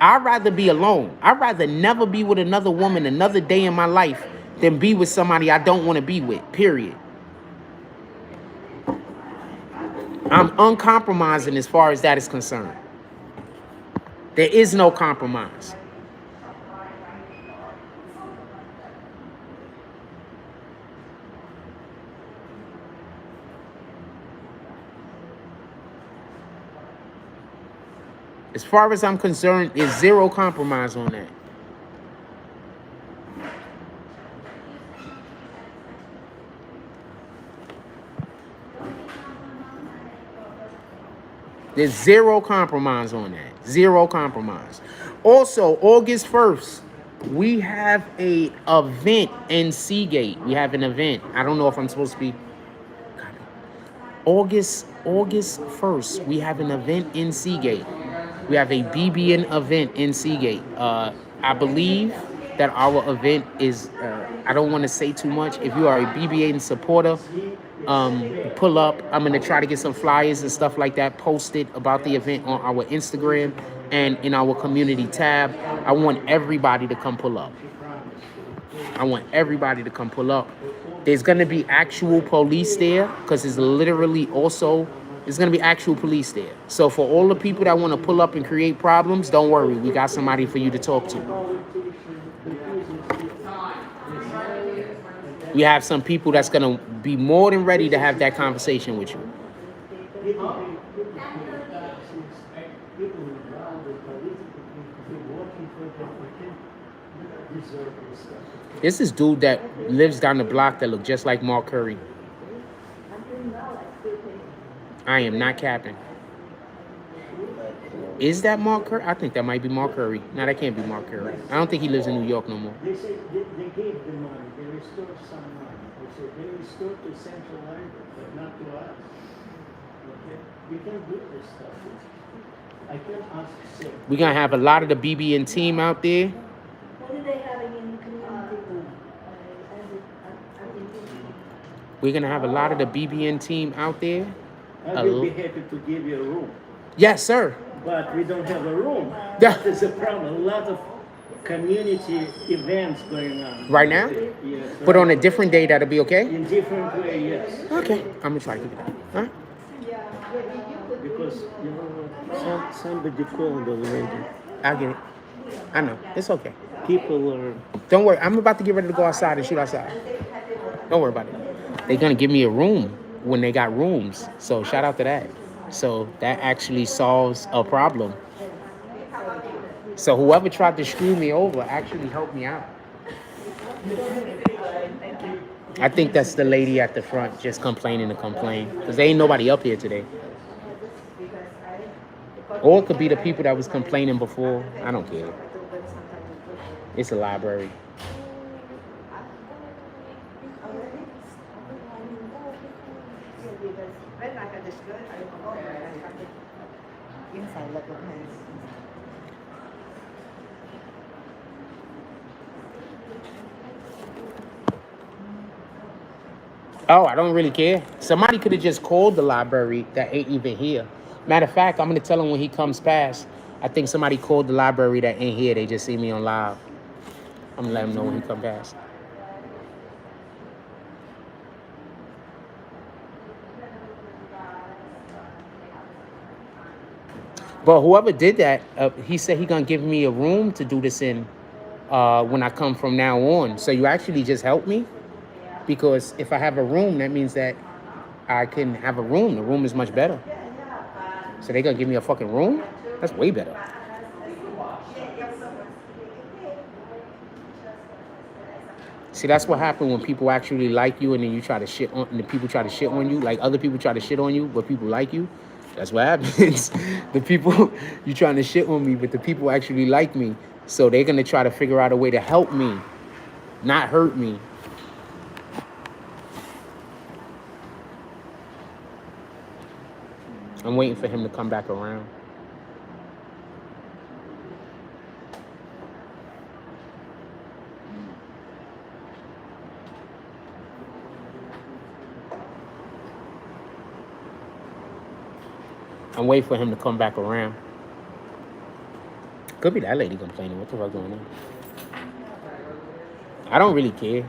S1: I'd rather be alone. I'd rather never be with another woman another day in my life than be with somebody I don't want to be with, period. I'm uncompromising as far as that is concerned. There is no compromise. As far as I'm concerned, there's zero compromise on that. There's zero compromise on that. Zero compromise. Also, August 1st, we have an event in Seagate. We have an event. I don't know if I'm supposed to be... August 1st, we have an event in Seagate. We have a BBN event in Seagate. I believe that our event is, I don't want to say too much. If you are a BBN supporter, pull up. I'm going to try to get some flyers and stuff like that posted about the event on our Instagram. and in our community tab. I want everybody to come pull up. I want everybody to come pull up. There's gonna be actual police there because it's literally also, there's gonna be actual police there. So for all the people that want to pull up and create problems, don't worry, we got somebody for you to talk to. We have some people that's gonna be more than ready to have that conversation with you. There's this dude that lives down the block that look just like Mark Curry. I am not capping. Is that Mark Curry? I think that might be Mark Curry. No, that can't be Mark Curry. I don't think he lives in New York no more.
S7: They say they gave the money, they restored some money. They said they restored to Central Library, but not to us. Okay? We can do this stuff. I can ask Sid.
S1: We're gonna have a lot of the BBN team out there.
S4: What are they having in the community?
S1: We're gonna have a lot of the BBN team out there.
S7: I will be happy to give you a room.
S1: Yes, sir.
S7: But we don't have a room.
S1: Yeah.
S7: That is a problem. A lot of community events going on.
S1: Right now?
S7: Yes.
S1: But on a different day, that'll be okay?
S7: In different way, yes.
S1: Okay. I'm gonna try to do that. Huh?
S7: Because, you know, somebody called already.
S1: I'll get it. I know. It's okay.
S7: People are...
S1: Don't worry. I'm about to get ready to go outside and shoot outside. Don't worry about it. They're gonna give me a room when they got rooms. So shout out to that. So that actually solves a problem. So whoever tried to screw me over actually helped me out. I think that's the lady at the front just complaining to complain. Because there ain't nobody up here today. Or it could be the people that was complaining before. I don't care. It's a library. Oh, I don't really care. Somebody could have just called the library that ain't even here. Matter of fact, I'm going to tell him when he comes past. I think somebody called the library that ain't here. They just see me on live. I'm going to let him know when he comes past. But whoever did that, he said he going to give me a room to do this in when I come from now on. So you actually just helped me? Because if I have a room, that means that I can have a room. The room is much better. So they're going to give me a fucking room? That's way better. See, that's what happened when people actually like you and then you try to shit on, and the people try to shit on you. Like other people try to shit on you, but people like you. That's what happens. The people, you trying to shit on me, but the people actually like me. So they're going to try to figure out a way to help me, not hurt me. I'm waiting for him to come back around. I'm waiting for him to come back around. Could be that lady complaining. What the fuck going on? I don't really care.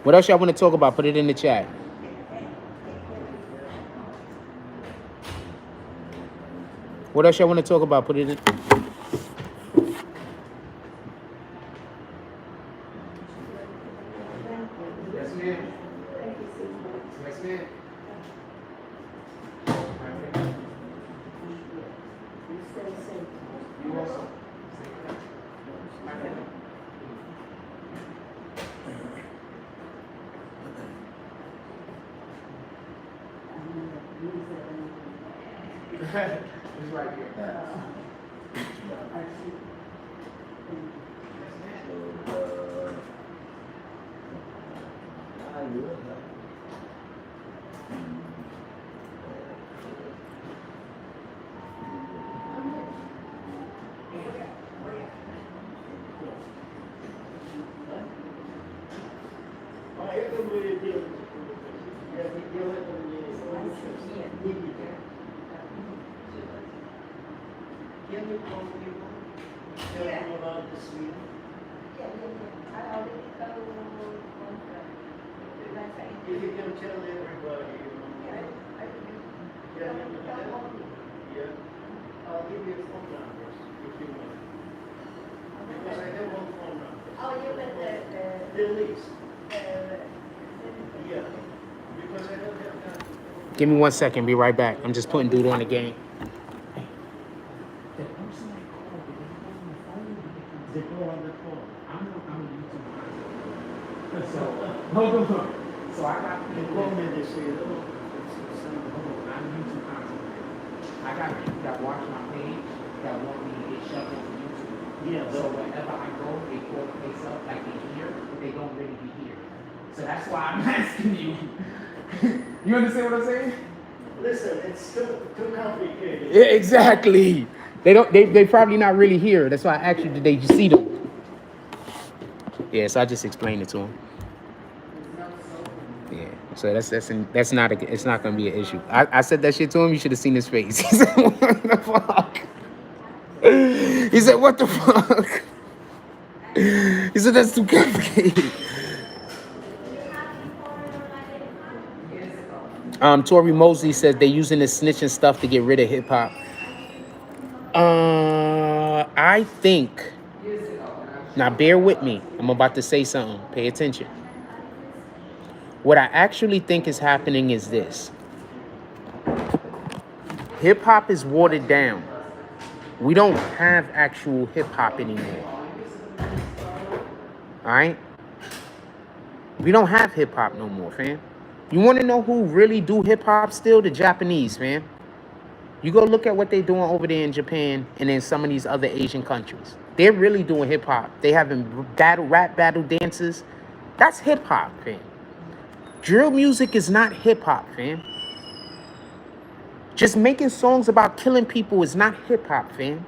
S1: What else y'all want to talk about? Put it in the chat. What else y'all want to talk about? Put it in. Yes, ma'am. Yes, ma'am. You also. It's right here.
S7: Can you call people? Tell them about this meeting?
S4: I already told one friend.
S7: If you can tell everybody, you know. Yeah, I'll give you phone numbers if you want. Because I have all phone numbers.
S4: Oh, you meant
S7: The list. Yeah. Because I don't have that.
S1: Give me 1 second. Be right back. I'm just putting dude on the game.
S7: They call on the phone.
S1: I'm so hold on. So I got
S7: They call me, they say, oh,
S1: I'm YouTube content. I got people that watch my page that want me to get shoved over YouTube.
S7: yeah,
S1: So whenever I go, they pull the face up like they hear, but they don't really be here. So that's why I'm asking you. You understand what I'm saying?
S7: listen, it's too complicated.
S1: Yeah, exactly. They probably not really here. That's why I asked you, did they see them? Yeah, so I just explained it to him. Yeah, so it's not gonna be an issue. I said that shit to him. You should have seen his face. He said, "What the fuck?" He said, "What the fuck?" He said, "That's too complicated." Tori Mosley says they're using this snitching stuff to get rid of hip hop. I think. Now bear with me. I'm about to say something. Pay attention. What I actually think is happening is this. Hip hop is watered down. We don't have actual hip hop anymore. All right? We don't have hip hop no more, fam. You want to know who really do hip hop still? The Japanese, fam. You go look at what they're doing over there in Japan and in some of these other Asian countries. They're really doing hip hop. They having rap battle dances. That's hip hop, fam. Drill music is not hip hop, fam. Just making songs about killing people is not hip hop, fam.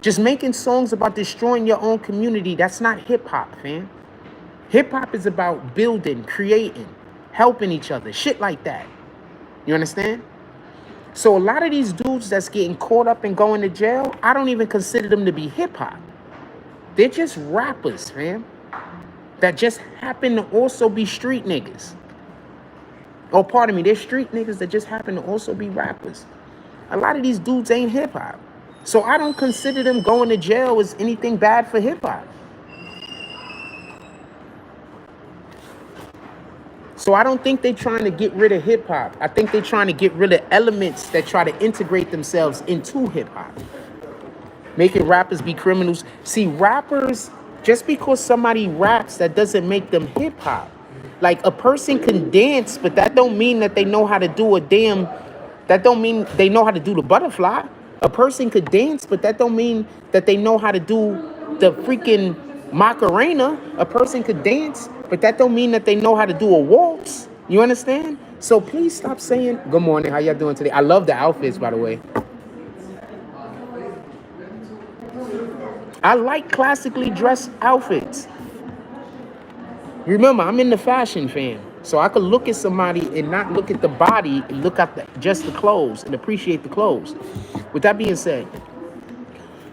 S1: Just making songs about destroying your own community, that's not hip hop, fam. Hip hop is about building, creating, helping each other, shit like that. You understand? So a lot of these dudes that's getting caught up and going to jail, I don't even consider them to be hip hop. They're just rappers, fam. That just happen to also be street niggas. Oh, pardon me, they're street niggas that just happen to also be rappers. A lot of these dudes ain't hip hop. So I don't consider them going to jail as anything bad for hip hop. So I don't think they're trying to get rid of hip hop. I think they're trying to get rid of elements that try to integrate themselves into hip hop. Making rappers be criminals. See, rappers, just because somebody raps, that doesn't make them hip hop. Like, a person can dance, but that don't mean that they know how to do that don't mean they know how to do the butterfly. A person could dance, but that don't mean that they know how to do the freaking Macarena. A person could dance, but that don't mean that they know how to do a waltz. You understand? So please stop saying, good morning, how y'all doing today? I love the outfits, by the way. I like classically dressed outfits. Remember, I'm in the fashion fam. So I could look at somebody and not look at the body and look at just the clothes and appreciate the clothes. With that being said,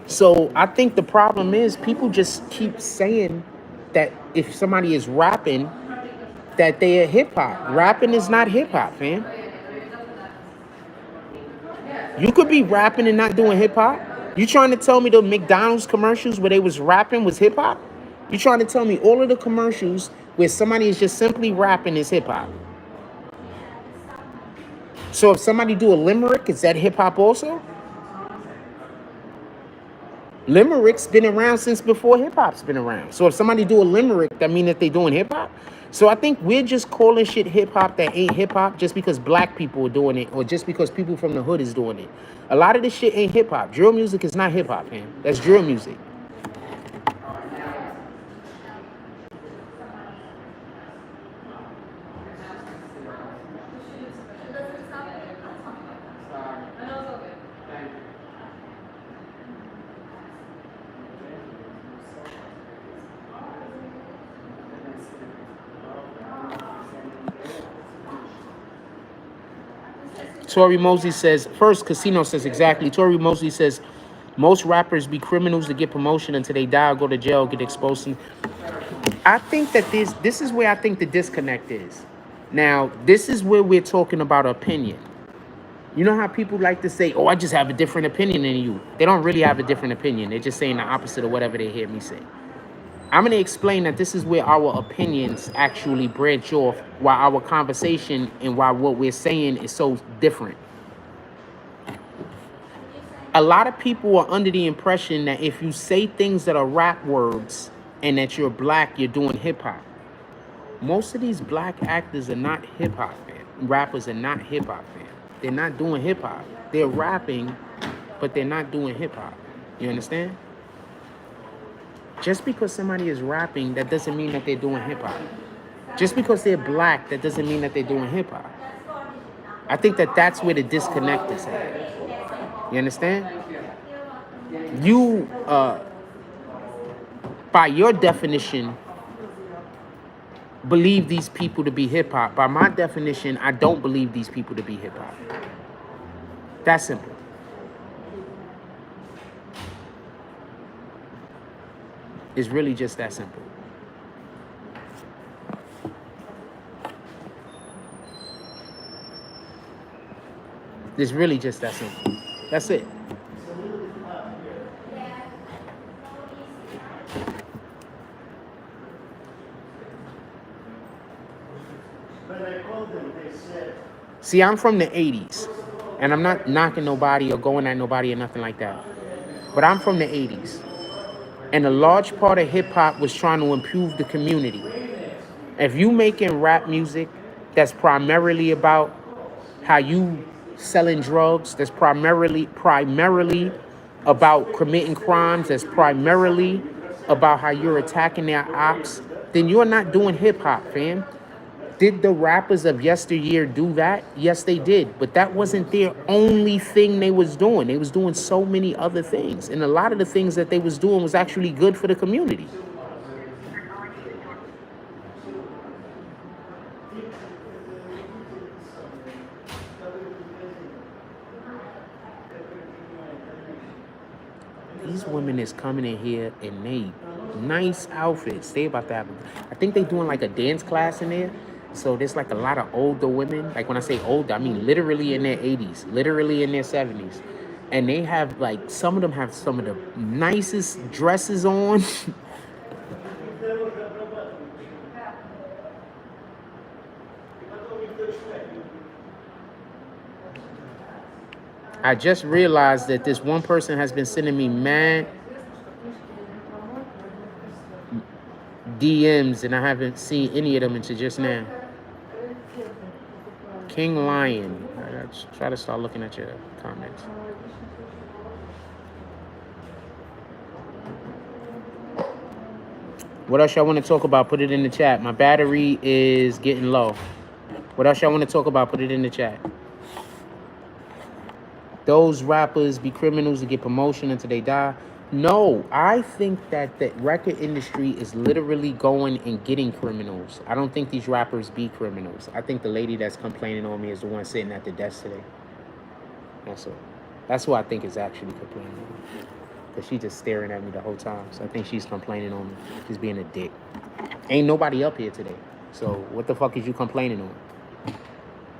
S1: so I think the problem is people just keep saying that if somebody is rapping, that they are hip hop. Rapping is not hip hop, fam. You could be rapping and not doing hip hop. You trying to tell me the McDonald's commercials where they was rapping was hip hop? You trying to tell me all of the commercials where somebody is just simply rapping is hip hop? So if somebody do a limerick, is that hip hop also? Limerick's been around since before hip hop's been around. So if somebody do a limerick, that mean that they doing hip hop? So I think we're just calling shit hip hop that ain't hip hop just because black people are doing it or just because people from the hood is doing it. A lot of this shit ain't hip hop. Drill music is not hip hop, man. That's drill music. Tori Mosley says, first, Casino says exactly. Tori Mosley says, most rappers be criminals to get promotion until they die or go to jail, get exposed. I think that this is where I think the disconnect is. Now, this is where we're talking about opinion. You know how people like to say, oh, I just have a different opinion than you. They don't really have a different opinion. They're just saying the opposite of whatever they hear me say. I'm going to explain that this is where our opinions actually branch off, why our conversation and why what we're saying is so different. A lot of people are under the impression that if you say things that are rap words and that you're black, you're doing hip hop. Most of these black actors are not hip hop, man. Rappers are not hip hop, man. They're not doing hip hop. They're rapping, but they're not doing hip hop. You understand? Just because somebody is rapping, that doesn't mean that they're doing hip hop. Just because they're black, that doesn't mean that they're doing hip hop. I think that that's where the disconnect is at. You understand? You, by your definition, believe these people to be hip hop. By my definition, I don't believe these people to be hip hop. That's simple. It's really just that simple. It's really just that simple. That's it. See, I'm from the 80s, and I'm not knocking nobody or going at nobody or nothing like that. But I'm from the 80s. And a large part of hip hop was trying to improve the community. If you making rap music that's primarily about how you selling drugs, that's primarily about committing crimes, that's primarily about how you're attacking their ops, then you're not doing hip hop, fam. Did the rappers of yesteryear do that? Yes, they did. But that wasn't their only thing they was doing. They was doing so many other things. And a lot of the things that they was doing was actually good for the community. These women is coming in here in they nice outfits. They about to have, I think they doing like a dance class in there. So there's like a lot of older women. Like when I say older, I mean literally in their 80s, literally in their 70s. And they have like, some of them have some of the nicest dresses on. I just realized that this one person has been sending me mad DMs and I haven't seen any of them until just now. King Lion. I try to start looking at your comments. What else y'all want to talk about? Put it in the chat. My battery is getting low. What else y'all want to talk about? Put it in the chat. Those rappers be criminals to get promotion until they die. No, I think that the record industry is literally going and getting criminals. I don't think these rappers be criminals. I think the lady that's complaining on me is the one sitting at the desk today. That's who I think is actually complaining on me. Because she's just staring at me the whole time. So I think she's complaining on me. She's being a dick. Ain't nobody up here today. So what the fuck is you complaining on?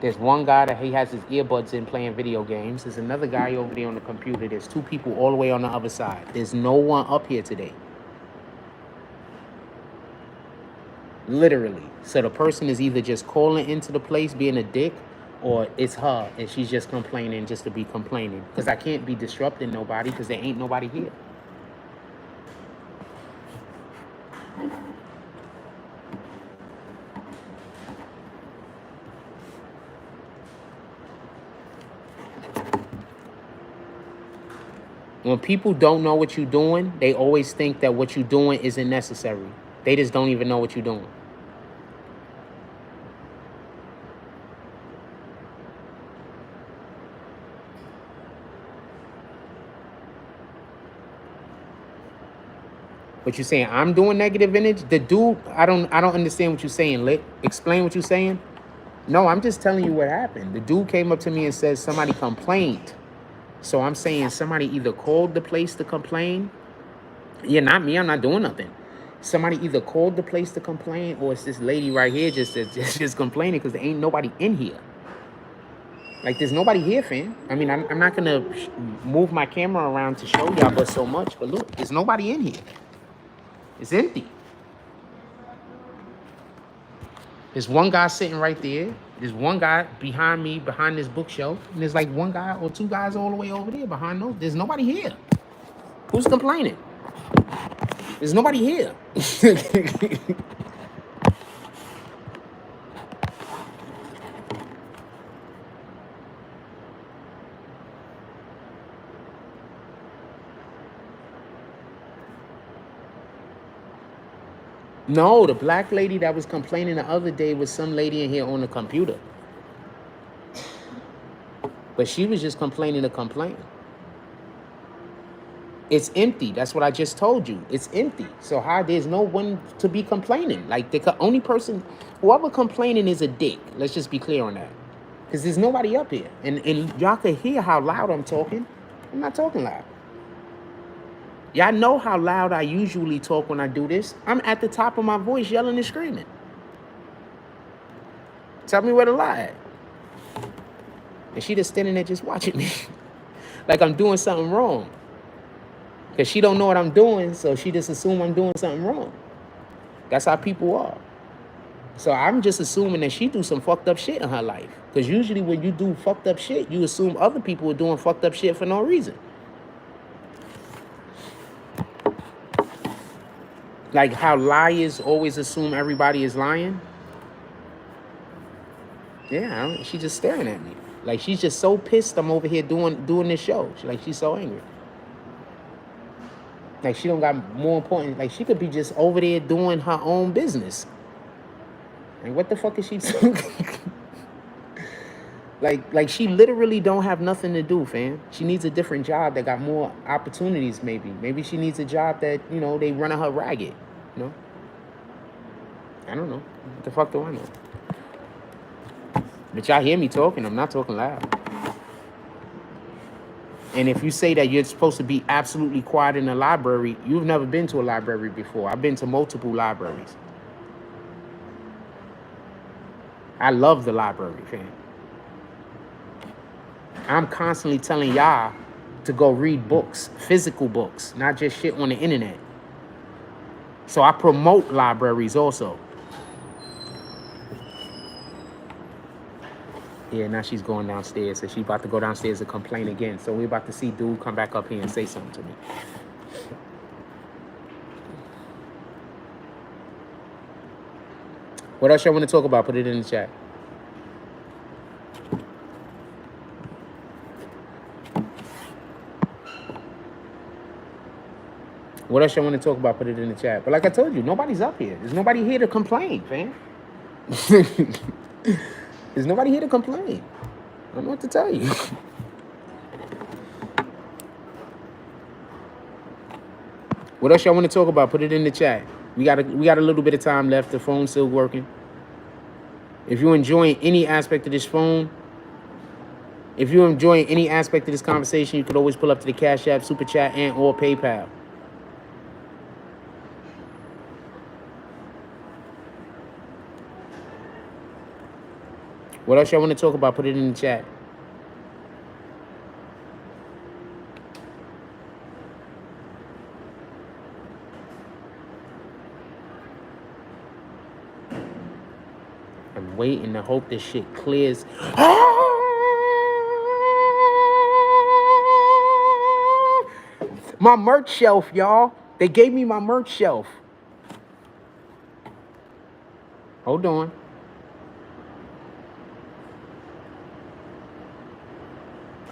S1: There's one guy that he has his earbuds in playing video games. There's another guy over there on the computer. There's two people all the way on the other side. There's no one up here today. Literally. So the person is either just calling into the place being a dick, or it's her and she's just complaining just to be complaining. Because I can't be disrupting nobody because there ain't nobody here. When people don't know what you're doing, they always think that what you're doing isn't necessary. They just don't even know what you're doing. What you saying? I'm doing negative image? The dude, I don't understand what you're saying, Lit. Explain what you're saying. No, I'm just telling you what happened. The dude came up to me and said somebody complained. So I'm saying somebody either called the place to complain. Yeah, not me. I'm not doing nothing. Somebody either called the place to complain, or it's this lady right here just complaining because there ain't nobody in here. Like, there's nobody here, fam. I mean, I'm not gonna move my camera around to show y'all but so much, but look, there's nobody in here. It's empty. There's one guy sitting right there. There's one guy behind me, behind this bookshelf, and there's like one guy or two guys all the way over there behind those. There's nobody here. Who's complaining? There's nobody here. No, the black lady that was complaining the other day was some lady in here on the computer. But she was just complaining to complain. It's empty. That's what I just told you. It's empty. So how there's no one to be complaining. Like, the only person, whoever complaining is a dick. Let's just be clear on that. Because there's nobody up here. And y'all can hear how loud I'm talking. I'm not talking loud. Y'all know how loud I usually talk when I do this. I'm at the top of my voice yelling and screaming. Tell me where to lie at. And she just standing there just watching me. Like I'm doing something wrong. Because she don't know what I'm doing, so she just assume I'm doing something wrong. That's how people are. So I'm just assuming that she do some fucked up shit in her life. Because usually when you do fucked up shit, you assume other people are doing fucked up shit for no reason. Like how liars always assume everybody is lying. Yeah, she's just staring at me. Like she's just so pissed I'm over here doing this show. She's so angry. Like she don't got more important. Like she could be just over there doing her own business. Like what the fuck is she doing? like she literally don't have nothing to do, fam. She needs a different job that got more opportunities. Maybe she needs a job that they running her ragged. I don't know. What the fuck do I know? But y'all hear me talking. I'm not talking loud. And if you say that you're supposed to be absolutely quiet in a library, you've never been to a library before. I've been to multiple libraries. I love the library, fam. I'm constantly telling y'all to go read books, physical books, not just shit on the internet. So I promote libraries also. Yeah, now she's going downstairs. So she's about to go downstairs and complain again. So we're about to see dude come back up here and say something to me. What else y'all want to talk about? Put it in the chat. What else y'all want to talk about? Put it in the chat. But like I told you, nobody's up here. There's nobody here to complain, fam. There's nobody here to complain. I don't know what to tell you. What else y'all want to talk about? Put it in the chat. We got a little bit of time left. The phone's still working. If you're enjoying any aspect of this phone, if you're enjoying any aspect of this conversation, you could always pull up to the Cash App, Super Chat, and or PayPal. What else y'all want to talk about? Put it in the chat. I'm waiting to hope this shit clears. My merch shelf, y'all. They gave me my merch shelf. Hold on.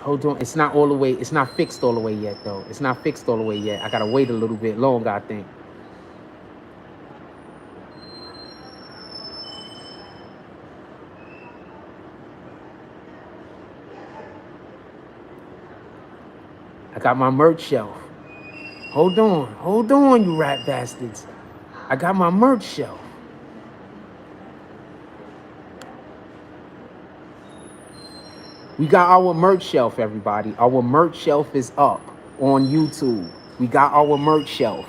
S1: Hold on, it's not all the way, it's not fixed all the way yet, though. It's not fixed all the way yet. I gotta wait a little bit longer, I think. I got my merch shelf. Hold on, you rat bastards. I got my merch shelf. We got our merch shelf, everybody. Our merch shelf is up on YouTube. We got our merch shelf.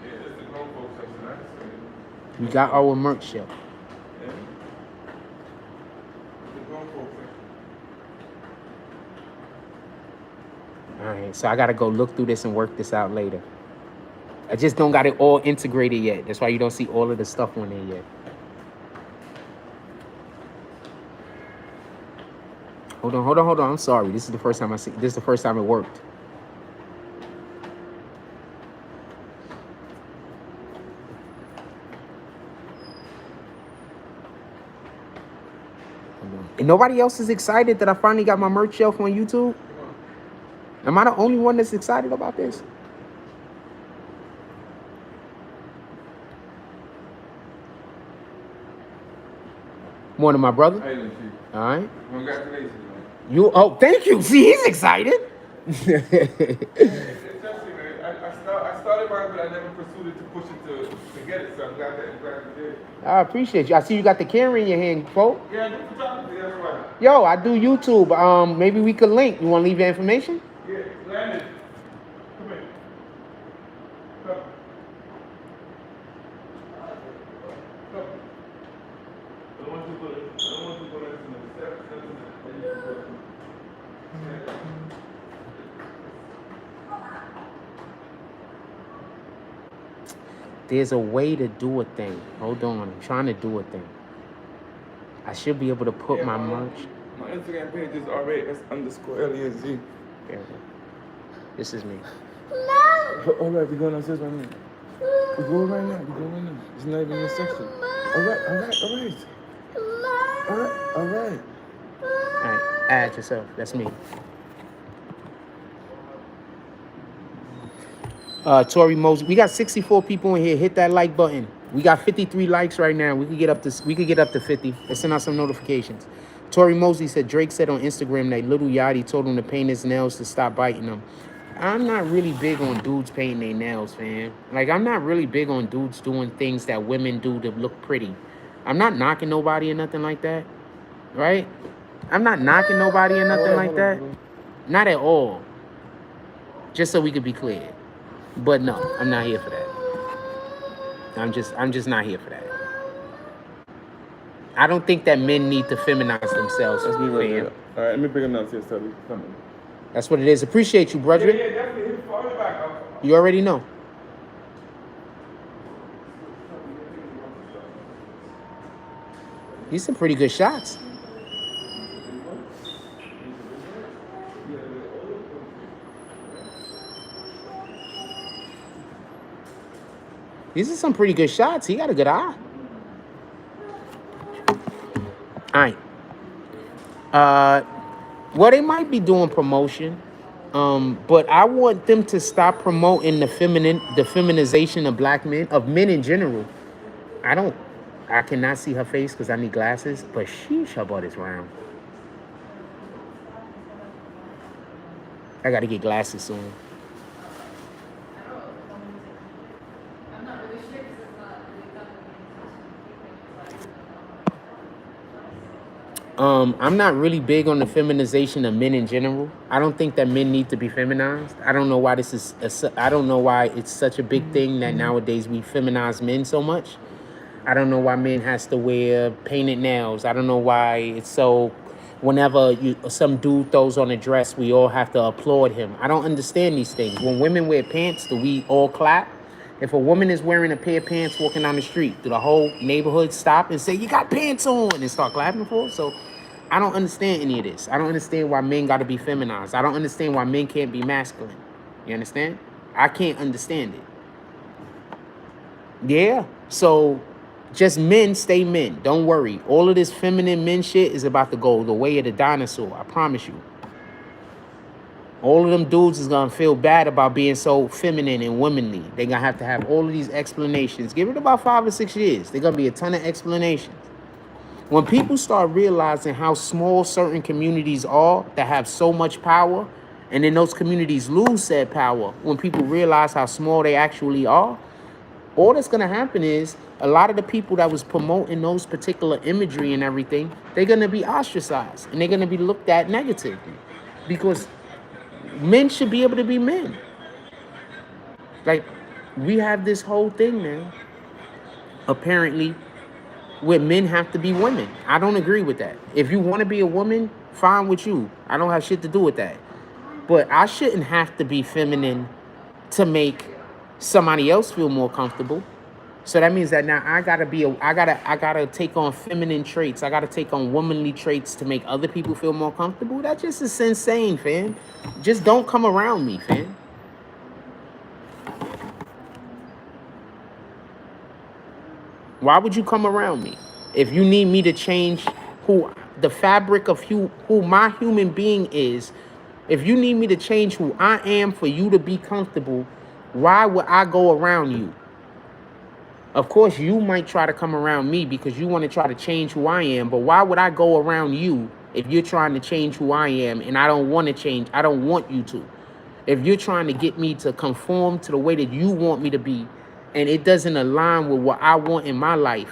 S3: Yeah, it's the grown folks section. I can say it.
S1: We got our merch shelf.
S3: Yeah. The grown folks section.
S1: All right, so I gotta go look through this and work this out later. I just don't got it all integrated yet. That's why you don't see all of the stuff on there yet. Hold on. I'm sorry. This is the first time this is the first time it worked. And nobody else is excited that I finally got my merch shelf on YouTube? Am I the only one that's excited about this? Morning, my brother.
S3: Hey, let's see.
S1: All right.
S3: Congratulations, man.
S1: Thank you. See, he's excited.
S3: It's interesting, man. I started by it, but I never pursued it to push it to get it. So I'm glad you did.
S1: I appreciate you. I see you got the camera in your hand, folks.
S3: Yeah, I do photography. That's right.
S1: Yo, I do YouTube. Maybe we could link. You want to leave your information?
S3: Yeah, Landon. Come here. Come. Come. I don't want you to put it. I don't want you to put it in the steps.
S1: There's a way to do a thing. Hold on. I'm trying to do a thing. I should be able to put my merch.
S3: My Instagram page is RAS_LESG.
S1: There. This is me.
S3: All right, we're going downstairs right now. We go right now. It's not even your section. All right.
S1: All right. Add yourself. That's me. Tori Moses, we got 64 people in here. Hit that like button. We got 53 likes right now. We could get up to 50. Let's send out some notifications. Tori Mosley said Drake said on Instagram that Lil Yachty told him to paint his nails to stop biting them. I'm not really big on dudes painting their nails, fam. Like, I'm not really big on dudes doing things that women do to look pretty. I'm not knocking nobody or nothing like that, right? I'm not knocking nobody or nothing like that. Not at all. Just so we could be clear. But no, I'm not here for that. I'm just not here for that. I don't think that men need to feminize themselves.
S3: That's me right there. All right, let me bring him downstairs, Tubby. Come on.
S1: That's what it is. Appreciate you, brother.
S3: Yeah, definitely. Fall back up.
S1: You already know. These some pretty good shots. These are some pretty good shots. He got a good eye. All right. Well, they might be doing promotion, but I want them to stop promoting the feminization of black men, of men in general. I cannot see her face because I need glasses, but sheesh, her butt is round. I got to get glasses soon. I'm not really big on the feminization of men in general. I don't think that men need to be feminized. I don't know why I don't know why it's such a big thing that nowadays we feminize men so much. I don't know why men has to wear painted nails. I don't know why it's so, whenever some dude throws on a dress, we all have to applaud him. I don't understand these things. When women wear pants, do we all clap? If a woman is wearing a pair of pants walking down the street, do the whole neighborhood stop and say, you got pants on, and start clapping for her? So I don't understand any of this. I don't understand why men got to be feminized. I don't understand why men can't be masculine. You understand? I can't understand it. Yeah. So just men stay men. Don't worry. All of this feminine men shit is about to go the way of the dinosaur. I promise you. All of them dudes is going to feel bad about being so feminine and womanly. They're going to have all of these explanations. Give it about 5 or 6 years. They're going to be a ton of explanations. When people start realizing how small certain communities are that have so much power, and then those communities lose said power, when people realize how small they actually are, all that's going to happen is a lot of the people that was promoting those particular imagery and everything, they're going to be ostracized and they're going to be looked at negatively, because men should be able to be men. Like, we have this whole thing now, apparently, where men have to be women. I don't agree with that. If you want to be a woman, fine with you. I don't have shit to do with that. But I shouldn't have to be feminine to make somebody else feel more comfortable. So that means that now I gotta take on feminine traits. I gotta take on womanly traits to make other people feel more comfortable. That just is insane, fam. Just don't come around me, fam. Why would you come around me? If you need me to change who the fabric of who my human being is, if you need me to change who I am for you to be comfortable, why would I go around you? Of course, you might try to come around me because you want to try to change who I am, but why would I go around you if you're trying to change who I am and I don't want to change? I don't want you to. If you're trying to get me to conform to the way that you want me to be, and it doesn't align with what I want in my life,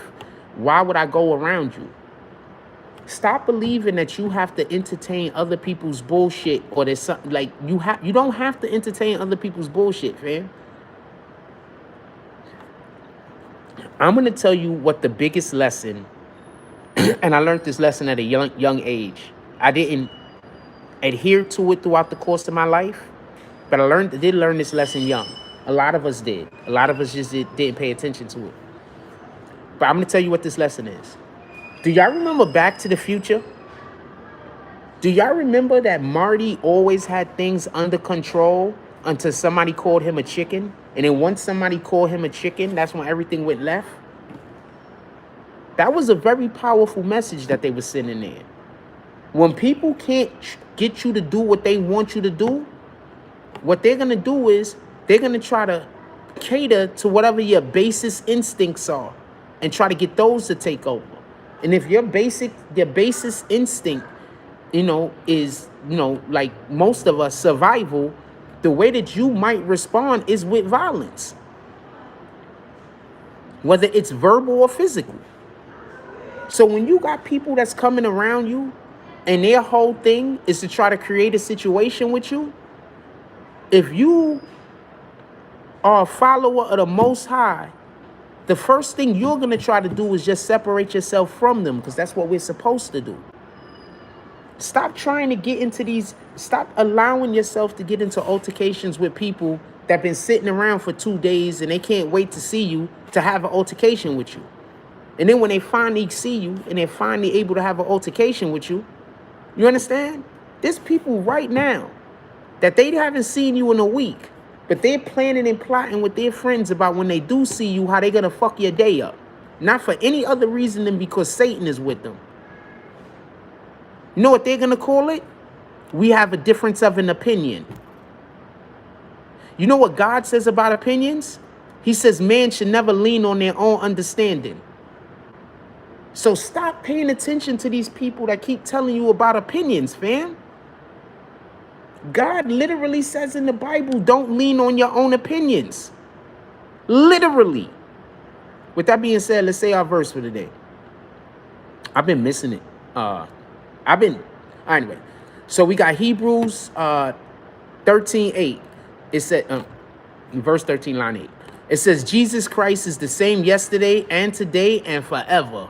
S1: why would I go around you? Stop believing that you have to entertain other people's bullshit, or there's something like you don't have to entertain other people's bullshit, fam. I'm going to tell you what the biggest lesson, and I learned this lesson at a young age. I didn't adhere to it throughout the course of my life, but I did learn this lesson young. A lot of us did. A lot of us just didn't pay attention to it. But I'm going to tell you what this lesson is. Do y'all remember Back to the Future? Do y'all remember that Marty always had things under control until somebody called him a chicken? And then once somebody called him a chicken, that's when everything went left? That was a very powerful message that they were sending there. When people can't get you to do what they want you to do, what they're going to do is they're going to try to cater to whatever your basest instincts are and try to get those to take over. And if your basest instinct, is, like most of us, survival, the way that you might respond is with violence, whether it's verbal or physical. So when you got people that's coming around you and their whole thing is to try to create a situation with you, if you are a follower of the Most High, the first thing you're going to try to do is just separate yourself from them, because that's what we're supposed to do. Stop trying to get into stop allowing yourself to get into altercations with people that been sitting around for 2 days and they can't wait to see you to have an altercation with you. And then when they finally see you and they're finally able to have an altercation with you, you understand? There's people right now that they haven't seen you in a week, but they're planning and plotting with their friends about when they do see you, how they're going to fuck your day up. Not for any other reason than because Satan is with them. You know what they're going to call it? We have a difference of an opinion. You know what God says about opinions? He says man should never lean on their own understanding. So stop paying attention to these people that keep telling you about opinions, fam. God literally says in the Bible, don't lean on your own opinions. Literally. With that being said, let's say our verse for today. I've been missing it. Anyway. So we got Hebrews 13:8. It said, verse 13, line 8. It says, Jesus Christ is the same yesterday and today and forever.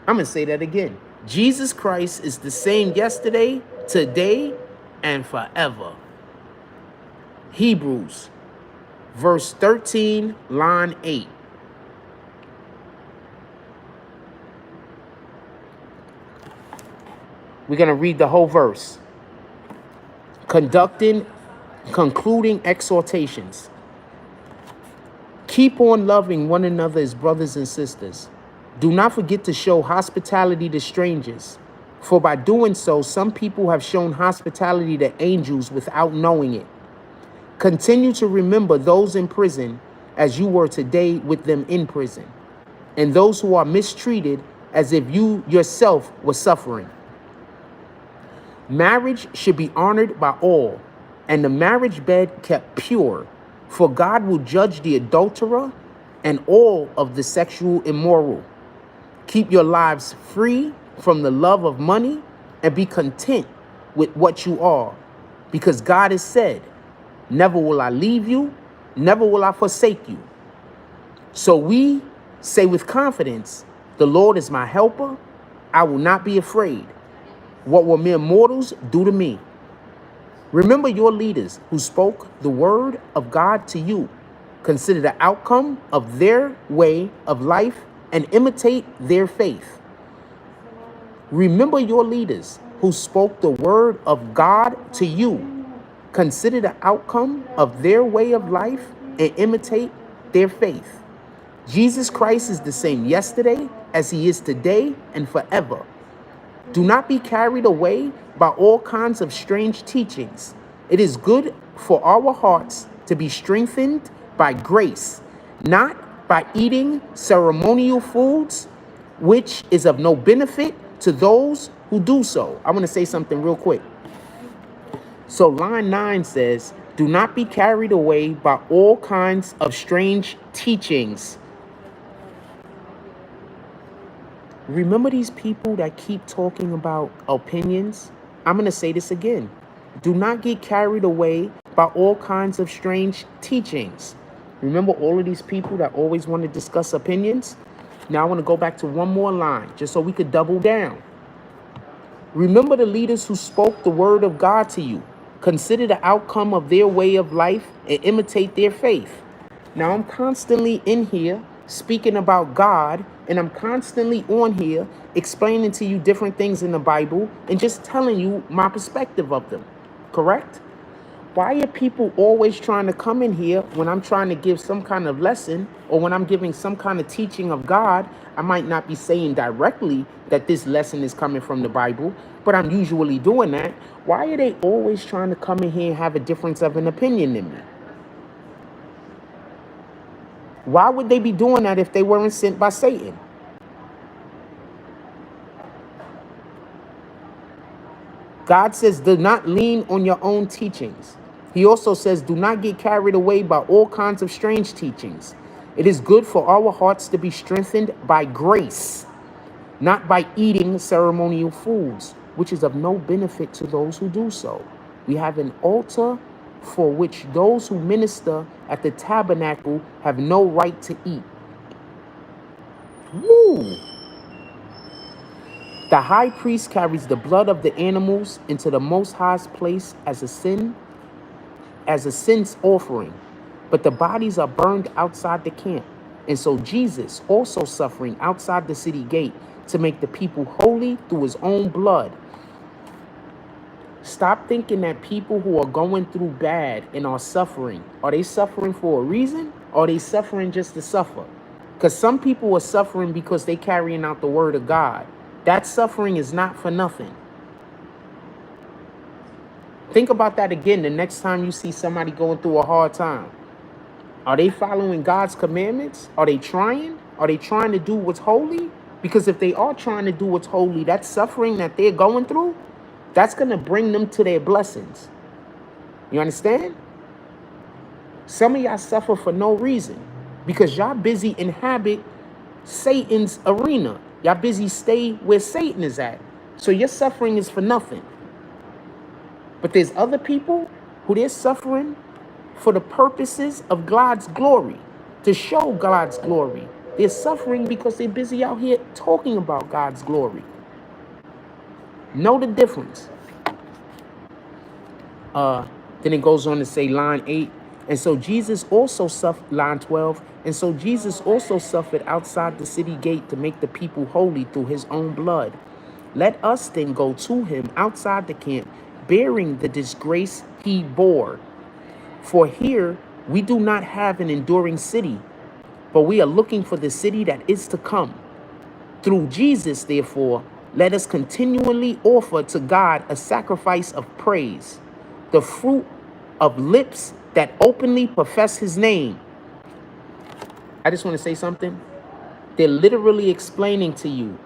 S1: I'm going to say that again. Jesus Christ is the same yesterday, today, and forever. Hebrews, verse 13, line 8. We're going to read the whole verse. Concluding exhortations. Keep on loving one another as brothers and sisters. Do not forget to show hospitality to strangers, for by doing so, some people have shown hospitality to angels without knowing it. Continue to remember those in prison as you were today with them in prison, and those who are mistreated as if you yourself were suffering. Marriage should be honored by all, and the marriage bed kept pure. For God will judge the adulterer and all of the sexual immoral. Keep your lives free from the love of money and be content with what you are, because God has said, never will I leave you, never will I forsake you. So we say with confidence, the Lord is my helper. I will not be afraid. What will mere mortals do to me? Remember your leaders who spoke the word of God to you. Consider the outcome of their way of life and imitate their faith. Remember your leaders who spoke the word of God to you. Consider the outcome of their way of life and imitate their faith. Jesus Christ is the same yesterday as he is today and forever. Do not be carried away by all kinds of strange teachings. It is good for our hearts to be strengthened by grace, not by eating ceremonial foods, which is of no benefit to those who do so. I want to say something real quick. So line 9 says, do not be carried away by all kinds of strange teachings. Remember these people that keep talking about opinions? I'm going to say this again. Do not get carried away by all kinds of strange teachings. Remember all of these people that always want to discuss opinions? Now I want to go back to one more line just so we could double down. Remember the leaders who spoke the word of God to you. Consider the outcome of their way of life and imitate their faith. Now I'm constantly in here speaking about God, and I'm constantly on here explaining to you different things in the Bible and just telling you my perspective of them. Correct? Why are people always trying to come in here when I'm trying to give some kind of lesson or when I'm giving some kind of teaching of God? I might not be saying directly that this lesson is coming from the Bible, but I'm usually doing that. Why are they always trying to come in here and have a difference of an opinion than me? Why would they be doing that if they weren't sent by Satan? God says, do not lean on your own teachings. He also says, do not get carried away by all kinds of strange teachings. It is good for our hearts to be strengthened by grace, not by eating ceremonial foods, which is of no benefit to those who do so. We have an altar for which those who minister at the tabernacle have no right to eat. Woo! The high priest carries the blood of the animals into the Most High's place as a sin's offering, but the bodies are burned outside the camp. And so Jesus also suffering outside the city gate to make the people holy through his own blood. Stop thinking that people who are going through bad and are suffering for a reason, or are they suffering just to suffer? Because some people are suffering because they carrying out the word of God. That suffering is not for nothing. Think about that again the next time you see somebody going through a hard time. Are they following God's commandments? Are they trying? Are they trying to do what's holy? Because if they are trying to do what's holy, that suffering that they're going through, that's going to bring them to their blessings. You understand? Some of y'all suffer for no reason because y'all busy inhabit Satan's arena. Y'all busy stay where Satan is at. So your suffering is for nothing. But there's other people who they're suffering for the purposes of God's glory, to show God's glory. They're suffering because they're busy out here talking about God's glory. Know the difference. Then it goes on to say line 8. And so Jesus also suffered, line 12. And so Jesus also suffered outside the city gate to make the people holy through his own blood. Let us then go to him outside the camp, bearing the disgrace he bore. For here we do not have an enduring city, but we are looking for the city that is to come. Through Jesus, therefore, let us continually offer to God a sacrifice of praise, the fruit of lips that openly profess his name. I just want to say something. They're literally explaining to you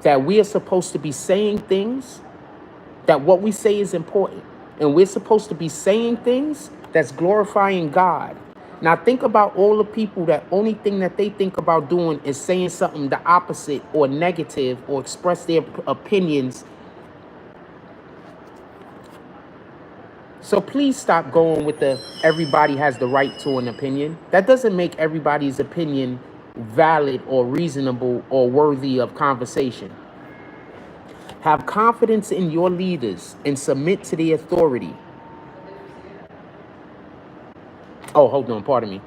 S1: that we are supposed to be saying things, that what we say is important. And we're supposed to be saying things that's glorifying God. Now think about all the people that only thing that they think about doing is saying something the opposite or negative or express their opinions. So please stop going with the everybody has the right to an opinion. That doesn't make everybody's opinion valid or reasonable or worthy of conversation. Have confidence in your leaders and submit to the authority. Oh, hold on, pardon me.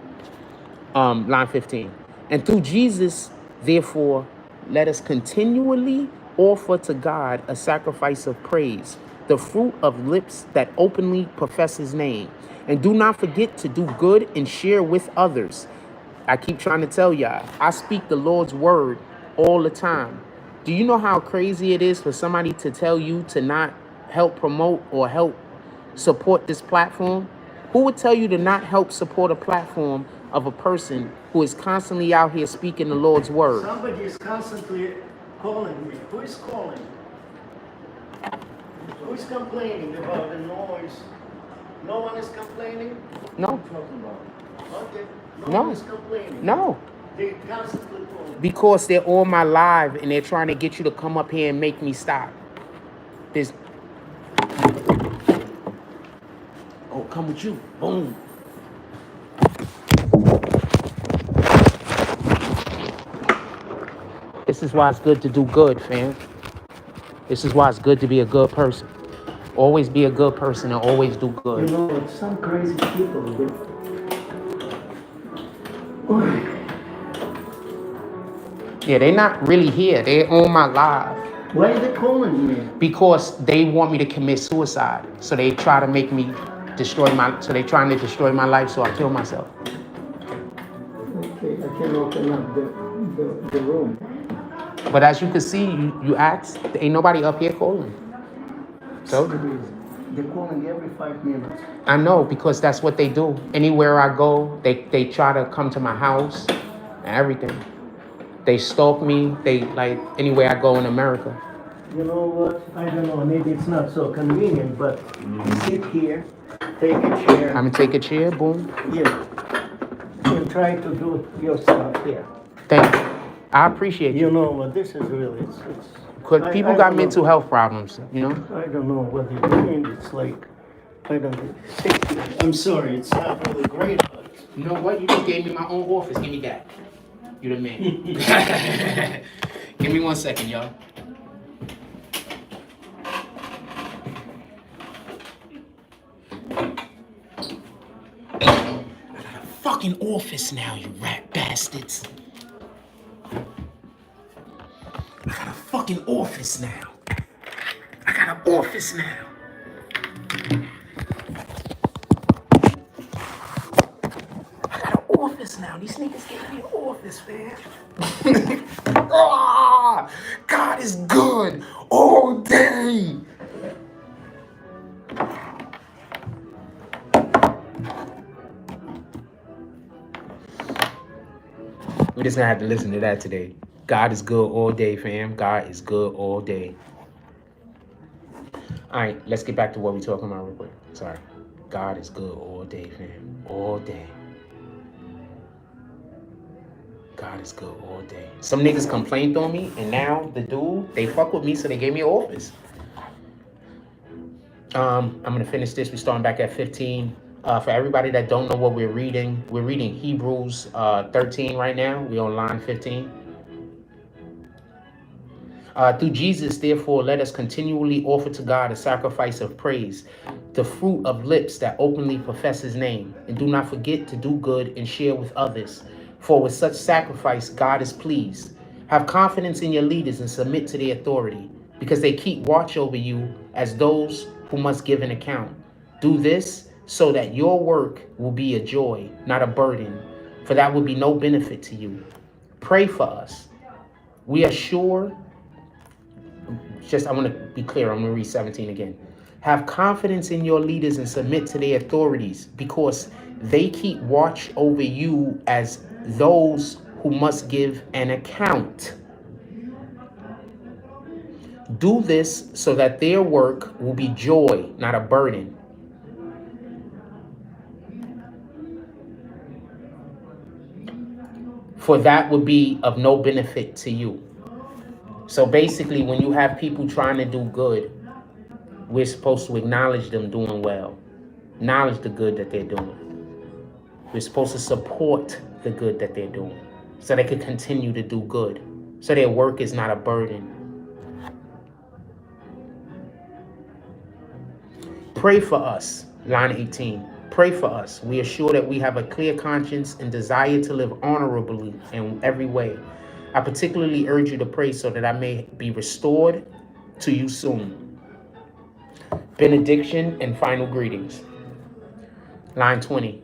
S1: Line 15. And through Jesus, therefore, let us continually offer to God a sacrifice of praise, the fruit of lips that openly profess his name. And do not forget to do good and share with others. I keep trying to tell y'all, I speak the Lord's word all the time. Do you know how crazy it is for somebody to tell you to not help promote or help support this platform? Who would tell you to not help support a platform of a person who is constantly out here speaking the Lord's word?
S7: Somebody is constantly calling me. Who is calling? Who is complaining about the noise? No one is complaining?
S1: No,
S7: Okay.
S1: No.
S7: One is complaining.
S1: no.
S7: They constantly call me.
S1: Because they're on my live and they're trying to get you to come up here and make me stop. There's... Oh, come with you. Boom. This is why it's good to do good, fam. This is why it's good to be a good person. Always be a good person and always do
S7: You
S1: good.
S7: know, it's some crazy people.
S1: Yeah, they're not really here. They're on my live
S7: Why are they calling me?
S1: because they want me to commit suicide. So they try to make me they're trying to destroy my life so I kill myself.
S7: Okay, I can open up the room.
S1: But as you can see, you asked, there ain't nobody up here calling. So
S7: They're calling every 5 minutes.
S1: I know, because that's what they do. Anywhere I go, they try to come to my house and everything. They stalk me. They, like, anywhere I go in America.
S7: You know what? I don't know. Maybe it's not so convenient, but sit here, take a chair.
S1: I'm gonna take a chair, boom.
S7: Yeah. And try to do your stuff here.
S1: Thank you. I appreciate
S7: You
S1: you.
S7: know what? This is really, it's
S1: Because people
S7: I
S1: got
S7: don't
S1: mental
S7: know.
S1: health problems, you know?
S7: I don't know what they're doing. It's like, I don't know. Sit here. I'm sorry, it's not really great, but
S1: You know what? You just gave me my own office. Give me that. You the man. Give me 1 second, y'all. I got a fucking office now, you rat bastards. I got a fucking office now. I got an office now. I got an office now. These niggas gave me an office, man. Ah, God is good all day. We're just gonna have to listen to that today. God is good all day, fam. God is good all day. All right, let's get back to what we're talking about real quick. Sorry. God is good all day, fam. All day. God is good all day. Some niggas complained on me, and now the dude, they fuck with me, so they gave me an office. I'm gonna finish this. We're starting back at 15. For everybody that don't know what we're reading Hebrews 13 right now. We're on line 15. Through Jesus, therefore, let us continually offer to God a sacrifice of praise, the fruit of lips that openly profess his name. And do not forget to do good and share with others. For with such sacrifice, God is pleased. Have confidence in your leaders and submit to their authority, because they keep watch over you as those who must give an account. Do this so that your work will be a joy, not a burden, for that would be no benefit to you. Pray for us. We are sure. I want to be clear. I'm going to read 17 again. Have confidence in your leaders and submit to their authorities, because they keep watch over you as those who must give an account. Do this so that their work will be joy, not a burden. for that would be of no benefit to you. So basically, when you have people trying to do good, we're supposed to acknowledge them doing well, acknowledge the good that they're doing. We're supposed to support the good that they're doing so they can continue to do good, so their work is not a burden. Pray for us, line 18. Pray for us. We are sure that we have a clear conscience and desire to live honorably in every way. I particularly urge you to pray so that I may be restored to you soon. Benediction and final greetings. Line 20.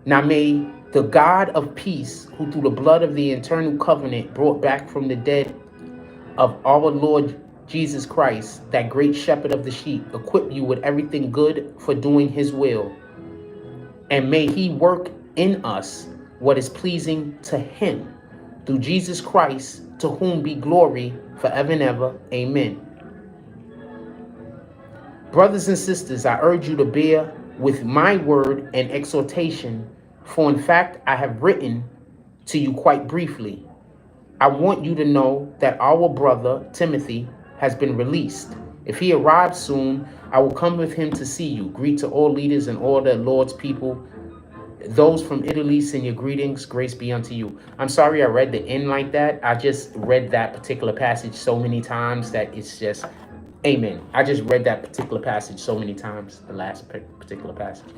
S1: Now may the God of peace, who through the blood of the eternal covenant brought back from the dead of our Lord Jesus Christ, that great shepherd of the sheep, equip you with everything good for doing his will. And may he work in us what is pleasing to him, through Jesus Christ, to whom be glory forever and ever. Amen. Brothers and sisters, I urge you to bear with my word and exhortation, for in fact I have written to you quite briefly. I want you to know that our brother Timothy has been released. If he arrives soon, I will come with him to see you. Greet to all leaders and all the Lord's people. Those from Italy send your greetings. Grace be unto you. I'm sorry I read the end like that. I just read that particular passage so many times that it's just, amen. I just read that particular passage so many times, the last particular passage.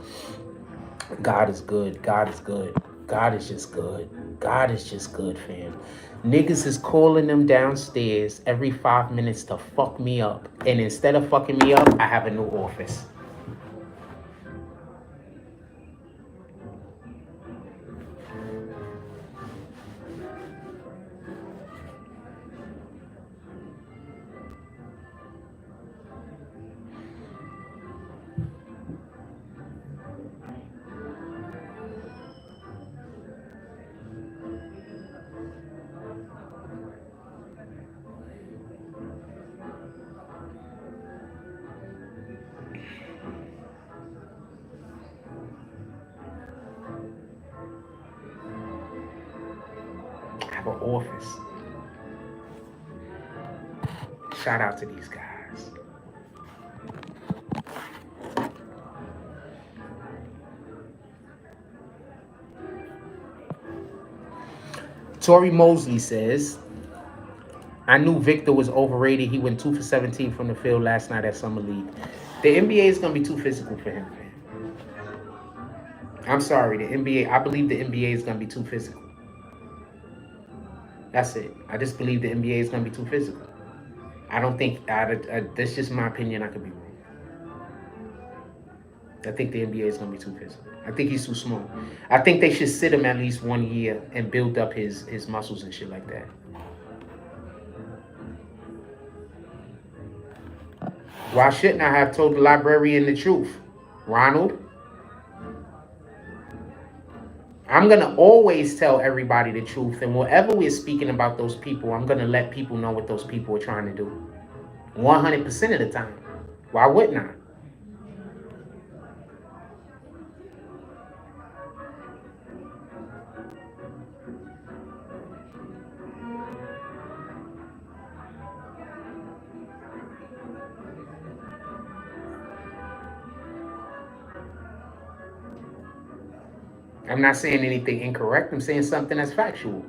S1: God is good. God is good. God is just good. God is just good, fam. Niggas is calling them downstairs every 5 minutes to fuck me up. And instead of fucking me up, I have a new office. I have an office. Shout out to these guys. Tori Mosley says, I knew Victor was overrated. He went 2 for 17 from the field last night at Summer League. The NBA is going to be too physical for him, man. I'm sorry, the NBA, I believe the NBA is going to be too physical. That's it. I just believe the NBA is going to be too physical. I don't think, that's just my opinion. I could be wrong. I think the NBA is going to be too physical. I think he's too small. I think they should sit him at least 1 year and build up his muscles and shit like that. Why shouldn't I have told the librarian the truth? Ronald? I'm going to always tell everybody the truth. And wherever we're speaking about those people, I'm going to let people know what those people are trying to do. 100% of the time. Why wouldn't I? I'm not saying anything incorrect. I'm saying something that's factual.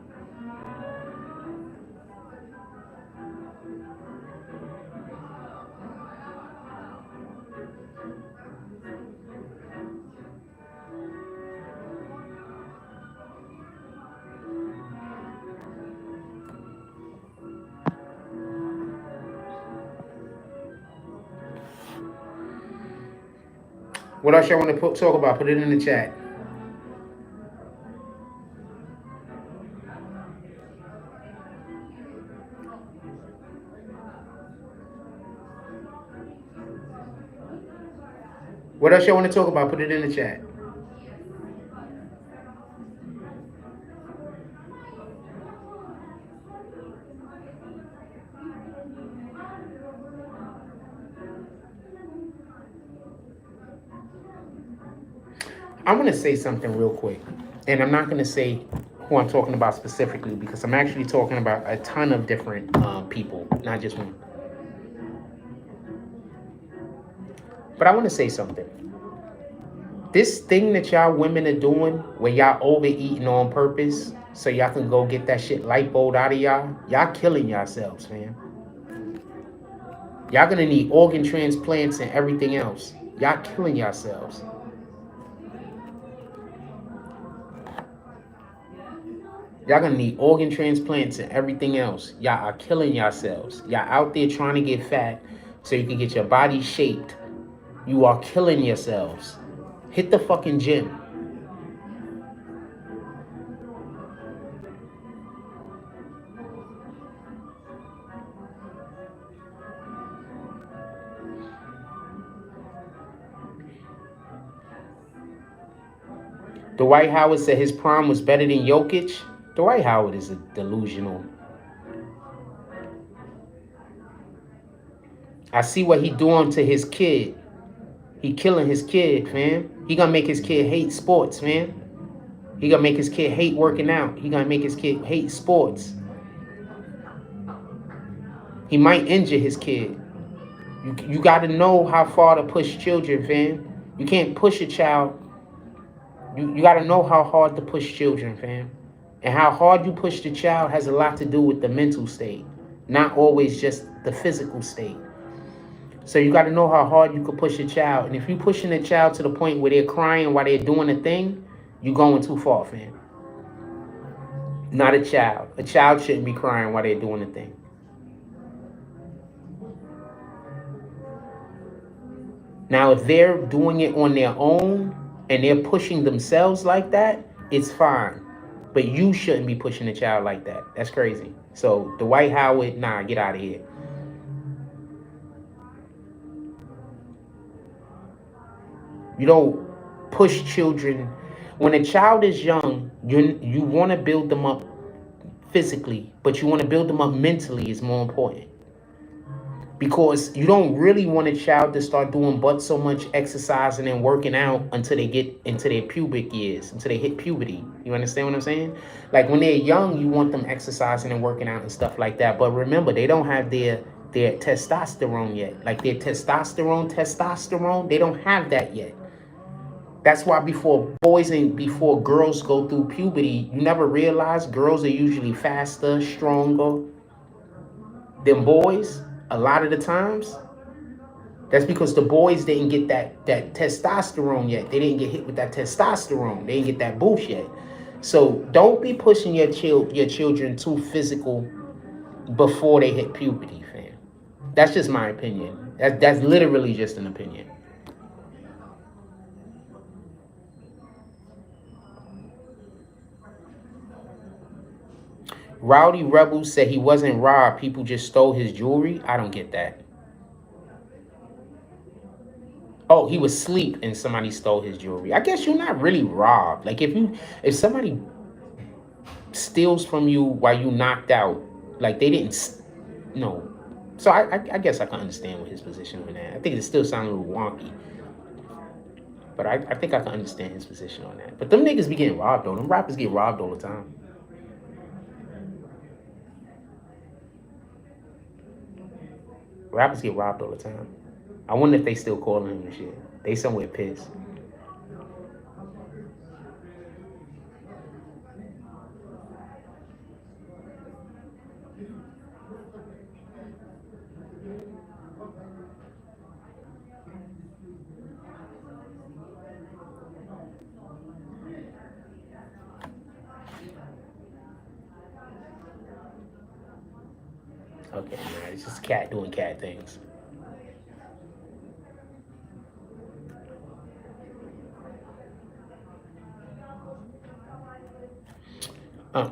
S1: What else y'all want to talk about? Put it in the chat. What else y'all want to talk about? Put it in the chat. I'm going to say something real quick. And I'm not going to say who I'm talking about specifically, because I'm actually talking about a ton of different people, not just one. But I want to say something. This thing that y'all women are doing, where y'all overeating on purpose, so y'all can go get that shit lipoed out of y'all killing yourselves, man. Y'all gonna need organ transplants and everything else. Y'all killing yourselves. Y'all gonna need organ transplants and everything else. Y'all are killing yourselves. Y'all out there trying to get fat so you can get your body shaped. You are killing yourselves. Hit the fucking gym. Dwight Howard said his prime was better than Jokic. Dwight Howard is a delusional. I see what he doing to his kid. He killing his kid, fam. He gonna make his kid hate sports, man. He gonna make his kid hate working out. He gonna make his kid hate sports. He might injure his kid. You gotta know how far to push children, fam. You can't push a child. You gotta know how hard to push children, fam. And how hard you push the child has a lot to do with the mental state, not always just the physical state. So you got to know how hard you can push a child. And if you're pushing a child to the point where they're crying while they're doing a thing, you're going too far, fam. Not a child. A child shouldn't be crying while they're doing a thing. Now, if they're doing it on their own and they're pushing themselves like that, it's fine. But you shouldn't be pushing a child like that. That's crazy. So Dwight Howard, nah, get out of here. You don't push children. When a child is young, you want to build them up physically, but you want to build them up mentally is more important. Because you don't really want a child to start doing but so much exercising and working out until they get into their pubic years, until they hit puberty. You understand what I'm saying? Like when they're young, you want them exercising and working out and stuff like that. But remember, they don't have their testosterone yet. Like their testosterone, they don't have that yet. That's why before girls go through puberty, you never realize girls are usually faster, stronger than boys a lot of the times. That's because the boys didn't get that testosterone yet. They didn't get hit with that testosterone. They didn't get that boost yet. So don't be pushing your children too physical before they hit puberty, fam. That's just my opinion. That's literally just an opinion. Rowdy Rebel said he wasn't robbed. People just stole his jewelry. I don't get that. Oh, he was asleep and somebody stole his jewelry. I guess you're not really robbed. Like if somebody steals from you while you knocked out, like they didn't, no. So I guess I can understand what his position on that. I think it still sounds a little wonky. But I think I can understand his position on that. But them niggas be getting robbed though. Them rappers get robbed all the time. Rappers get robbed all the time. I wonder if they still calling him and shit. They somewhere pissed. Okay, man, it's just cat doing cat things.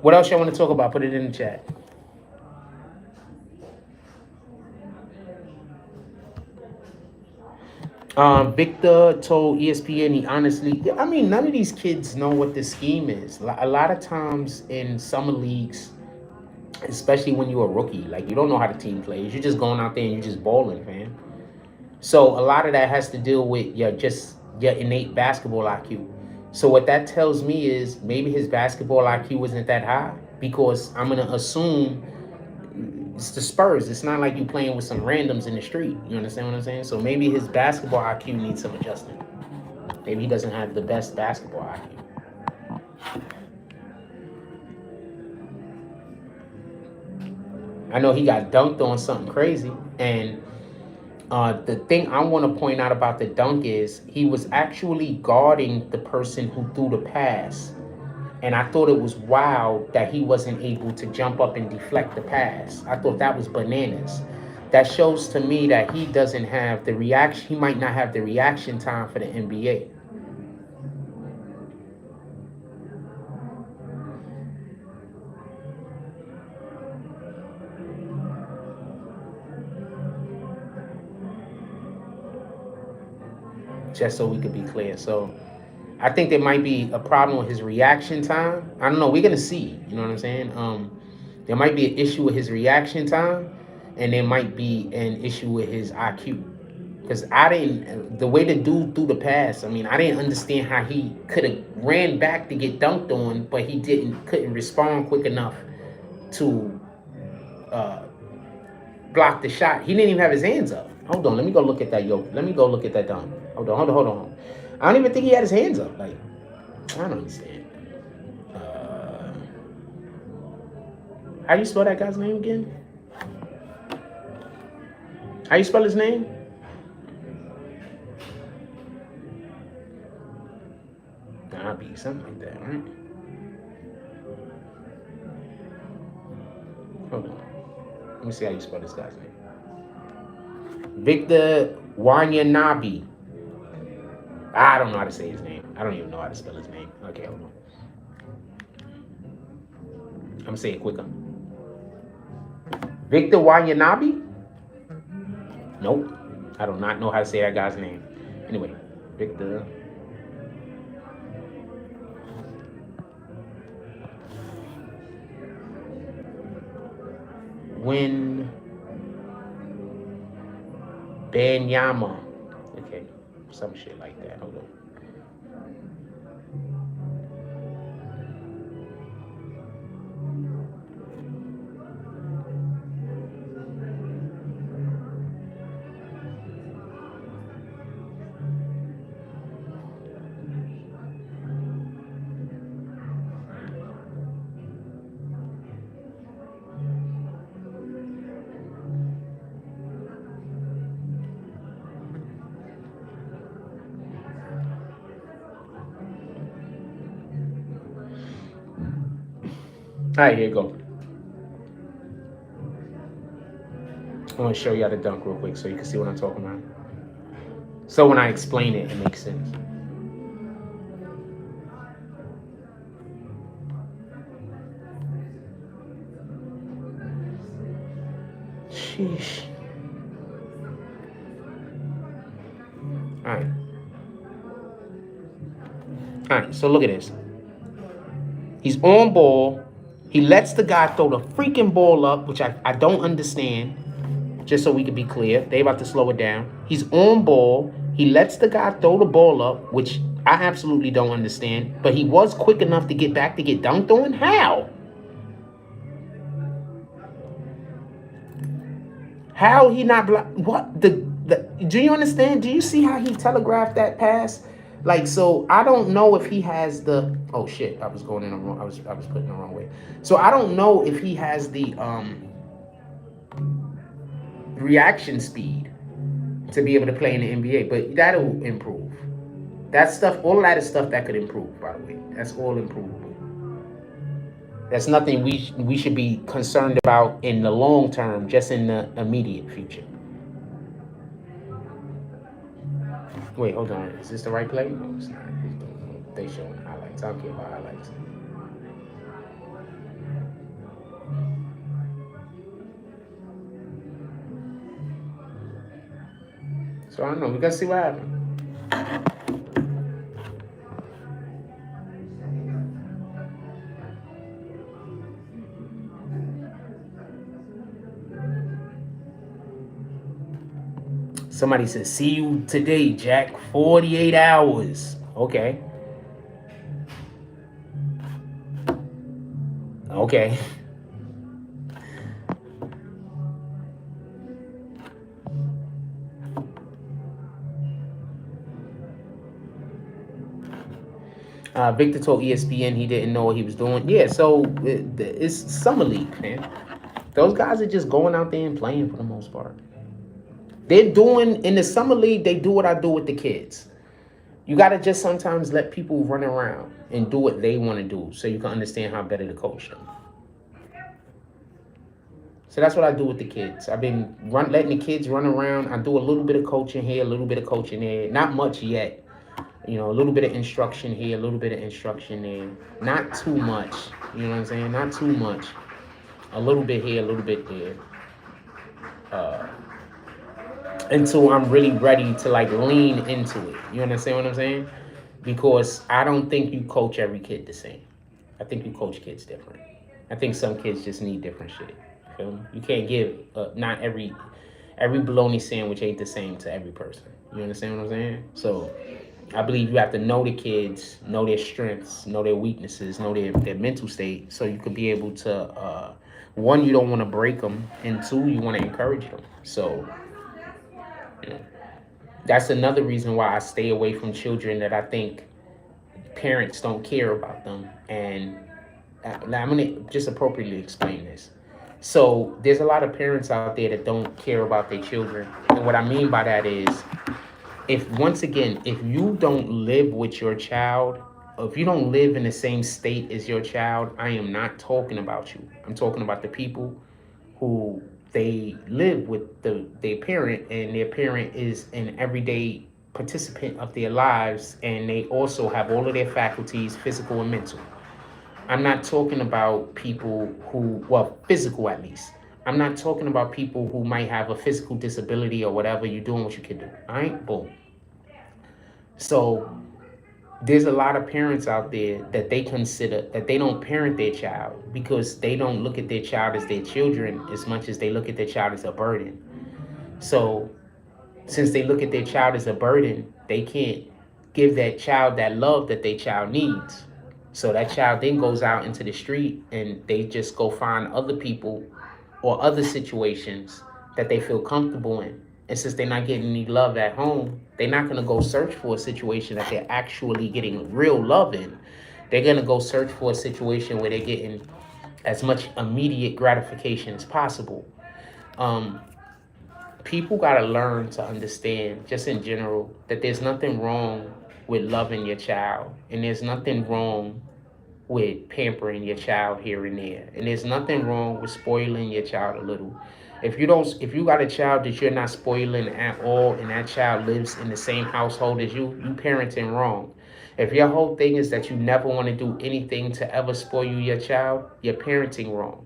S1: What else y'all want to talk about? Put it in the chat. Victor told ESPN he honestly, I mean, none of these kids know what the scheme is. A lot of times in summer leagues, especially when you're a rookie, like you don't know how the team plays. You're just going out there and you're just balling, man. So a lot of that has to deal with your innate basketball IQ. So what that tells me is maybe his basketball IQ wasn't that high, because I'm gonna assume it's the Spurs. It's not like you playing with some randoms in the street. You understand what I'm saying? So maybe his basketball IQ needs some adjustment. Maybe he doesn't have the best basketball IQ. I know he got dunked on something crazy, and the thing I want to point out about the dunk is he was actually guarding the person who threw the pass. And I thought it was wild that he wasn't able to jump up and deflect the pass. I thought that was bananas. That shows to me that he doesn't have the reaction. He might not have the reaction time for the NBA. Just so we could be clear. So I think there might be a problem with his reaction time. I don't know. We're gonna see. You know what I'm saying? There might be an issue with his reaction time, and there might be an issue with his IQ. Because I didn't, the way the dude threw the pass, I mean, I didn't understand how he could have ran back to get dunked on, but he couldn't respond quick enough to block the shot. He didn't even have his hands up. Hold on, let me go look at that, Let me go look at that dunk. Hold on. I don't even think he had his hands up. Like, I don't understand. How you spell that guy's name again? How you spell his name? Nabi, something like that, right? Hold on. Let me see how you spell this guy's name. Victor YNW. I don't know how to say his name. I don't even know how to spell his name. Okay, hold on. I'm gonna say it quicker. Victor YNW? Nope. I do not know how to say that guy's name. Anyway, Victor. When Banyama. Okay, some shit like that. Hold on. All right, here you go. I want to show you how to dunk real quick so you can see what I'm talking about. So when I explain it, it makes sense. Sheesh. All right, so look at this. He's on ball. He lets the guy throw the freaking ball up, which I don't understand, just so we can be clear. They about to slow it down. He's on ball. He lets the guy throw the ball up, which I absolutely don't understand. But he was quick enough to get back to get dunked on? How? How he not block? What? Do you understand? Do you see how he telegraphed that pass? Like, so I don't know if he has the, oh shit, I was going in the wrong, I was putting the wrong way. So I don't know if he has the reaction speed to be able to play in the NBA, but that'll improve. That stuff, all of that is stuff that could improve, by the way. That's all improvable. That's nothing we should be concerned about in the long term, just in the immediate future. Wait, hold on. Is this the right play? No, it's not. They showing highlights. I don't care about highlights. So I don't know. We gotta see what happens. Somebody says, see you today, Jack. 48 hours. Okay. Okay. Victor told ESPN he didn't know what he was doing. Yeah, so it's summer league, man. Those guys are just going out there and playing for the most part. They're doing in the summer league. They do what I do with the kids. You gotta just sometimes let people run around and do what they want to do, so you can understand how better to coach them. So that's what I do with the kids. I've been letting the kids run around. I do a little bit of coaching here, a little bit of coaching there. Not much yet. You know, a little bit of instruction here, a little bit of instruction there. Not too much. You know what I'm saying? Not too much. A little bit here, a little bit there. Until I'm really ready to like lean into it. You understand what I'm saying? Because I don't think you coach every kid the same. I think you coach kids different. I think some kids just need different shit. You feel me? You can't give not every bologna sandwich ain't the same to every person. You understand what I'm saying? So I believe you have to know the kids, know their strengths, know their weaknesses, know their mental state, so you could be able to one, you don't want to break them, and two, you want to encourage them. So you know, that's another reason why I stay away from children that I think parents don't care about them. And I'm going to just appropriately explain this. So there's a lot of parents out there that don't care about their children. And what I mean by that is, if you don't live with your child, or if you don't live in the same state as your child, I am not talking about you. I'm talking about the people who they live with their parent, and their parent is an everyday participant of their lives, and they also have all of their faculties, physical and mental. I'm not talking about people who, well, physical at least. I'm not talking about people who might have a physical disability or whatever. You're doing what you can do. All right? Boom. So there's a lot of parents out there that they consider that they don't parent their child because they don't look at their child as their children as much as they look at their child as a burden. So since they look at their child as a burden, they can't give that child that love that their child needs. So that child then goes out into the street and they just go find other people or other situations that they feel comfortable in. And since they're not getting any love at home, they're not going to go search for a situation that they're actually getting real love in. They're going to go search for a situation where they're getting as much immediate gratification as possible. People got to learn to understand, just in general, that there's nothing wrong with loving your child. And there's nothing wrong with pampering your child here and there. And there's nothing wrong with spoiling your child a little. If you got a child that you're not spoiling at all, and that child lives in the same household as you parenting wrong. If your whole thing is that you never want to do anything to ever spoil your child, you're parenting wrong.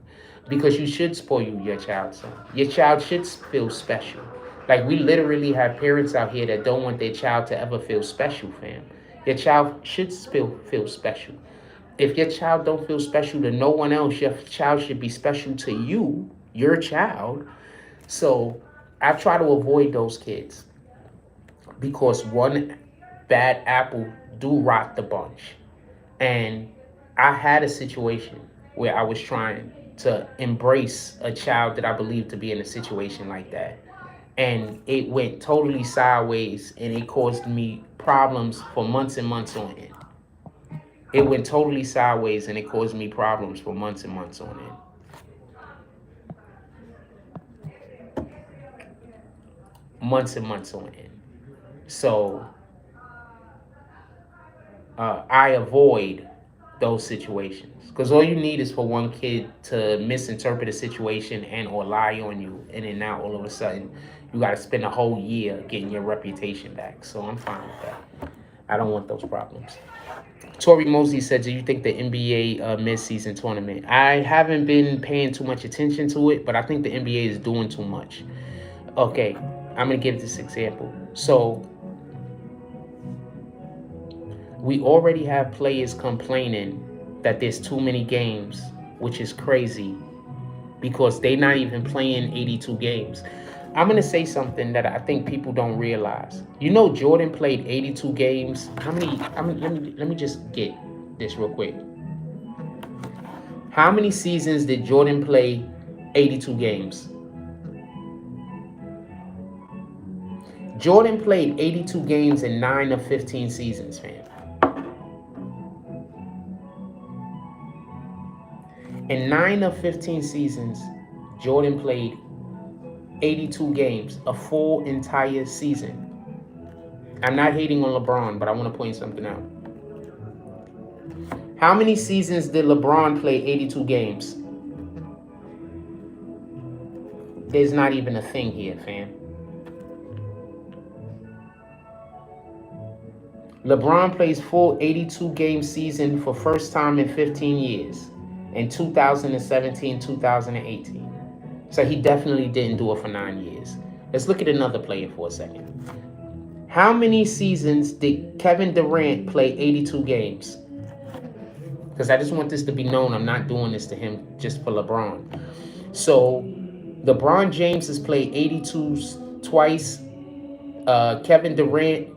S1: Because you should spoil your child son. Your child should feel special. Like, we literally have parents out here that don't want their child to ever feel special, fam. Your child should feel special. If your child don't feel special to no one else, your child should be special to you, your child. So I try to avoid those kids because one bad apple do rot the bunch. And I had a situation where I was trying to embrace a child that I believed to be in a situation like that. And it went totally sideways, and it caused me problems for months and months on end. It went totally sideways, and it caused me problems for months and months on end. Months and months on end. So I avoid those situations, because all you need is for one kid to misinterpret a situation and or lie on you, and then now all of a sudden you got to spend a whole year getting your reputation back. So I'm fine with that. I don't want those problems. Tori Mosley said, do you think the NBA mid-season tournament? I haven't been paying too much attention to it, but I think the NBA is doing too much. Okay, I'm going to give this example. So we already have players complaining that there's too many games, which is crazy because they're not even playing 82 games. I'm going to say something that I think people don't realize. You know, Jordan played 82 games. Let me just get this real quick. How many seasons did Jordan play 82 games? Jordan played 82 games in 9 of 15 seasons, fam. In 9 of 15 seasons, Jordan played 82 games, a full entire season. I'm not hating on LeBron, but I want to point something out. How many seasons did LeBron play 82 games? There's not even a thing here, fam. LeBron plays full 82 game season for first time in 15 years in 2017, 2018. So he definitely didn't do it for 9 years. Let's look at another player for a second. How many seasons did Kevin Durant play 82 games? Because I just want this to be known. I'm not doing this to him just for LeBron. So LeBron James has played 82 twice. Kevin Durant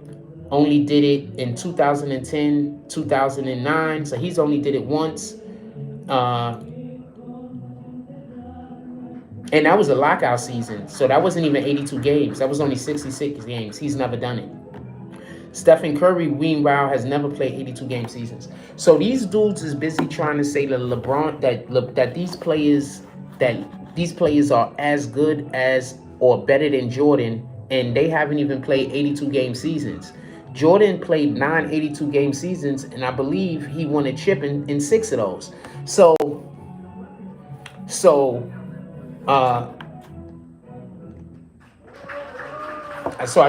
S1: only did it in 2010, 2009. So he's only did it once. And that was a lockout season. So that wasn't even 82 games. That was only 66 games. He's never done it. Stephen Curry, meanwhile, has never played 82 game seasons. So these dudes is busy trying to say that LeBron, that these players are as good as or better than Jordan, and they haven't even played 82 game seasons. Jordan played 9 82 game seasons, and I believe he won a chip in 6 of those. So I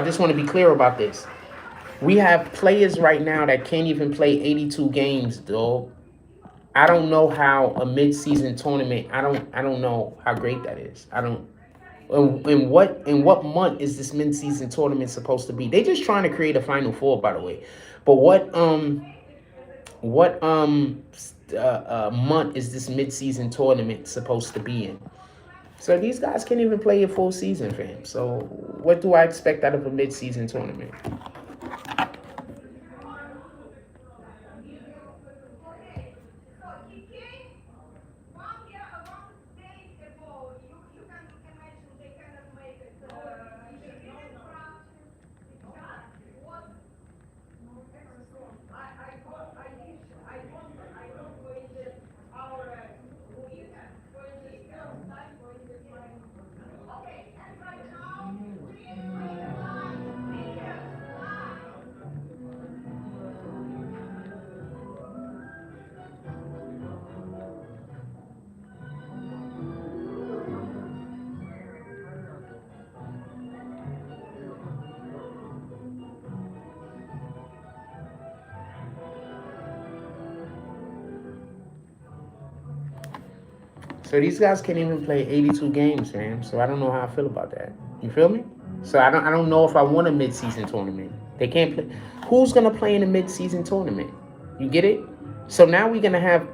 S1: just want to be clear about this. We have players right now that can't even play 82 games, though. I don't know how a mid-season tournament. I don't know how great that is. I don't. In what month is this mid-season tournament supposed to be? They just trying to create a Final Four, by the way. But what month is this mid-season tournament supposed to be in? So these guys can't even play a full season, fam. So what do I expect out of a mid-season tournament? So these guys can't even play 82 games, fam. So I don't know how I feel about that. You feel me? So I don't know if I want a mid-season tournament. They can't play. Who's gonna play in a mid-season tournament? You get it? So now we're gonna have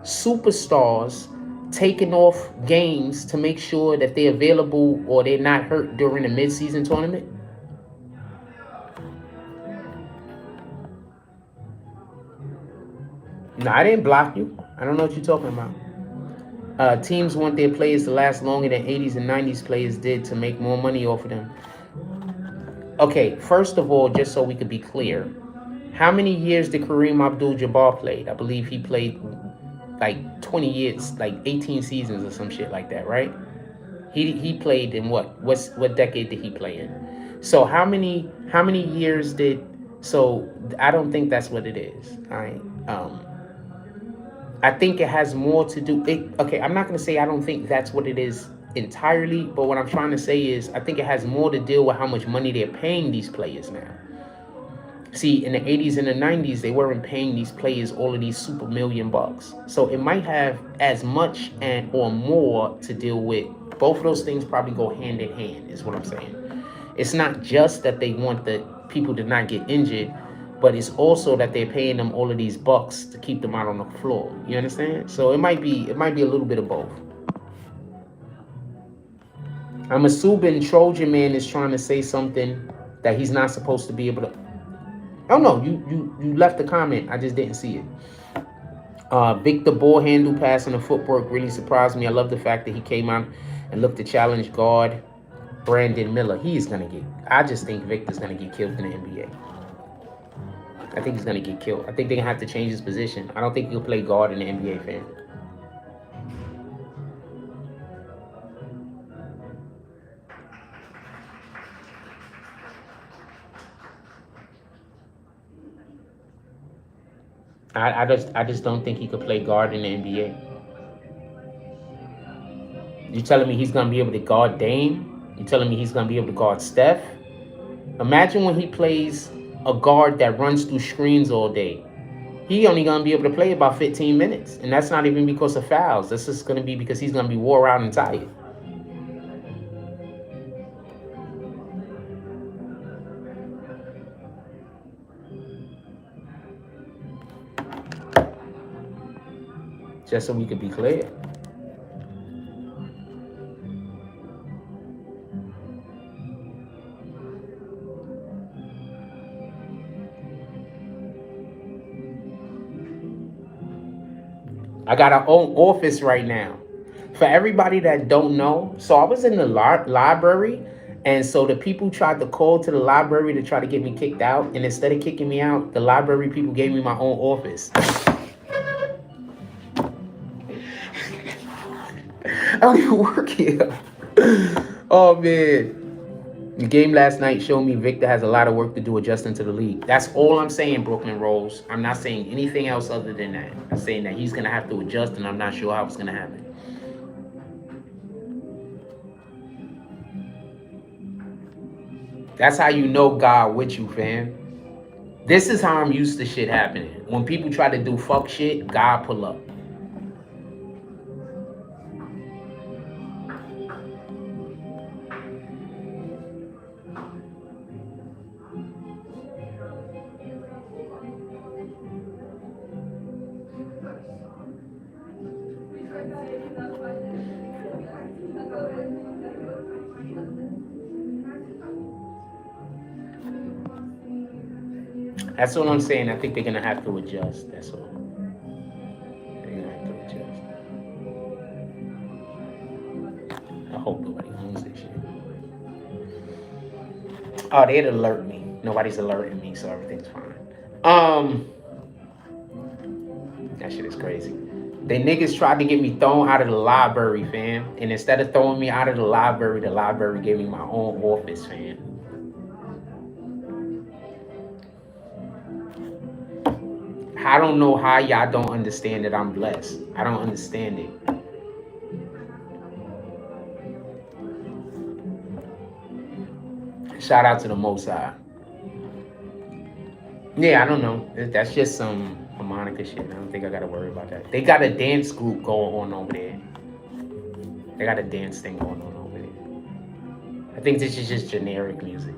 S1: superstars taking off games to make sure that they're available or they're not hurt during a mid-season tournament. No, I didn't block you. I don't know what you're talking about. Teams want their players to last longer than 80s and 90s players did to make more money off of them. Okay, first of all, just so we could be clear, how many years did Kareem Abdul-Jabbar play? I believe he played like 20 years, like 18 seasons or some shit like that, right? He played in what decade did he play in? So how many years did? So I don't think that's what it is. I think it has more to do. Okay, I'm not going to say I don't think that's what it is entirely, but what I'm trying to say is I think it has more to deal with how much money they're paying these players now. See, in the 80s and the 90s, they weren't paying these players all of these super million bucks. So it might have as much and or more to deal with. Both of those things probably go hand in hand, is what I'm saying. It's not just that they want the people to not get injured, but it's also that they're paying them all of these bucks to keep them out on the floor. You understand? So it might be a little bit of both. I'm assuming Trojan Man is trying to say something that he's not supposed to be able to. Oh no, you left the comment. I just didn't see it. Victor ball handle pass on the footwork really surprised me. I love the fact that he came out and looked to challenge guard Brandon Miller. He's gonna get. I just think Victor's gonna get killed in the NBA. I think he's gonna get killed. I think they're gonna have to change his position. I don't think he'll play guard in the NBA, fam. I just don't think he could play guard in the NBA. You telling me he's gonna be able to guard Dame? You telling me he's gonna be able to guard Steph? Imagine when he plays a guard that runs through screens all day. He only gonna be able to play about 15 minutes, and that's not even because of fouls. That's just gonna be because he's gonna be wore out and tired. Just so we could be clear. I got our own office right now. For everybody that don't know, so I was in the library, and so the people tried to call to the library to try to get me kicked out, and instead of kicking me out, the library people gave me my own office. I don't even work here. Oh man. The game last night showed me Victor has a lot of work to do adjusting to the league. That's all I'm saying, Brooklyn Rose. I'm not saying anything else other than that. I'm saying that he's going to have to adjust, and I'm not sure how it's going to happen. That's how you know God with you, fam. This is how I'm used to shit happening. When people try to do fuck shit, God pull up. That's all I'm saying. I think they're going to have to adjust. That's all. They're going to have to adjust. I hope nobody owns this shit. Oh, they'd alert me. Nobody's alerting me, so everything's fine. That shit is crazy. The niggas tried to get me thrown out of the library, fam. And instead of throwing me out of the library gave me my own office, fam. I don't know how y'all don't understand that I'm blessed. I don't understand it. Shout out to the Most High. Yeah, I don't know. That's just some harmonica shit. I don't think I gotta worry about that. They got a dance group going on over there. They got a dance thing going on over there. I think this is just generic music.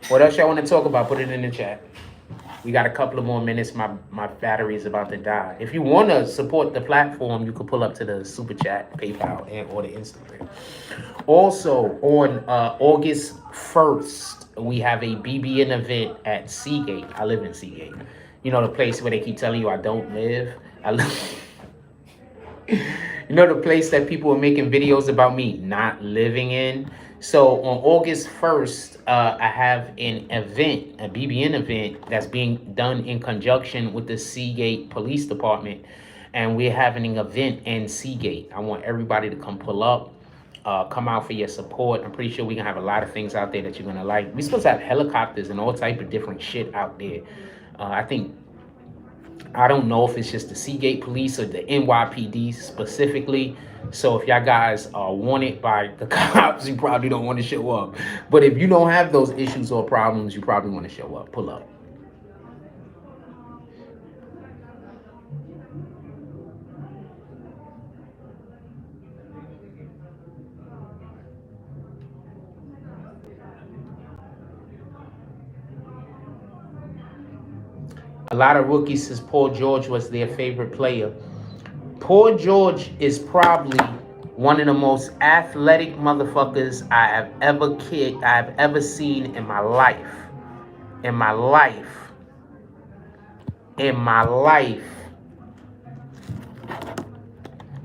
S1: What else y'all want to talk about? Put it in the chat. We got a couple of more minutes. My battery is about to die. If you want to support the platform, you can pull up to the Super Chat, PayPal, or the Instagram. Also, on August 1st, we have a BBN event at Seagate. I live in Seagate. You know, the place where they keep telling you I don't live. I live... You know, the place that people are making videos about me not living in. So on August 1st, I have an event, a BBN event that's being done in conjunction with the Seagate Police Department. And we're having an event in Seagate. I want everybody to come pull up, come out for your support. I'm pretty sure we're going to have a lot of things out there that you're going to like. We're supposed to have helicopters and all type of different shit out there. I don't know if it's just the Seagate Police or the NYPD specifically. So if y'all guys are wanted by the cops, you probably don't want to show up. But if you don't have those issues or problems, you probably want to show up. Pull up. A lot of rookies says Paul George was their favorite player. Paul George is probably one of the most athletic motherfuckers I have ever seen in my life. In my life. In my life.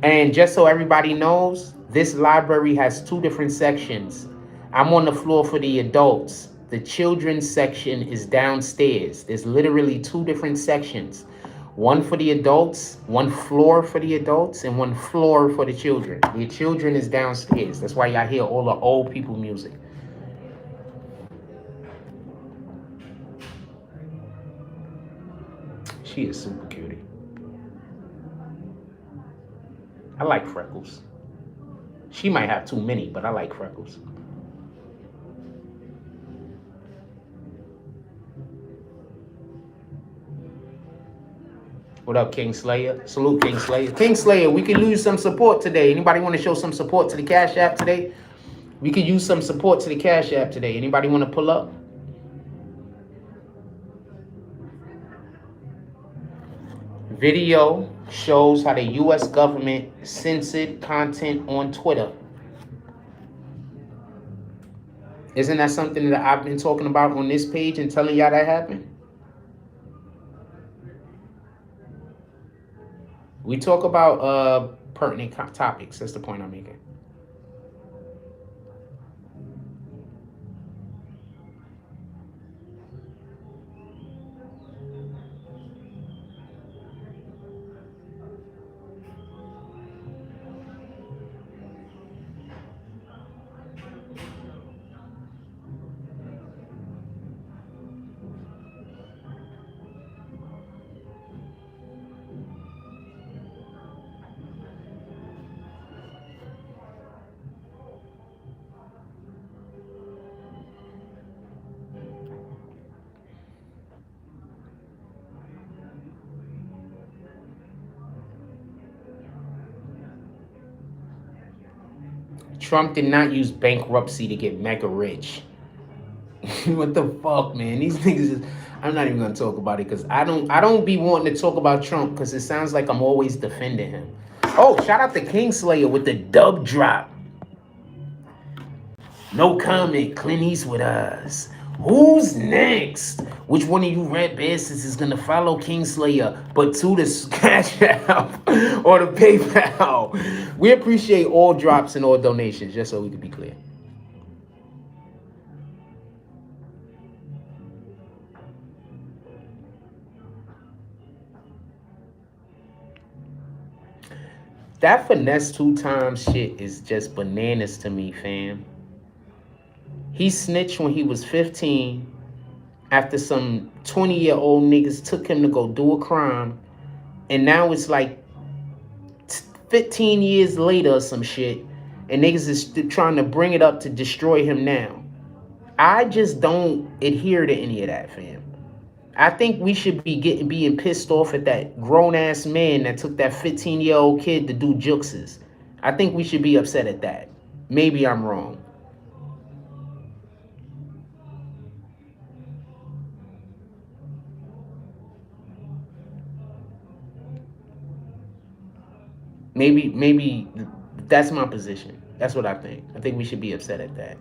S1: And just so everybody knows, this library has 2 different sections. I'm on the floor for the adults. The children's section is downstairs. There's literally 2 different sections. One for the adults, one floor for the adults, and one floor for the children. The children is downstairs. That's why y'all hear all the old people music. She is super cutie. I like Freckles. She might have too many, but I like Freckles. What up, King Slayer? Salute, King Slayer. King Slayer, we can use some support today. Anybody want to show some support to the Cash App today? We could use some support to the Cash App today. Anybody want to pull up? Video shows how the U.S. government censored content on Twitter. Isn't that something that I've been talking about on this page and telling y'all that happened? We talk about pertinent topics. That's the point I'm making. Trump did not use bankruptcy to get mega rich. What the fuck, man? These niggas is, I'm not even gonna talk about it because I don't be wanting to talk about Trump because it sounds like I'm always defending him. Oh, shout out to Kingslayer with the dub drop. No comment, Clint Eastwood us. Who's next? Which one of you red bastards is gonna follow Kingslayer but to the Cash App or the PayPal? We appreciate all drops and all donations, just so we can be clear. That finesse 2 times shit is just bananas to me, fam. He snitched when he was 15 after some 20-year-old niggas took him to go do a crime. And now it's like 15 years later or some shit. And niggas is trying to bring it up to destroy him now. I just don't adhere to any of that, fam. I think we should be being pissed off at that grown-ass man that took that 15-year-old kid to do juxes. I think we should be upset at that. Maybe I'm wrong. Maybe that's my position. That's what I think. I think we should be upset at that.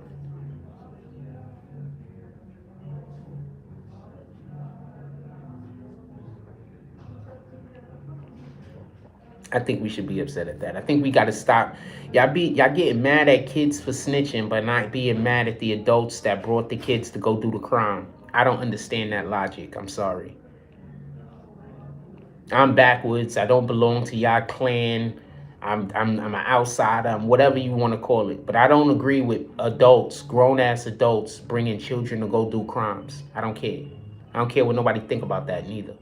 S1: I think we should be upset at that. I think we got to stop. Y'all getting mad at kids for snitching, but not being mad at the adults that brought the kids to go do the crime. I don't understand that logic. I'm sorry. I'm backwards. I don't belong to y'all clan. I'm an outsider. I'm whatever you want to call it. But I don't agree with adults, grown-ass adults, bringing children to go do crimes. I don't care. I don't care what nobody think about that neither.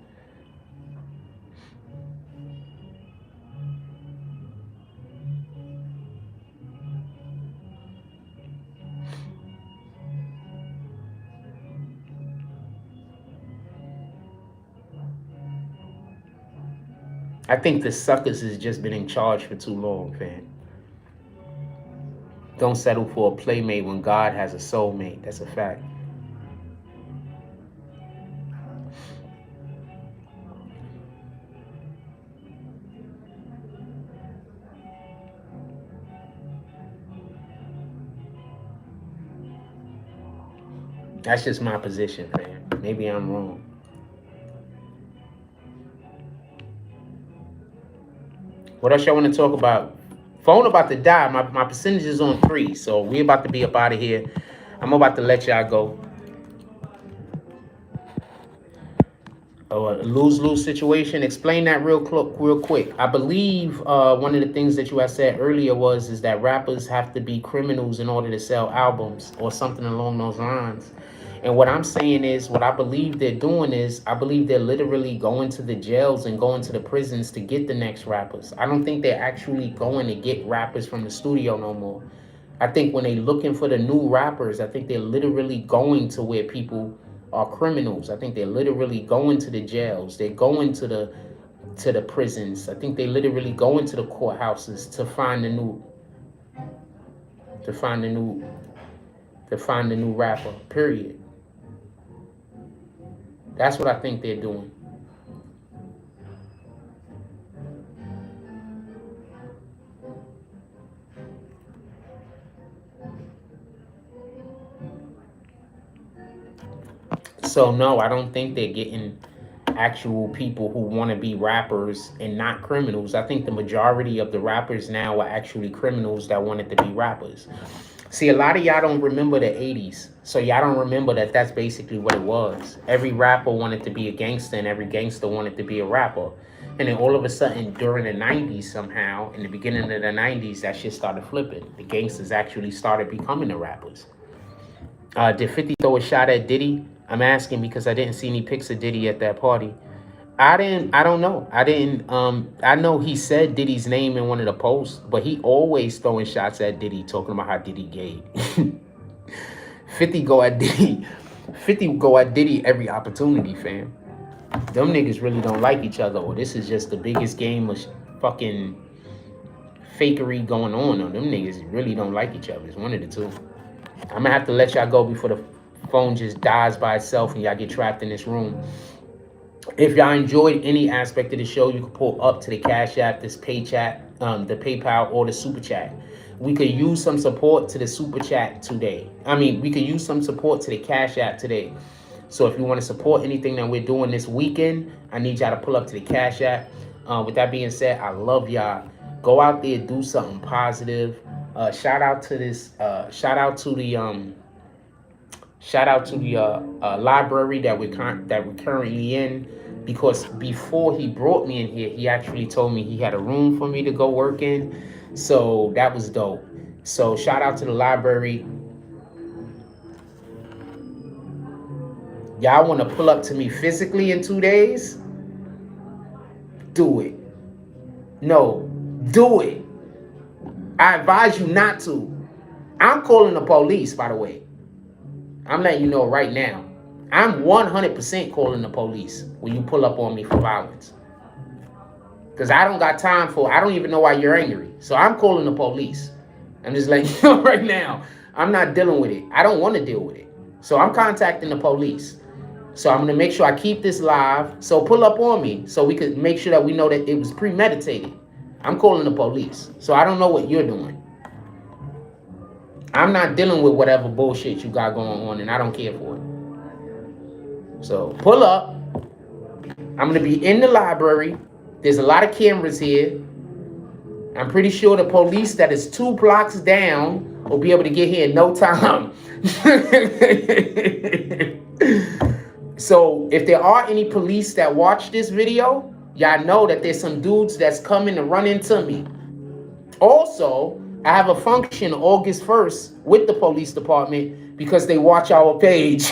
S1: I think the suckers has just been in charge for too long, fam. Don't settle for a playmate when God has a soulmate. That's a fact. That's just my position, man. Maybe I'm wrong. What else y'all want to talk about? Phone about to die. My percentage is on 3, so we about to be up out of here. I'm about to let y'all go. Oh, a lose-lose situation. Explain that real quick. I believe one of the things that you had said earlier is that rappers have to be criminals in order to sell albums or something along those lines. And what I'm saying is, what I believe they're doing is, I believe they're literally going to the jails and going to the prisons to get the next rappers. I don't think they're actually going to get rappers from the studio no more. I think when they're looking for the new rappers, I think they're literally going to where people are criminals. I think they're literally going to the jails. They're going to the prisons. I think they literally go into the courthouses to find the new rapper. Period. That's what I think they're doing. So no, I don't think they're getting actual people who want to be rappers and not criminals. I think the majority of the rappers now are actually criminals that wanted to be rappers. See, a lot of y'all don't remember the 80s. So y'all don't remember that that's basically what it was. Every rapper wanted to be a gangster and every gangster wanted to be a rapper. And then all of a sudden during the 90s somehow, in the beginning of the 90s, that shit started flipping. The gangsters actually started becoming the rappers. Did 50 throw a shot at Diddy? I'm asking because I didn't see any pics of Diddy at that party. I don't know. I know he said Diddy's name in one of the posts, but he always throwing shots at Diddy, talking about how Diddy gay. 50 go at Diddy. 50 go at Diddy every opportunity, fam. Them niggas really don't like each other, or this is just the biggest game of fucking fakery going on. Or them niggas really don't like each other. It's one of the two. I'm gonna have to let y'all go before the phone just dies by itself and y'all get trapped in this room. If y'all enjoyed any aspect of the show, you can pull up to the Cash App, this pay chat, the PayPal, or the Super Chat. We could use some support to the Super Chat today. We could use some support to the Cash App today. So if you want to support anything that we're doing this weekend, I need y'all to pull up to the Cash App. With that being said, I love y'all. Go out there, do something positive. Shout out to the library that we're currently in, because before he brought me in here, he actually told me he had a room for me to go work in. So that was dope. So shout out to the library. Y'all want to pull up to me physically in 2 days? Do it. No, do it. I advise you not to. I'm calling the police, by the way. I'm letting you know right now. I'm 100% calling the police when you pull up on me for violence. Because I don't got time I don't even know why you're angry. So I'm calling the police. I'm just letting you know right now. I'm not dealing with it. I don't want to deal with it. So I'm contacting the police. So I'm going to make sure I keep this live. So pull up on me so we could make sure that we know that it was premeditated. I'm calling the police. So I don't know what you're doing. I'm not dealing with whatever bullshit you got going on, and I don't care for it. So pull up. I'm going to be in the library. There's a lot of cameras here. I'm pretty sure the police that is 2 blocks down will be able to get here in no time. So if there are any police that watch this video, y'all know that there's some dudes that's coming to run into me. Also, I have a function August 1st with the police department because they watch our page.